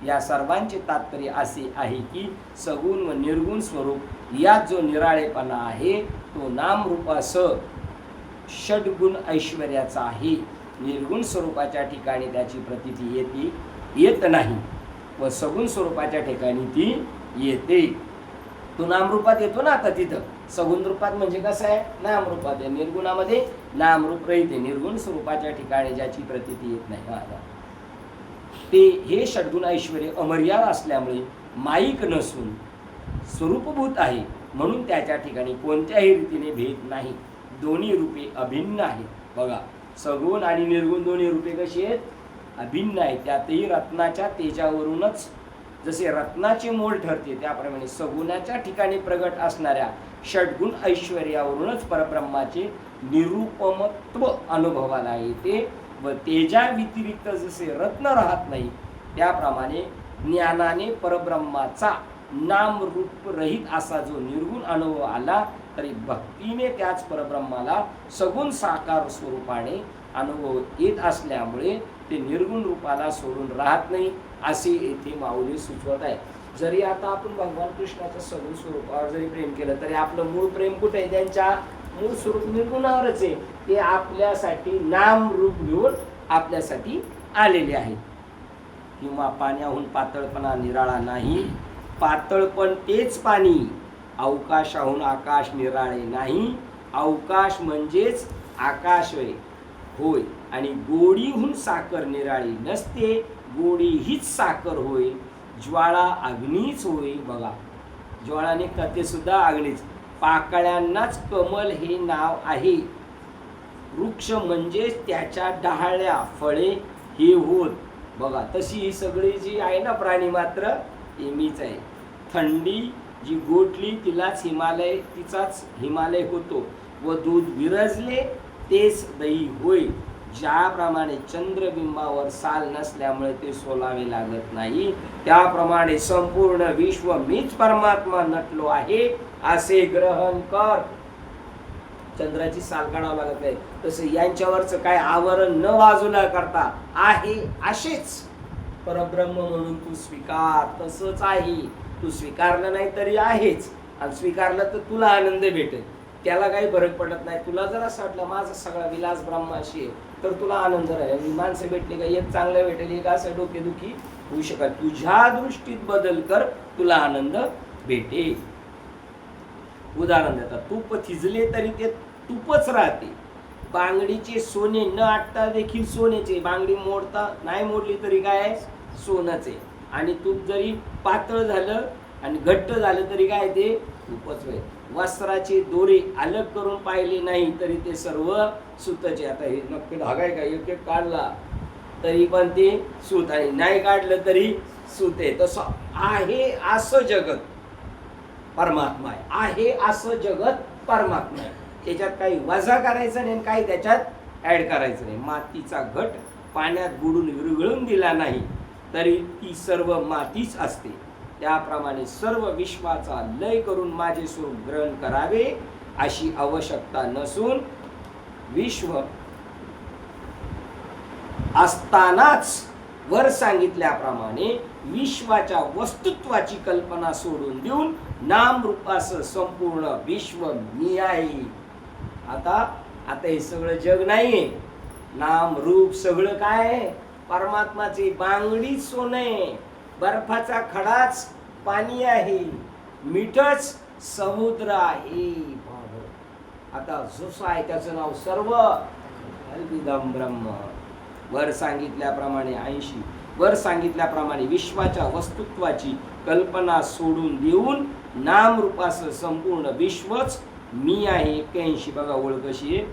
या सर्वांचे तात्पर्य असे आहे की सगुण व निर्गुण स्वरूप यात जो निराळेपणा आहे तो नामरूपासह षड्गुण ऐश्वर्याचा आहे. निर्गुण स्वरूपाच्या ठिकाणी त्याची प्रतीती येत नाही व सगुण स्वरूपाच्या ठिकाणी ती येते. तो नामरूपात येतो ना. आता तिथं सगुण रूपात म्हणजे कसं आहे, नामरूपात आहे. निर्गुणामध्ये नामरूप रहित आहे. निर्गुण स्वरूपाच्या ठिकाणी ज्याची प्रतीती येत नाही ते हे षड्गुण ऐश्वर अमर्याद असल्यामुळे माईक नसून स्वरूपभूत आहे. म्हणून त्याच्या ठिकाणी कोणत्याही रीतीने भेद नाही. दोन्ही रूपे अभिन्न आहेत. बघा, सगुण आणि निर्गुण दोन्ही रूपे कशी आहेत, अभिन्न आहेत. त्यातही रत्नाच्या तेजावरूनच जसे रत्नाचे मोल ठरते त्याप्रमाणे सगुणाच्या ठिकाणी प्रगट असणाऱ्या षड्गुण ऐश्वर्यावरूनच परब्रह्माचे निरुपमत्व अनुभवाला येते. व तेजा व्यतिरिक्त जसे रत्न राहत नाही त्याप्रमाणे ज्ञानाने परब्रह्माचा नाम रूप रहित असा जो निर्गुण अनुभव आला तरी भक्तीने त्याच परब्रह्माला सगुण साकार स्वरूपाने अनुभव येत असल्यामुळे ते निर्गुण रूपाला सोडून राहत नाही असे येथे माऊली सुचवत आहे. जरी आता आपण भगवान कृष्णाच्या सगुण स्वरूपावर जरी प्रेम केलं तरी आपलं मूळ प्रेम कुठे आहे, त्यांच्या मूळ स्वरूप निर्गुणावरच आहे. ते आपल्यासाठी नाम रूप घेऊन आपल्यासाठी आलेले आहेत. किंवा पाण्याहून पातळपणा निराळा नाही, पातळपण तेच पाणी. अवकाशाहून आकाश निराळे नाही, अवकाश म्हणजेच आकाश होय. आणि गोडीहून साखर निराळी नसते, गोडी हीच साखर होय. ज्वाळा अग्नीच होय. बघा, ज्वाळा निघतात ते सुद्धा अग्नीच. पाकळ्यांनाच कमल हे नाव आहे. वृक्ष म्हणजेच त्याच्या डहाळ्या फळे हे होत. बघा, तशी ही सगळी जी आहे ना प्राणी मात्र ते मीच आहे. थंडी जी गोठली तिचाच हिमालय होतो व दूध विरजले तेच दही होय. ज्याप्रमाणे चंद्रबिंबावर साल नसल्यामुळे ते सोलावे लागत नाही त्याप्रमाणे संपूर्ण विश्व मीच परमात्मा नटलो आहे असे ग्रहण कर. चंद्राची साल काढावं लागत नाही तसं यांच्यावरचं काय आवरण न बाजूला करता आहे असेच परब्रह्म म्हणून तू स्वीकार. तसंच आहे, तू स्वीकारलं नाही तरी आहेच. आणि स्वीकारलं तर तुला आनंद भेटेल, त्याला काही फरक पडत नाही. तुला जर असं वाटलं माझा सगळा विलास ब्रह्माशी आहे तर तुला आनंद राहील. माणसं भेटली का एक चांगलं भेटेल, एक असं डोकेदुखी होऊ शकत. तुझ्या दृष्टीत बदल कर, तुला आनंद भेटेल. उदाहरण देतात, तूप थिजले तरी ते तूपच राहते. बांगडीचे सोने न आटता देखील सोनेचे. बांगडी मोडता नाही मोडली तरी काय सोनच आहे. आणि तूप जरी पातळ झालं आणि घट्ट झालं तरी काय ते तूपच आहे. वस्त्राचे दोरे अलग करून पाहिले नाही तरी ते सर्व सूतचे. आता हे नक्की धागा आहे का, एक एक काढला तरी पण ते सूत आहे, नाही काढलं तरी सूत आहे. तसं आहे असं जगत परमात्मा आहे असं जगत परमात्मा आहे. त्याच्यात काही वजा करायचं नाही, काही त्याच्यात ऍड करायचं नाही. मातीचा घट पाण्यात बुडून विरघळून दिला नाही तरी ती सर्व मातीच असते. त्याप्रमाणे सर्व विश्वाचा लय करून माझे स्वरूप ग्रहण करावे अशी आवश्यकता नसून विश्व असतानाच वर सांगितल्याप्रमाणे विश्वाच्या वस्तुत्वाची कल्पना सोडून देऊन नाम रूपासह संपूर्ण विश्व मी आहे. आता हे सगळं जग नाहीये, नाम रूप सगळं काय आहे परमात्माचे. बांगडीच सोनं आहे, बर्फाचा खडाच पाणी आहे, मिठच समुद्र आहे. आता जसं आहे त्याचं नाव सर्व अल्पिदम ब्रह्म. वर सांगितल्याप्रमाणे विश्वाच्या वस्तुत्वाची कल्पना सोडून देऊन नाम रूपासह संपूर्ण विश्वच मी आहे. 81. बघा ओळ कशी आहे.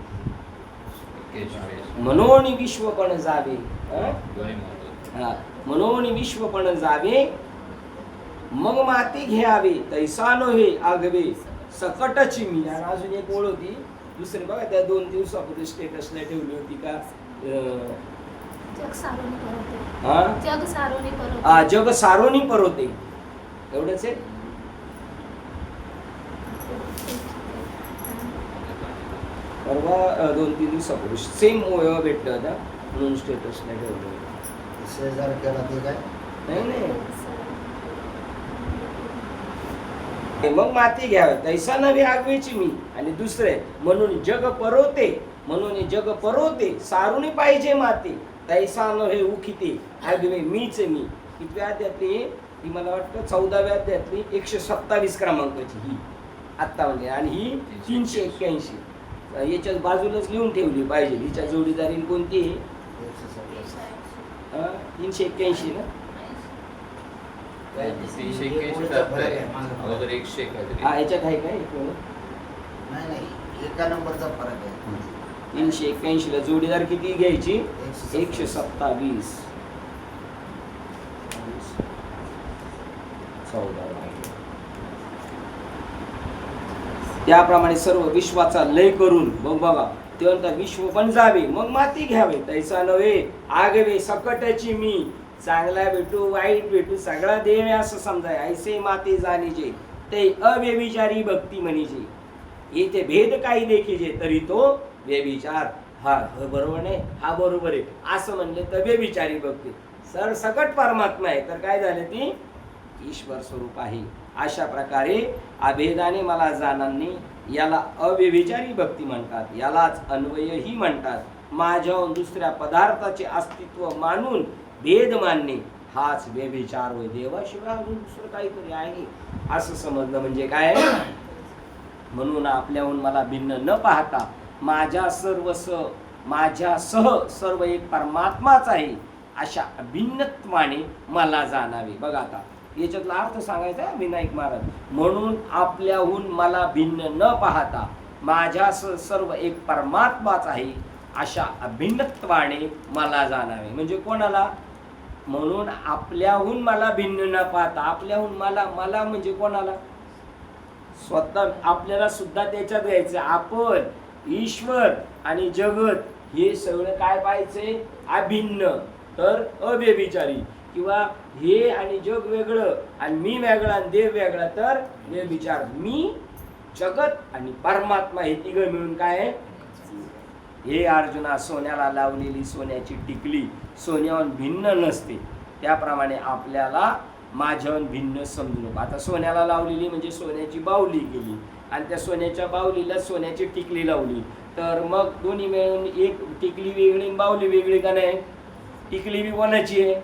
मनोन विश्व पण जावे, मनोन विश्व पण जावे मग माती घ्यावे तैसा नव्हे आगवे सकटची मी. अजून एक ओळ होती दुसरी बघा, त्या 2 दिवसापूर्वी स्टेटसला ठेवली होती का, जग सारोनी परवते. हा जग सारोनी परवते. हा जग सारोनी परवते. एवढंच आहे. परवा 2-3 दिवसापूर्वी सेम ओळख भेटलं होता म्हणून स्टेटस नाही ठेवलं. शेजार केला ते काय नाही मग माती घ्यावी तैसा नव्हे आगवेची मी. आणि दुसरे म्हणून जग परवते, म्हणून जग परवते सारुणी पाहिजे माती तैसा नव्हे उखिते आगवे मीच मी. कितव्या अध्यायातली ही मला वाटतं 14व्या अध्यायातली 127 क्रमांकाची ही आत्ता म्हणजे. आणि ही 381 याच्या बाजूलाच लिहून ठेवली पाहिजे. हिच्या जोडीदारी कोणती आहे? 381 ना. 381 अगोदर 100 काहीतरी. हा याच्यात आहे काय नाही नाही एका नंबरचा फरक आहे. 381 ला जोडीदार किती घ्यायची? 127. 14. त्याप्रमाणे सर्व विश्वाचा लय करून बघा ते म्हणतात विश्व पण जावे मग माती घ्यावे तैसा नव्हे आगवे सकटची मी. चांगला भेटू वाईट भेटू सगळा देव आहे असं समजाय. ऐसे माते जाणीजे ते अव्यभिचारी भक्ती म्हणीजे. इथे भेद काही देखीजे तरी तो व्यभिचार. हा बरोबर नाही हा बरोबर आहे असं म्हणले तर व्यभिचारी भक्ती. सर सकट परमात्मा आहे तर काय झाले ती ईश्वर स्वरूप आहे. अशा प्रकारे अभेदाने मला जाणांनी याला अव्यभिचारी भक्ती म्हणतात. यालाच अन्वयही म्हणतात. माझ्याहून दुसऱ्या पदार्थाचे अस्तित्व मानून भेद मानणे हाच व्यभिचार होय. देवाशिवाय अजून दुसरं काहीतरी आहे असं समजलं म्हणजे काय. म्हणून आपल्याहून मला भिन्न न पाहता माझ्यासह सर्व एक परमात्माच आहे अशा अभिन्नत्वाने मला जाणावे. बघा आता याच्यातला अर्थ सांगायचा आहे विनायक महाराज. म्हणून आपल्याहून मला भिन्न न पाहता माझ्यासह सर्व एक परमात्माच आहे अशा अभिन्नत्वाने मला जाणावे. म्हणजे कोणाला? म्हणून आपल्याहून मला भिन्न न पाहता. आपल्याहून मला म्हणजे कोणाला? स्वतः आपल्याला सुद्धा त्याच्यात घ्यायचं. आपण ईश्वर आणि जगत हे सगळं काय पाहिजे? अभिन्न तर अव्यभिचारी. किंवा हे आणि जग वेगळं आणि मी वेगळा आणि देव वेगळा तर व्यभिचार. मी जगत आणि परमात्मा हे तिघं मिळून काय आहे? हे अर्जुना सोन्याला लावलेली सोन्याची टिकली सोन्याहून भिन्न नसते. त्याप्रमाणे आपल्याला माझ्याहून भिन्न समजू नको. आता सोन्याला लावलेली म्हणजे सोन्याची बाहुली केली आणि त्या सोन्याच्या बाहुलीला सोन्याची टिकली लावली तर मग दोन्ही मिळून एक टिकली वेगळी बाहुली वेगळी का नाही? टिकली बी कोणाची आहे?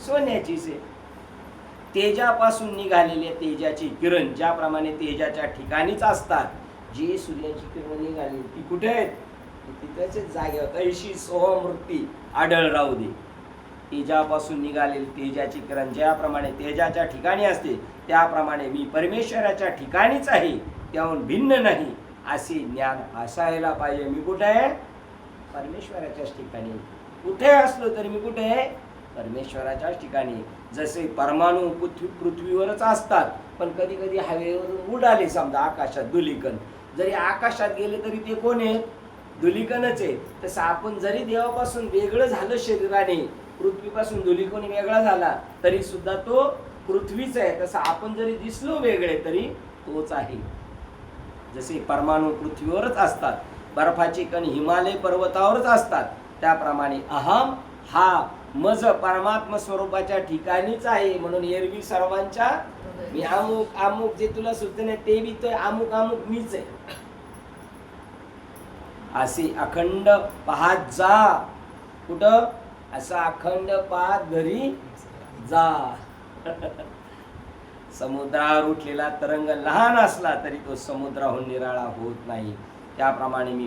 सोन्याचीच आहे. तेजापासून निघालेले तेजाची किरण ज्याप्रमाणे तेजाच्या ठिकाणीच असतात. जी सूर्याची किरण निघाली ती कुठे आहेत? तिथेच जागेवर ऐशी सोहमृती आढळ राहू दे. तेजापासून निघालेली तेजाची किरण ज्याप्रमाणे तेजाच्या ठिकाणी असते त्याप्रमाणे मी परमेश्वराच्या ठिकाणीच आहे त्याहून भिन्न नाही असे ज्ञान असायला पाहिजे. मी कुठे आहे? परमेश्वराच्याच ठिकाणी. कुठे असलो तरी मी कुठे आहे? परमेश्वराच्याच ठिकाणी. जसे परमाणू पृथ्वीवरच असतात पण कधी कधी हवेवरून उडाले समजा आकाशात धुलीकण. जरी आकाशात गेले तरी ते कोण आहेत? धुलीकणच आहे. तसं आपण जरी देवापासून वेगळं झालं शरीराने पृथ्वीपासून धुलीकण वेगळा झाला तरी सुद्धा तो पृथ्वीच आहे. तसं आपण जरी दिसलो वेगळे तरी तोच आहे. जसे परमाणू पृथ्वीवरच असतात बर्फाचे कण हिमालय पर्वतावरच असतात त्याप्रमाणे अहम हा मज परमात्मा स्वरूपाच्या ठिकाणीच आहे. म्हणून एरवी सर्वांच्या मी अमुक अमुक जे तुला सुचत नाही ते बी तो अमुक अमुक मीच आहे असे अखंड पाहत जा. कुठं? असा अखंड पाहत घरी जा. समुद्रावर उठलेला तरंग लहान असला तरी तो समुद्राहून निराळा होत नाही. त्याप्रमाणे मी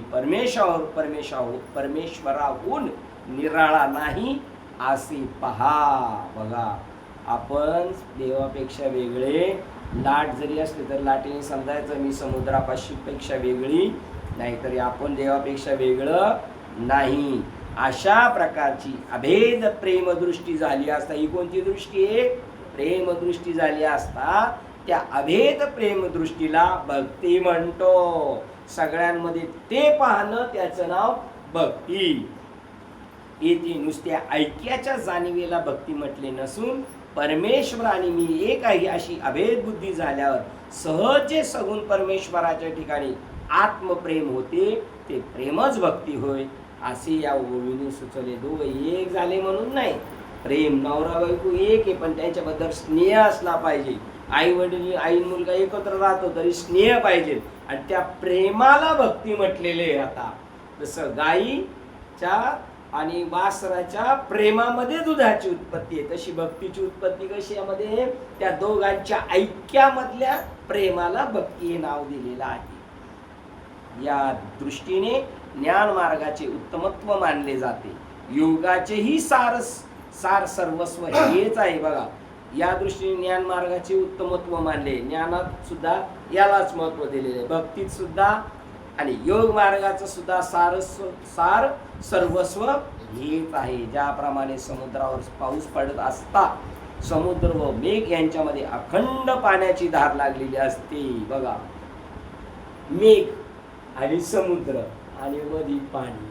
परमेश्वराहून निराळा नाही असे पहा. बघा आपण देवापेक्षा वेगळे लाट जरी असले तर लाटेने समजायचं मी समुद्रापाशी पेक्षा वेगळी नाही तरी आपण देवापेक्षा वेगळं नाही. अशा प्रकारची अभेद प्रेमदृष्टी झाली असता. ही कोणती दृष्टी आहे? प्रेमदृष्टी झाली असता त्या अभेद प्रेमदृष्टीला भक्ती म्हणतो. सगळ्यांमध्ये ते पाहणं त्याचं नाव भक्ती. येथे नुसत्या ऐक्याच्या जाणीवेला भक्ती म्हटले नसून परमेश्वर आणि मी एक आहे अशी अभेद बुद्धी झाल्यावर सहज जे सगुण परमेश्वराच्या ठिकाणी आत्मप्रेम होते ते प्रेमच भक्ती होय असे या ओळीने सुचवले. दोघं एक झाले म्हणून नाही, प्रेम नवरा बायको एक आहे पण त्यांच्याबद्दल स्नेह असला पाहिजे. आई वडील आई मुलगा एकत्र राहतो तरी स्नेह पाहिजे आणि त्या प्रेमाला भक्ती म्हटलेले. आता जसं गाईच्या आणि वासराच्या प्रेमामध्ये दुधाची उत्पत्ती आहे तशी भक्तीची उत्पत्ती कशी यामध्ये त्या दोघांच्या ऐक्यामधल्या प्रेमाला भक्ती हे नाव दिलेलं आहे. या दृष्टीने ज्ञान मार्गाचे उत्तमत्व मानले जाते. योगाचेही सार सर्वस्व हेच आहे. बघा या दृष्टीने ज्ञान मार्गाचे उत्तमत्व मानले. ज्ञानात सुद्धा यालाच महत्व दिलेले आहे, भक्तीत सुद्धा आणि योग मार्गाचं सुद्धा सार सर्वस्व हेच आहे. ज्याप्रमाणे समुद्रावर पाऊस पडत असता समुद्र व मेघ यांच्यामध्ये अखंड पाण्याची धार लागलेली असते. बघा मेघ आणि समुद्र आणि मधी पाणी.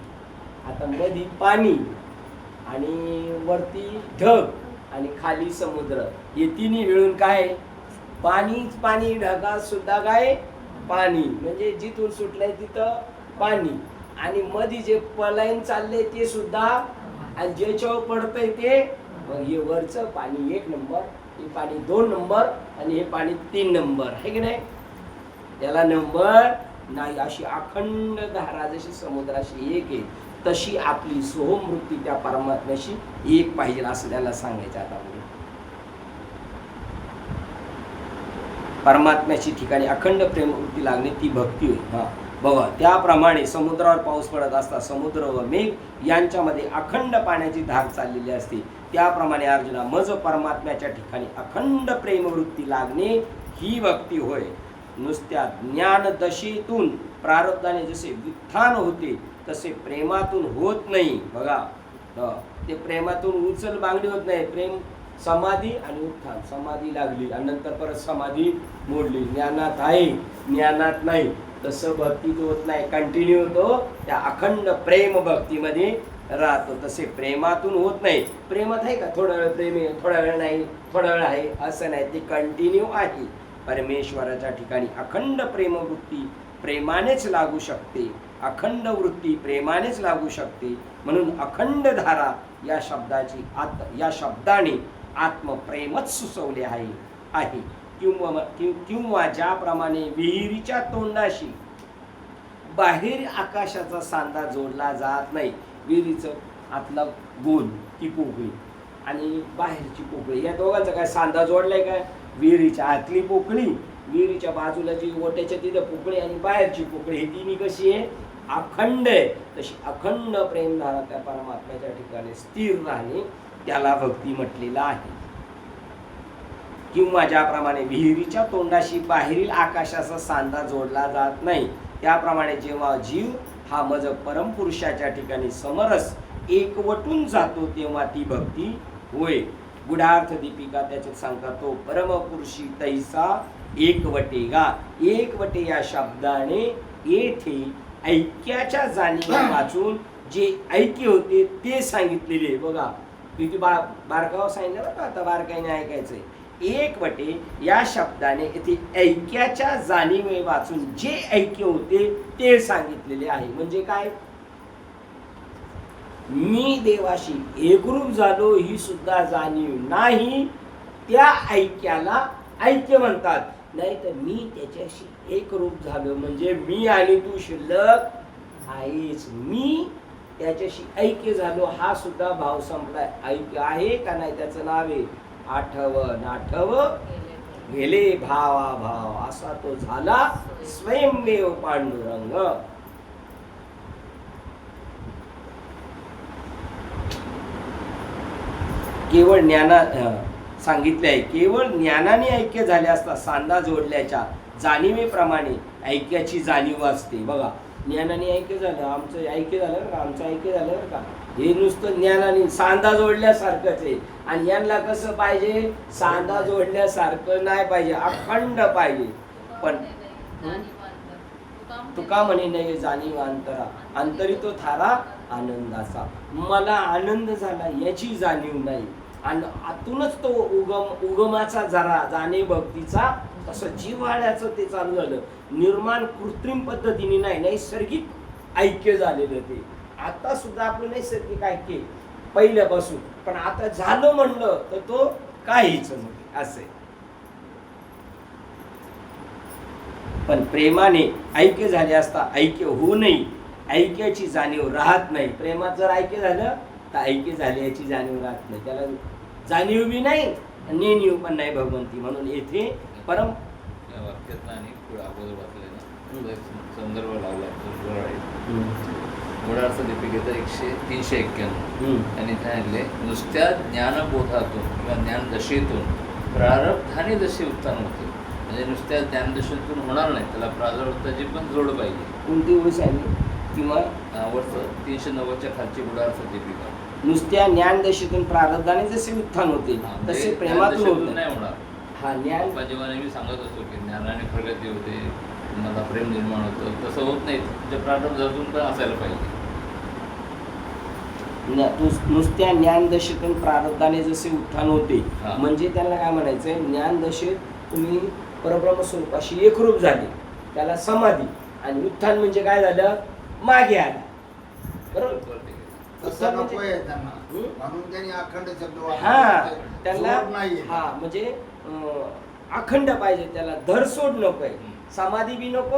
आता मधी पाणी आणि वरती ढग आणि खाली समुद्र हे तिन्ही मिळून काय पाणीच पाणी. ढगात सुद्धा काय पाणी म्हणजे जिथून सुटलंय तिथं पाणी आणि मध्ये जे पलायन चाललंय ते सुद्धा आणि ज्याच्यावर पडतंय ते मग हे वरचं पाणी 1 नंबर, हे पाणी 2 नंबर आणि हे पाणी 3 नंबर आहे की नाही. याला नंबर नाही. अशी अखंड धारा जशी समुद्राशी एक आहे तशी आपली सोहमवृत्ती त्या परमात्म्याशी एक पाहिजे असं त्याला सांगायचं. आता परमात्म्याची ठिकाणी अखंड प्रेमवृत्ती लागणे ती भक्ती होईल. हा बघा त्याप्रमाणे समुद्रावर पाऊस पडत असता समुद्र व मेघ यांच्यामध्ये अखंड पाण्याची धार चाललेली असते. त्याप्रमाणे अर्जुना मज परमात्म्याच्या ठिकाणी अखंड प्रेमवृत्ती लागणे ही भक्ती होय. नुसत्या ज्ञानदशेतून प्रारब्धाने जसे वित्थान होते तसे प्रेमातून होत नाही. बघा ते प्रेमातून उचल बांगडी होत नाही. प्रेम समाधी आणि उत्थान, समाधी लागली आणि नंतर परत समाधी मोडली. ज्ञानात आहे ज्ञानात नाही तसं भक्तीत होत नाही, कंटिन्यू होतो त्या अखंड प्रेम भक्तीमध्ये राहतो. तसे प्रेमातून होत नाही. प्रेमात आहे का थोडा वेळ प्रेम आहे थोडा वेळ नाही थोडा वेळ आहे असं नाही, ते कंटिन्यू आहे. परमेश्वराच्या ठिकाणी अखंड प्रेमवृत्ती प्रेमानेच लागू शकते, अखंड वृत्ती प्रेमानेच लागू शकते. म्हणून अखंड धारा या शब्दाने आत्मप्रेमच सुचवले आहे. किंवा ज्याप्रमाणे विहिरीच्या तोंडाशी बाहेर आकाशाचा सांधा जोडला जात नाही. विहिरीचं आतला गोल ती पोकळी आणि बाहेरची पोकळी या दोघांचा काय सांधा जोडलाय काय. विहिरीच्या आतली पोकळी, विहिरीच्या बाजूला जी ओट्याच्या तिथं पोकळी आणि बाहेरची पोकळी ही तिन्ही कशी आहे अखंड आहे. तशी अखंड प्रेमधारा त्या परमात्म्याच्या ठिकाणी स्थिर राहणे त्याला भक्ती म्हटलेलं आहे. किंवा ज्याप्रमाणे विहिरीच्या तोंडाशी बाहेरील आकाशाचा सांधा जोडला जात नाही त्याप्रमाणे जेव्हा जीव हा मज परमपुरुषाच्या ठिकाणी समरस एकवटून जातो तेव्हा ती भक्ती होय. गुढार्थ दीपिका त्याच्यात सांगतात तो परमपुरुषी तैसा एकवटेगा. एकवटे या शब्दाने येथे ऐक्याच्या जाणीवा वाचून जे ऐक्य होते ते सांगितलेले. बघा तिथे बारकाव सांगितलं बरं का, आता बारकाईने ऐकायचंय. एकवटे या शब्दाने येथे ऐक्याच्या जाणीवे वाचून जे ऐक्य होते ते सांगितलेले आहे. म्हणजे काय, मी देवाशी एकरूप झालो ही सुद्धा जाणीव नाही त्या ऐक्याला ऐक्य म्हणतात. नाही तर मी त्याच्याशी एकरूप झालो म्हणजे मी आणि तू शिल्लक आहेच. मी त्याच्याशी ऐक्य झालो हा सुद्धा भाव संपलाय. ऐक्य आहे का नाही त्याचं नाव आहे आठव नाठव गेले भावा भाव असा तो झाला स्वयंमेव पांडुरंग. केवळ सांगितले आहे केवळ ज्ञानाने ऐक्य झाले असता सांधा जोडल्याच्या जाणीवेप्रमाणे ऐक्याची जाणीव असते. बघा ज्ञानाने ऐक्य झालं आमचं ऐक्य झालं बरं का, आमचं ऐक्य झालं बरं का, हे नुसतं ज्ञानाने सांधा जोडल्यासारखंच आहे. आणि यांना कसं पाहिजे सांधा जोडल्यासारखं नाही पाहिजे, अखंड पाहिजे. पण तुका म्हणे नये जाणीव अंतरा, अंतरी तो थारा आनंदाचा. मला आनंद झाला याची जाणीव नाही, आणि आतूनच तो उगमाचा जरा जाणे भक्तीचा, तसं जिव्हाळ्याचं ते चालू झालं. निर्माण कृत्रिम पद्धतीने नाही, नैसर्गिक ऐक्य झालेलं ते. आता सुद्धा आपलं नैसर्गिक ऐक्य पहिल्यापासून, पण आता झालं म्हणलं तर तो काहीच नाही असे. पण प्रेमाने ऐक्य झाले असता ऐक्य होऊ नये, ऐक्याची जाणीव राहत नाही. प्रेमात जर ऐक्य झालं तर ऐक्य झाले याची जाणीव राहत नाही, त्याला जाणीव बी नाही, नेणीव पण नाही भगवंती. म्हणून येथे परम या वाक्यात आणि पुढे अगोदर वाचले ना, तो एक संदर्भ लावला. गुणार्थ दीपिकेचा 391 त्यांनी सांगितले, नुसत्या ज्ञानबोधातून किंवा ज्ञानदशेतून प्रारब्धाने जसे उत्थान होते, म्हणजे नुसत्या ज्ञानदशेतून होणार नाही, त्याला प्रारब्धाची पण जोड पाहिजे. कोणती ओळ सांगली किंवा वरचं 390च्या खालची गुणार्थ दीपिका. नुसत्या ज्ञानदशेतून प्रारब्धाने जसे उत्थान होते तसे प्रेमातून होत नाही होणार. हा ज्ञान आपण जेव्हा नेहमी सांगत असतो की ज्ञानाने प्रगती होते, मला प्रेम निर्माण होतं, तसं होत नाही. तुमच्या प्रारब्धातून पण असायला पाहिजे. नुसत्या ज्ञानदशेतून प्रारब्धाने जसे उत्थान होते, हा. म्हणजे त्याला काय म्हणायचंय, ज्ञानदशेत तुम्ही परब्रह्म स्वरूपाशी एकरूप झाले, त्याला समाधी. आणि उत्थान म्हणजे काय झालं, मागे आला. बरोबर. तसं नको आहे त्यांना, म्हणून त्यांनी अखंड शब्द हा वापरले. त्याला जोड नाहीये. हा म्हणजे अखंड पाहिजे, त्याला धरसोड नको आहे, समाधी बी नको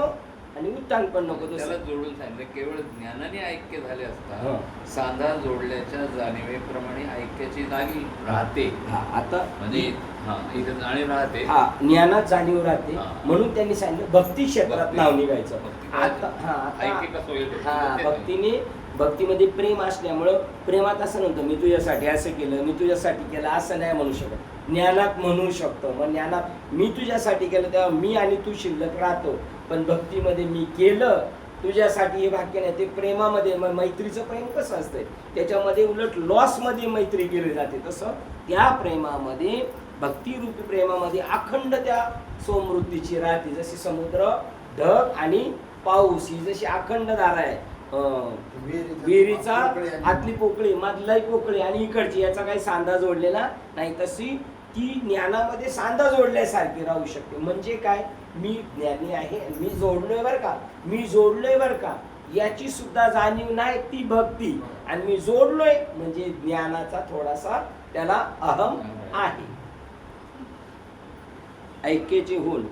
आणि उत्थान पण नको. त्याला तसं जोडून सांगितलं, केवळ ज्ञानाने ऐक्य झाले हा. असता सांधा जोडल्याच्या जाणीवेप्रमाणे ऐक्याची जागी राहते. हा आता म्हणजे हा इथे जाणीव राहते. हा ज्ञानात जाणीव राहते. हा. म्हणून त्यांनी सांगितलं भक्ती क्षेत्रात भक्ती. नाव निघायचं. भक्ती. आता हा ऐक्य आता कसं होईल? हा ते भक्तीने, भक्तीमध्ये प्रेम असल्यामुळं, प्रेमात असं नव्हतं मी तुझ्यासाठी असं केलं, मी तुझ्यासाठी केलं, असं नाही म्हणू शकत. ज्ञानात म्हणू शकतो. मग ज्ञानात मी तुझ्यासाठी केलं तेव्हा मी आणि तू शिल्लक राहतो, पण भक्तीमध्ये मी केलं तुझ्यासाठी हे वाक्य नाही. ते प्रेमामध्ये, मग मैत्रीचं प्रेम कसं असतंय, त्याच्यामध्ये उलट लॉसमध्ये मैत्री केली जाते. तसं त्या प्रेमामध्ये, भक्तिरूपी प्रेमामध्ये अखंड त्या सोमवृत्तीची राहते. जशी समुद्र, ढग आणि पाऊस ही जशी अखंड धारा आहे, विहिरीचा आतली पोकळी, मधली पोकळी आणि इकडची, याचा काही सांधा जोडलेला नाही, तशी ती ज्ञानामध्ये सांधा जोडल्यासारखी राहू शकते. म्हणजे काय, मी ज्ञानी आहे, मी जोडलोय बरं का, मी जोडलोय बरं का, याची सुद्धा जाणीव नाही, ती भक्ती. आणि मी जोडलोय म्हणजे ज्ञानाचा थोडासा त्याला अहम आहे. ऐक्याचे होऊन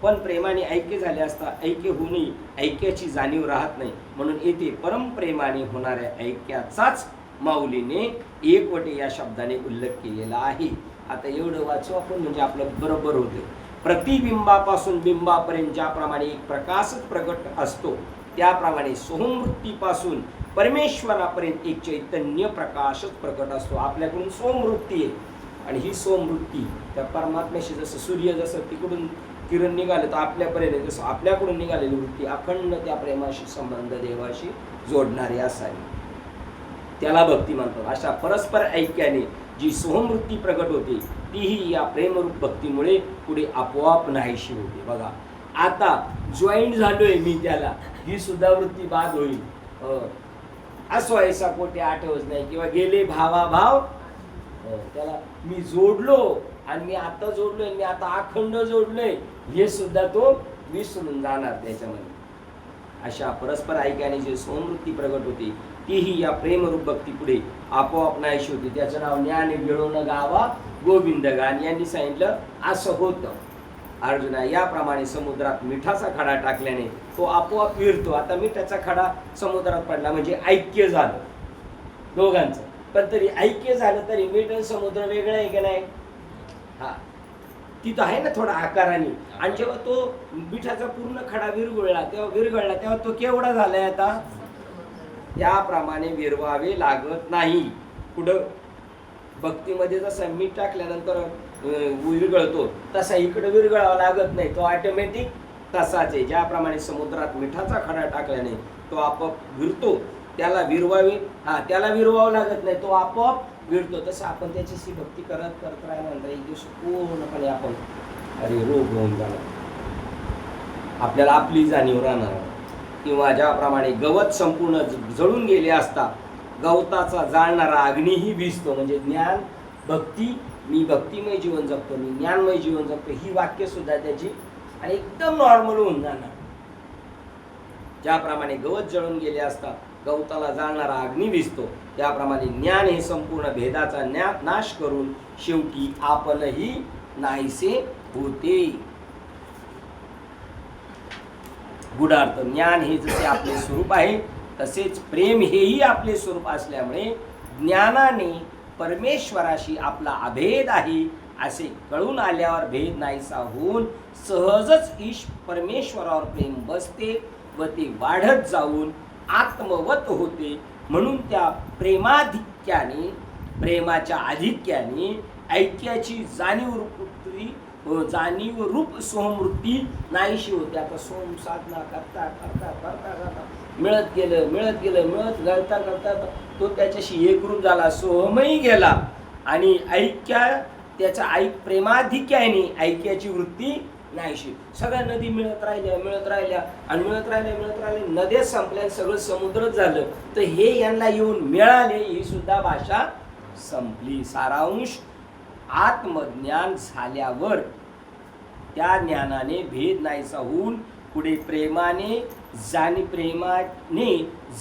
पण प्रेमाने ऐक्य झाले असता ऐक्य होऊनही ऐक्याची जाणीव राहत नाही. म्हणून येथे परमप्रेमाने होणाऱ्या ऐक्याचाच माऊलीने एकवटे या शब्दाने उल्लेख केलेला आहे. आता एवढं वाचू आपण म्हणजे आपलं बरोबर होते. प्रतिबिंबापासून बिंबापर्यंत ज्याप्रमाणे एक प्रकाशच प्रगट असतो, त्याप्रमाणे सोमवृत्तीपासून परमेश्वरापर्यंत एक चैतन्य प्रकाशच प्रकट असतो. आपल्याकडून सोमवृत्ती आहे, आणि ही सोमवृत्ती त्या परमात्म्याशी, जसं सूर्य जसं तिकडून किरण निघाले तर आपल्यापर्यंत, जसं आपल्याकडून निघालेली वृत्ती अखंड त्या प्रेमाशी संबंध देवाशी जोडणारी असावी, त्याला भक्ती म्हणतात. अशा परस्पर ऐक्याने जी सोमवृत्ती प्रगट होते, तीही या प्रेमरूप भक्तीमुळे पुढे आपोआप नाहीशी होते. बघा आता जॉईंट झालोय मी, त्याला ही सुद्धा वृत्ती बाद होईल. असो ऐसा कोठे आठवच नाही, किंवा गेले भावाभाव, त्याला मी जोडलो आणि मी आता जोडलोय, मी आता अखंड जोडलोय, हे सुद्धा तो विसरून जाणार त्याच्यामध्ये. अशा परस्पर ऐक्याने जे सोमवृत्ती प्रगट होती, तीही या प्रेमरूप भक्ती पुढे आपोआप नाहीशी होती. त्याचं नाव ज्ञान गिळून गावा गोविंद गान. यांनी सांगितलं असं होतं. अर्जुना, याप्रमाणे समुद्रात मिठाचा खडा टाकल्याने तो आपोआप विरतो. आता मिठाचा खडा समुद्रात पडला म्हणजे ऐक्य झालं दोघांचं, पण तरी ऐक्य झालं तरी मीठ आणि समुद्र वेगळं आहे की नाही? हा, तिथं आहे ना थोडा आकाराने. आणि जेव्हा तो मिठाचा पूर्ण खडा विरघळला तेव्हा तो केवढा झालाय आता? त्याप्रमाणे विरवावे लागत नाही. पुढं भक्तीमध्ये जसं मीठ टाकल्यानंतर विरघळतो, तसा इकडे विरघळावा लागत नाही, तो ऑटोमॅटिक तसाच आहे. ज्याप्रमाणे समुद्रात मिठाचा खडा टाकल्याने तो आपोआप विरतो, त्याला विरवावे, त्याला विरवावं लागत नाही, तो आपोआप विरतो. तसं आपण त्याच्याशी भक्ती करत राहिल्यानंतर एक दिवस पूर्णपणे आपण रोग होऊन जाणार, आपल्याला आपली जाणीव राहणार. किंवा ज्याप्रमाणे गवत संपूर्ण जळून गेले असता गवताचा जाळणारा अग्नीही भिजतो. म्हणजे ज्ञान भक्ती, मी भक्तिमय जीवन जगतो, मी ज्ञानमय जीवन जगतो, ही वाक्य सुद्धा त्याची आणि एकदम नॉर्मल होऊन जाणार. ज्याप्रमाणे गवत जळून गेले असता गवताला जाळणारा अग्नी भिजतो, त्याप्रमाणे ज्ञान हे संपूर्ण भेदाचा नाश करून शेवटी आपणही नाहीसे होते. गुढार्थ, ज्ञान हे जसे आपले स्वरूप आहे तसेच प्रेम हेही आपले स्वरूप असल्यामुळे ज्ञानाने परमेश्वराशी आपला अभेद आहे असे कळून आल्यावर भेद नाहीसा होऊन सहजच ईश परमेश्वरावर प्रेम बसते व ते वाढत जाऊन आत्मवत होते. म्हणून त्या प्रेमाधिक्याने, प्रेमाच्या आधिक्याने ऐक्याची जाणीव रूप सोमवृत्ती नाहीशी होते. आता सोम साधना करता करता करता करता मिळत गेलं घालता तो त्याच्याशी एकरूप झाला, सोहमही गेला आणि त्याच्या प्रेमाधिक्याने ऐक्याची वृत्ती नाहीशी. सगळ्या नदी मिळत राहिल्या नद्या संपल्या, सगळं समुद्रच झालं. तर हे यांना येऊन मिळाले, ही सुद्धा भाषा संपली. सारांश, आत्मज्ञान झाल्यावर त्या ज्ञानाने भेद नाहीसा होऊन पुढे प्रेमाने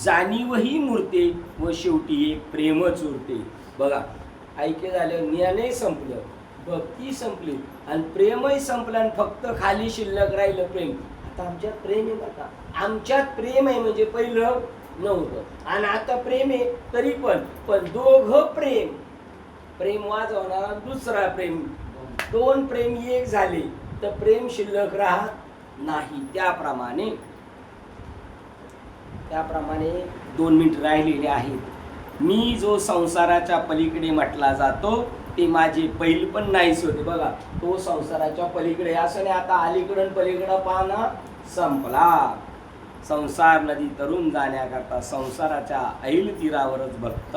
जाणीवही मुरते व शेवटी हे प्रेमच उरते. बघा, ऐक्य झालं, ज्ञानही संपलं, भक्ती संपली आणि प्रेमही संपलं आणि फक्त खाली शिल्लक राहिलं प्रेम. आता आमच्यात प्रेम आहे बघा, आमच्यात प्रेम आहे म्हणजे पहिलं नव्हतं आणि आता प्रेम आहे तरी पण दोघं प्रेम वाजवणारा दुसरा प्रेम, दोन प्रेम एक झाले तर प्रेम शिल्लक राहत नाही. त्याप्रमाणे 2 मिनिट राहिलेले आहेत. मी जो संसाराच्या पलीकडे म्हटला जातो ते माझे पैल पण नाहीच होते. बघा, तो संसाराच्या पलीकडे असं नाही. आता अलीकडून पलीकडं पाहणं संपला. संसार नदी तरुण जाण्याकरता संसाराच्या ऐल तीरावरच भक्त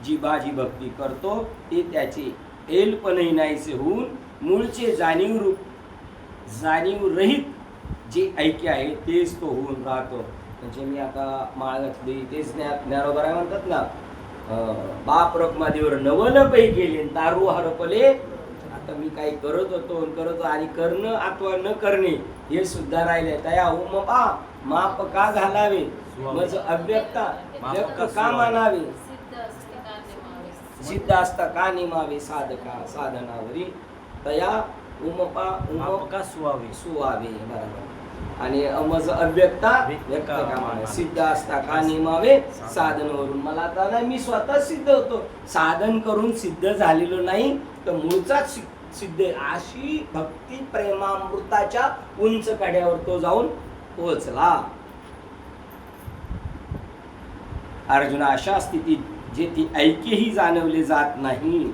जी भक्ती करतो ते त्याचे ऐलपणही नाहीसे होऊन मूळचे जाणीव रहित जे ऐक्य आहे तेच तो होऊन राहतो. म्हणजे मी आता माळ घातली तेच ज्ञानोबा आहे म्हणतात ना, बाप रखमादेवर नवल पै केले दारू हरपले. आता मी काही करत होतो आणि करणं अथवा न करणे हे सुद्धा राहिले. तया उमपा माप का घालावे, मज अव्यक्ता व्यक्त का मानावे, सिद्ध असता का नेमावे साधनावरी. तया उमपा का सुवावे बरोबर. आणि मज अव्यक्ता व्यक्त का मानावे, सिद्ध असता का नेमावे साधनावरून. मला आता नाही, मी स्वतः सिद्ध होतो, साधन करून सिद्ध झालेलो नाही तर मूळचाच सिद्ध. अशी भक्ती प्रेमामृताच्या उंच कड्यावर तो जाऊन पोहोचला. अर्जुना, अशा स्थितीत जेथे ऐक्यही जाणवले जात नाही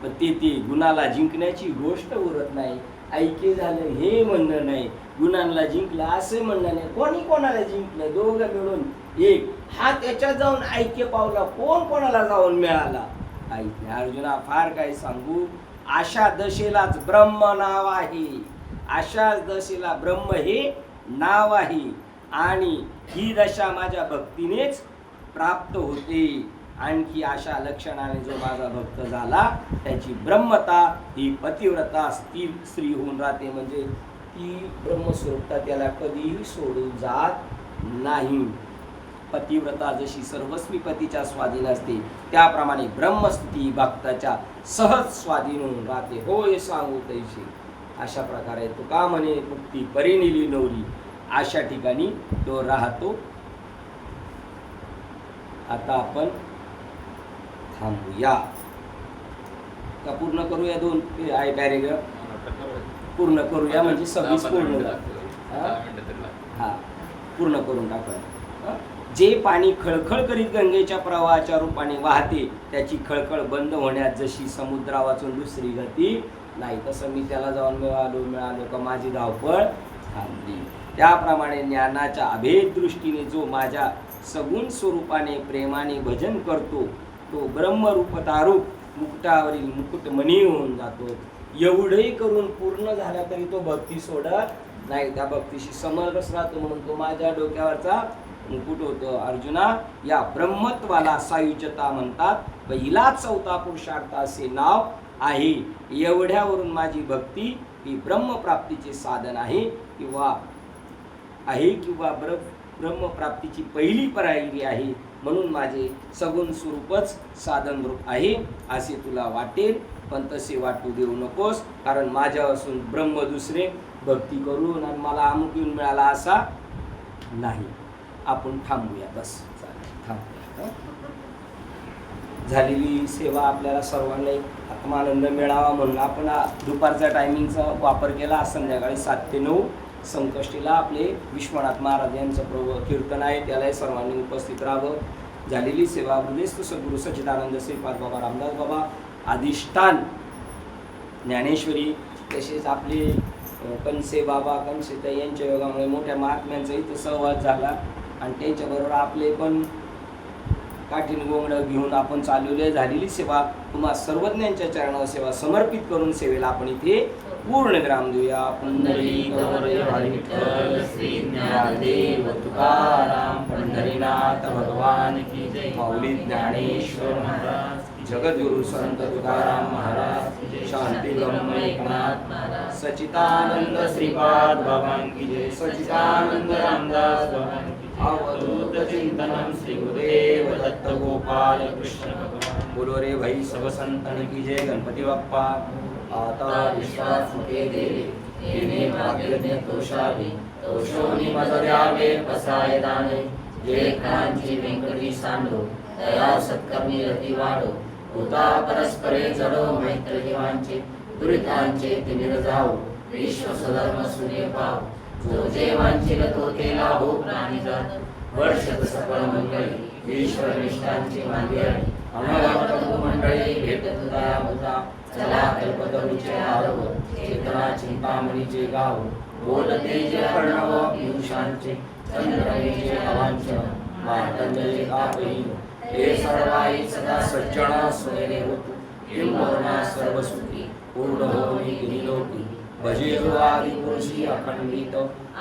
पण तेथे गुणाला जिंकण्याची गोष्ट उरत नाही. ऐक्य झालं हे म्हणणं नाही, गुणांना जिंकलं असं म्हणणं नाही. कोणी कोणाला जिंकलं, दोघं मिळून एक. हा त्याच्यात जाऊन ऐक्य पावला, कोणाला जाऊन मिळाला ऐक्य. अर्जुना, फार काय सांगू, अशा दशेलाच ब्रह्म नाव आहे. अशा दशेला ब्रह्म हे नाव आहे आणि ही दशा माझ्या भक्तीनेच प्राप्त होते. आणखी अशा लक्षणाने जो माझा भक्त झाला त्याची ब्रह्मता ही पतिव्रता स्थिर स्त्री होऊन राहते. म्हणजे ती ब्रह्मस्वरूपता त्याला कधीही सोडून जात नाही. पतिव्रता जशी सर्वस्वी पतीच्या स्वाधीन असते त्याप्रमाणे ब्रह्मस्थिती भक्ताच्या सहज स्वाधीन होऊन राहते. होय सांगू तैसे. अशा प्रकारे तो का म्हणे मुक्ती परिनिली नवरी, अशा ठिकाणी तो राहतो. आता आपण थांबूया का पूर्ण करूया? 2 आहे पॅरेग्राफ पूर्ण करूया म्हणजे 26 पूर्ण हा पूर्ण करून टाकूया. जे पाणी खळखळ करीत गंगेच्या प्रवाहाच्या रूपाने वाहते त्याची खळखळ बंद होण्यात जशी समुद्रा वाचून दुसरी गती नाही, तसं मी त्याला जाऊन मिळालो का माझी धावपळ थांबली. त्याप्रमाणे ज्ञानाच्या अभेद दृष्टीने जो माझ्या सगुण स्वरूपाने प्रेमाने भजन करतो तो ब्रह्मरूप तारूप मुकुटावरील मुकुटमणी होऊन जातो. एवढंही करून पूर्ण झाला तरी तो भक्ती सोडत नाही त्या भक्तीशी समरस राहतो म्हणून तो माझ्या डोक्यावरचा मुकुट होतो. अर्जुना, या ब्रह्मत्वाला सायुज्यता म्हणतात व हिला चौथा पुरुषार्थ असे नाव आहे. एवढ्यावरून माझी भक्ती ही ब्रह्मप्राप्तीचे साधन आहे किंवा ब्रह्मप्राप्तीची पहिली पायरी आहे. म्हणून माझे सगुण स्वरूपच साधन रूप आहे असे तुला वाटेल, पण तसे वाटू देऊ नकोस. कारण माझ्या असून ब्रह्म दुसरे, भक्ती करून आणि मला अमुक येऊन मिळाला असा नाही. आपण थांबूया, बस चालेल, थांबूया. झालेली सेवा आपल्याला सर्वांना एक आत्मानंद मिळावा म्हणून आपण दुपारच्या टायमिंगचा वापर केला. संध्याकाळी 7 ते 9 संकष्टीला आपले विश्वनाथ महाराज यांचं कीर्तन आहे, त्यालाही सर्वांनी उपस्थित राहावं. झालेली सेवा हृदयस्थ सद्गुरू सच्चिदानंद श्रीपाद बाबा रामदास बाबा अधिष्ठान ज्ञानेश्वरी, तसेच आपले कनसे बाबा कनसेताई यांच्या योगामुळे मोठ्या महात्म्यांचा इथं सहवास झाला आणि त्यांच्याबरोबर आपले पण काठीण गोंगडं घेऊन आपण चालवली झालेली सेवा तुम्हा सर्वज्ञांच्या चरणावर सेवा समर्पित करून सेवेला आपण इथे पूर्ण विराम देऊया. श्री ज्ञानदेव तुकाराम पंढरीनाथ भगवान की जय. माऊली ज्ञानेश्वर महाराज, जगद्गुरु संत तुकाराम महाराज, शांती ब्रह्म एकनाथ महाराज, सच्चिदानंद श्रीपाद बाबा की जय. सच्चिदानंद रामदास बाबा की जय. अवधूत चिंतनम श्री गुरुदेव दत्त गोपाल कृष्ण भगवान. बोलो रे भाई सब संतन की जय. गणपती बाप्पा. आता विश्वास मुखे देवे येणे भाग्यज्ञ तोषावे तोषोनी मज द्यावे पसाय दाने. जे कांची व्यंकटी सांडो दया सत्कर्मी रती वाढो. होता परस्परे जडो मैत्र जीवांचे दुरितांचे तिमिर जाओ. विश्व सधर्म सूर्य पाव. जो जे वांछिल तो ते लाभो प्राणी जात. वर्षत सकळ मंगळी ईश्वर निष्ठांची मांदियाळी. अमरावत मंडळी भेटत दया होता. चला कल्पतरूचे आरव चेतना चिंतामणीचे गाव. बोलते जे कर्णव पियुषांचे चंद्रमेचे अवांछन मार्तंडचे कापही. हे सर्वाई सदा सज्जन सोयरे होतु. किंबहुना सर्व सुखी पूर्ण होनी गिरिलोकी. भजे जो आदि पुरुषी अखंडित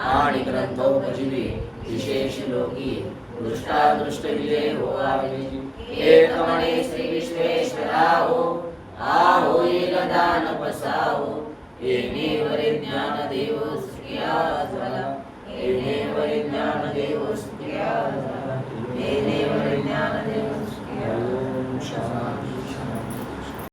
आणि ग्रंथोपजीवे विशेष लोकी. दृष्टादृष्ट विजय हो आवेजी. एक म्हणे श्री विश्वेश्वरा हो होईल दान पसावो. येणेवरे ज्ञान देव सुखिया झाला. येणेवरे ज्ञान देव सुखिया झाला. येणेवरे